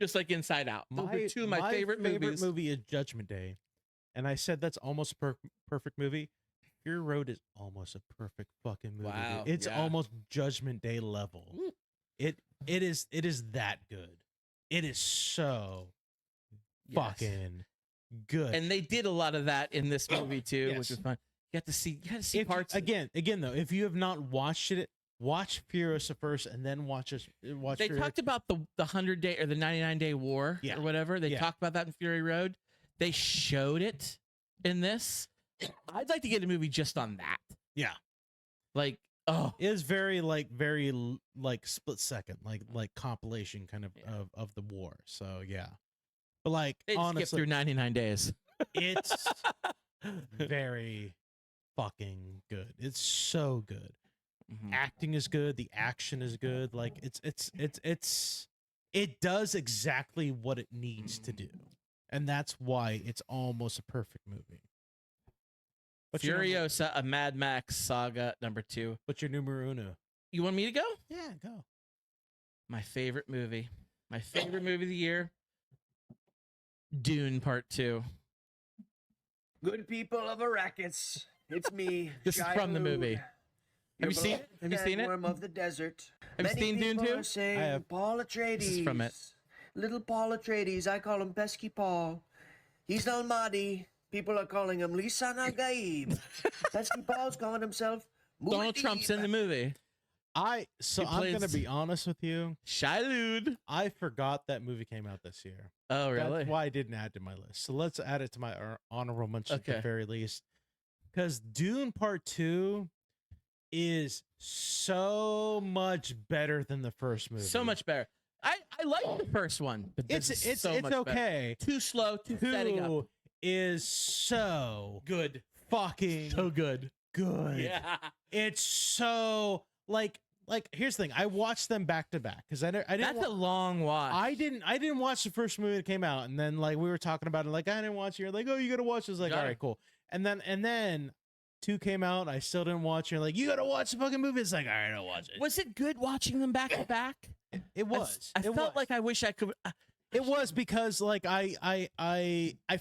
Just like Inside Out. Those are two of my favorite movies. My favorite movie is Judgment Day. And I said that's almost a perfect movie. Fury Road is almost a perfect fucking movie. Wow. It's almost Judgment Day level. It is that good. It is so fucking good. And they did a lot of that in this movie too, Yes. which was fun. You got to see parts again though, if you have not watched it, watch Furiosa first and then watch They talked about the 100-day or the 99-day war or whatever. They talked about that in Fury Road. They showed it in this. I'd like to get a movie just on that. Yeah. Like, it is very split second, like compilation kind of the war. So yeah. But like they honestly, skip through 99 days. It's very fucking good. It's so good. Acting is good. The action is good. Like it does exactly what it needs to do, and that's why it's almost a perfect movie. But Furiosa, a Mad Max saga number 2. What's your numero uno? You want me to go? Yeah, go. My favorite movie of the year. Dune Part 2. Good people of Arrakis, it's me. This is from the movie. Have you seen it? Have you seen it? Worm of the desert. Have you seen Dune 2? I have. Paul Atreides. This is from it. Little Paul Atreides. I call him Pesky Paul. He's Al-Mahdi. People are calling him Lisan Al-Gaib. Pesky Paul's calling himself Donald Trump's in the movie. I'm plays- gonna be honest with you. Shiloh. I forgot that movie came out this year. Oh, really? That's why I didn't add it to my list. So let's add it to my honorable mention at Okay. the very least. Because Dune Part 2 is so much better than the first movie. So much better. I like the first one, but this It's is so much better. okay. Too slow, too setting up. 2 is so Good. fucking So good. good. Yeah. It's so like here's the thing. I watched them back to back because I didn't. That's a long watch. I didn't watch the first movie that came out, and then like we were talking about it, like I didn't watch it. You're like, oh, you gotta watch. I was like, Got all it. right, cool. And then 2 came out. I still didn't watch. You're like, you gotta watch the fucking movie. It's like, all right, I'll watch it. Was it good watching them back to back? It was. I It felt was. like I wish I could. It was because like I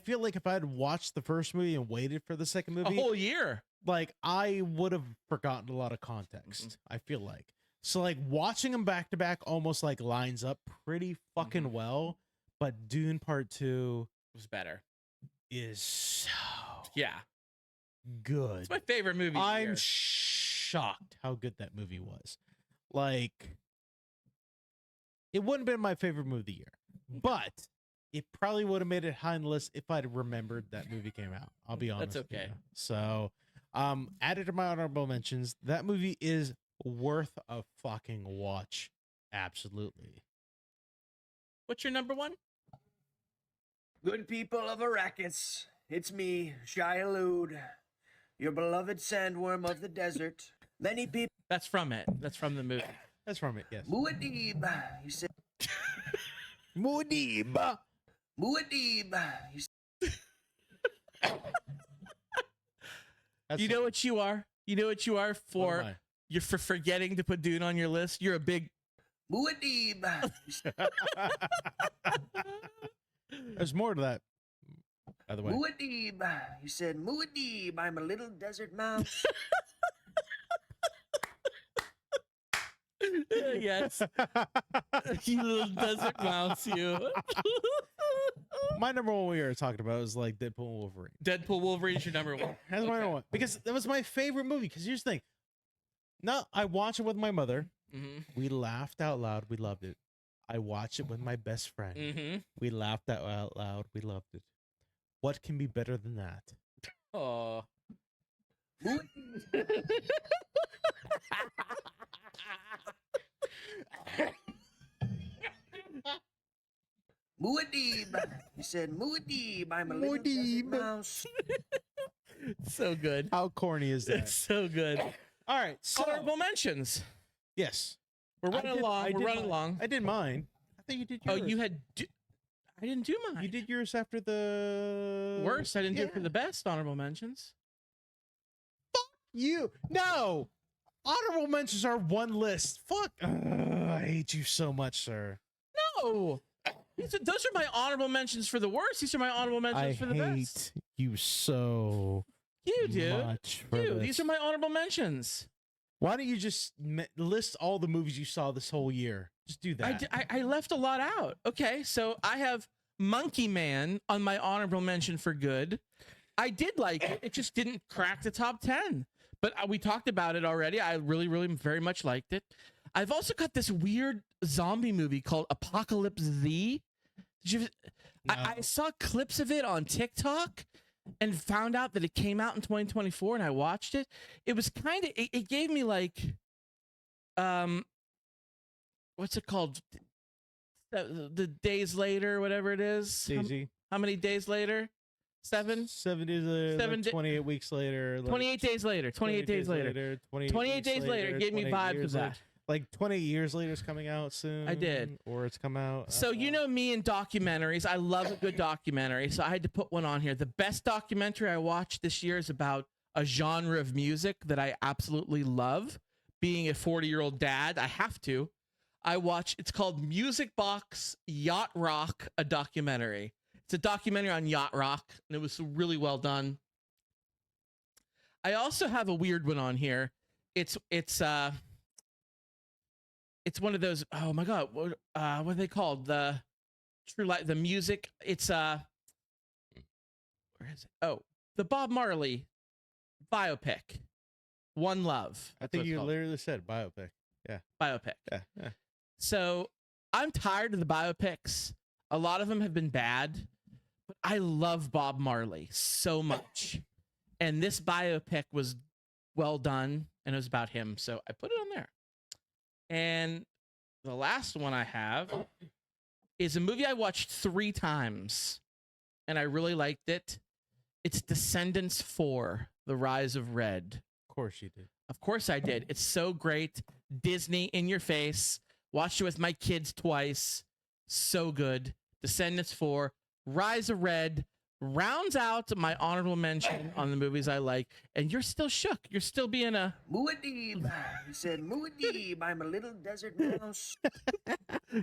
feel like if I had watched the first movie and waited for the second A movie, whole year. like I would have forgotten a lot of context. I feel like so like watching them back to back almost like lines up pretty fucking well. But Dune Part 2 Was better. is so Yeah. good. It's my favorite movie. of the I'm year. shocked how good that movie was. Like, it wouldn't have been my favorite movie of the year, but it probably would have made it high on the list if I'd remembered that movie came out. I'll be honest. That's with okay. you. So, added to my honorable mentions, that movie is worth a fucking watch. Absolutely. What's your number one? Good people of Arrakis, it's me, Shiloh, your beloved sandworm of the desert. Many people, That's from it. That's from the movie. That's from it. Yes. Muad'Dib, you said, Muad'Dib. Muad'Dib, you said, You know what you are? You know what you are for? What am You're for forgetting to put Dune on your list. You're a big. Muad'Dib, you said, There's more to that, by the way. Muad'Dib, you said, Muad'Dib, I'm a little desert mouse. Yes. You little desert mouse, you. My number one we were talking about was like Deadpool and Wolverine. Deadpool Wolverine's your number one. That's my Okay. number one because that was my favorite movie. Because here's the thing, no, I watched it with my mother. Mm-hmm. We laughed out loud. We loved it. I watched it with my best friend. Mm-hmm. We laughed out loud. We loved it. What can be better than that? Oh. Muad'Dib, you said, Muad'Dib, I'm a little desert Muad'Dib. mouse. So good. How corny is that? It's so good. All right. So Honorable mentions. yes, We're running along. We're running along. I did mine. I think you did Oh, yours. you had. I didn't do mine. You did yours after the worst. I didn't do it for Yeah. the best honorable mentions. You no. Honorable mentions are one list. Fuck. I hate you so much, sir. No. Those are my honorable mentions for the worst. These are my honorable mentions I for the hate best. you so You do. much for You. this. These are my honorable mentions. Why don't you just list all the movies you saw this whole year? Just do that. I left a lot out. Okay, so I have Monkey Man on my honorable mention for good. I did like it. It just didn't crack the top 10. But we talked about it already. I really, really very much liked it. I've also got this weird zombie movie called Apocalypse Z. I saw clips of it on TikTok and found out that it came out in 2024 and I watched it. It was kind of, it gave me like, what's it called? The days later, whatever it is. Daisy. How many days later? 7? 7 days later. 7 like 28 weeks later. Like 28 days later. 28 days later. 28 days later, it gave me 28 vibes years of that. later. Like 20 years later is coming out soon. I did. Or it's come out. So you know me in documentaries. I love a good documentary. So I had to put one on here. The best documentary I watched this year is about a genre of music that I absolutely love. Being a 40-year-old dad, I have to. It's called Music Box Yacht Rock, a documentary. It's a documentary on yacht rock, and it was really well done. I also have a weird one on here. It's one of those. Oh my god, what are they called? The True Light, the music. It's where is it? Oh, the Bob Marley biopic One Love. I That's think what it's you called. literally said biopic. Biopic. Yeah. So I'm tired of the biopics. A lot of them have been bad, but I love Bob Marley so much. And this biopic was well done and it was about him. So I put it on there. And the last one I have is a movie I watched 3 times and I really liked it. It's Descendants 4, The Rise of Red. Of course you did. Of course I did. It's so great. Disney in your face. Watched it with my kids twice. So good. Descendants 4, Rise of Red rounds out my honorable mention on the movies I like. And you're still shook. You're still being a... Muad'Dib. He said, Muad'Dib, I'm a little desert mouse.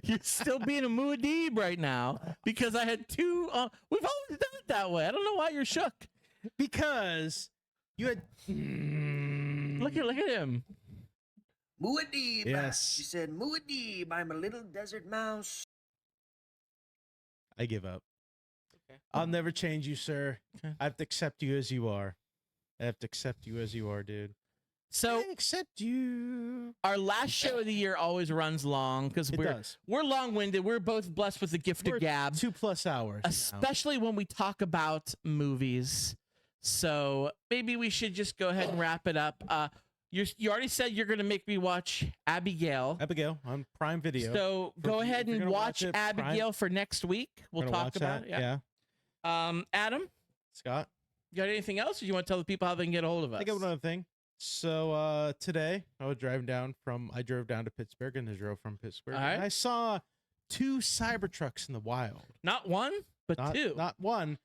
You're still being a Muad'Dib right now because I had 2... we've always done it that way. I don't know why you're shook. Because you had. Look at him. Muad'Dib. Yes. He said, Muad'Dib, I'm a little desert mouse. I give up. Okay. I'll never change you, sir. Okay. I have to accept you as you are. I have to accept you as you are, dude. So I accept you. our last show of the year always runs long because It does. we're long-winded. We're both blessed with the gift We're of gab, 2+ hours. now. especially when we talk about movies. So maybe we should just go ahead and wrap it up. You already said you're going to make me watch Abigail. Abigail on Prime Video. So For- go if ahead you're and gonna watch watch it, Abigail for next week. We'll Gonna talk watch about that? it. Yeah. Adam, Scott. you got anything else, or you want to tell the people how they can get a hold of us? I got one other thing. So today I drove down to Pittsburgh and I drove from Pittsburgh. All right. And I saw 2 Cybertrucks in the wild. Not one, but Not, 2. Not one,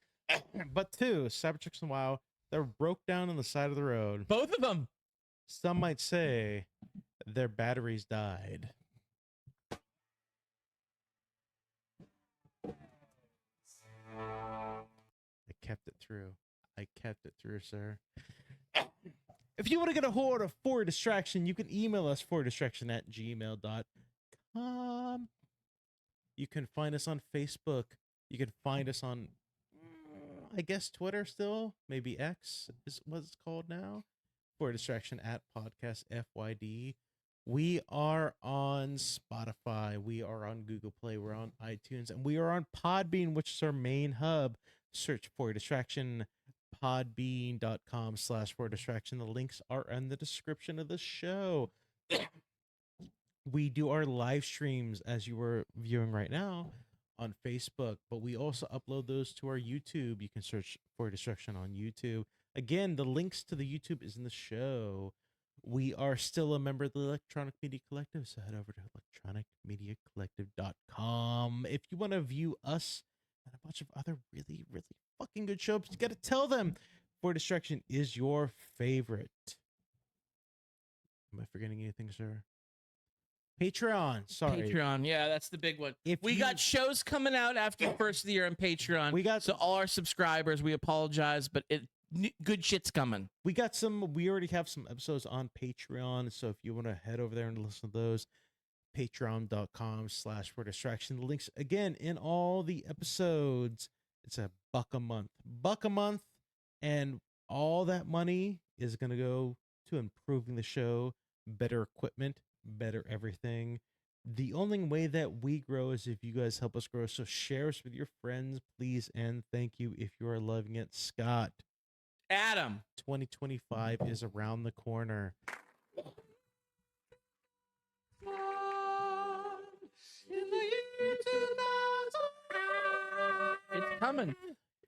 but 2 Cybertrucks in the wild. They're broke down on the side of the road. Both of them. Some might say their batteries died. I kept it through. I kept it through, sir. If you want to get a hold of For Distraction, you can email us fordistraction@gmail.com. You can find us on Facebook. You can find us on, I guess, Twitter still. Maybe X is what it's called now. For Distraction @podcast FYD. We are on Spotify. We are on Google Play. We're on iTunes. And we are on Podbean, which is our main hub. Search For Distraction. Podbean.com/For Distraction. The links are in the description of the show. We do our live streams, as you were viewing right now, on Facebook, but we also upload those to our YouTube. You can search For Distraction on YouTube. Again, the links to the YouTube is in the show. We are still a member of the Electronic Media Collective, so head over to electronicmediacollective.com. If you want to view us and a bunch of other really, really fucking good shows, you got to tell them For Distraction is your favorite. Am I forgetting anything, sir? Patreon. Sorry. Patreon. Yeah, that's the big one. If We you- got shows coming out after the first of the year on Patreon. We got So all our subscribers, we apologize, but good shit's coming. We already have some episodes on Patreon. So if you want to head over there and listen to those, patreon.com/For Distraction. The links again in all the episodes. It's $1 a month. $1 a month. And all that money is going to go to improving the show, better equipment, better everything. The only way that we grow is if you guys help us grow. So share us with your friends, please. And thank you if you are loving it. Scott. Adam. 2025 is around the corner. It's coming.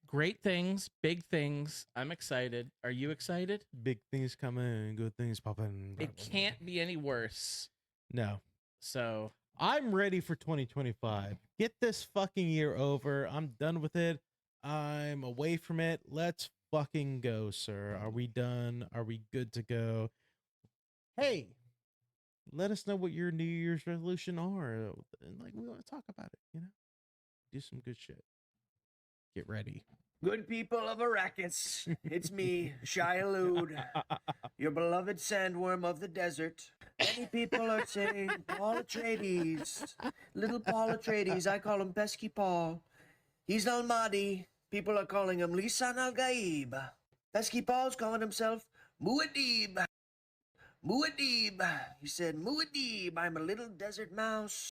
Great things, big things. I'm excited. Are you excited? Big things coming, good things popping. It can't be any worse. No. So I'm ready for 2025. Get this fucking year over. I'm done with it. I'm away from it. Let's fucking go, sir. Are we done? Are we good to go? Hey, let us know what your New Year's resolution are. Like, we want to talk about it, you know? Do some good shit. Get ready. Good people of Arrakis, it's me, Shia Lude, your beloved sandworm of the desert. Many people are saying Paul Atreides, little Paul Atreides. I call him Pesky Paul. He's Al-Mahdi. People are calling him Lisan Al-Gaib. Pesky Paul's calling himself Muad'Dib. Muad'Dib. He said, Muad'Dib, I'm a little desert mouse.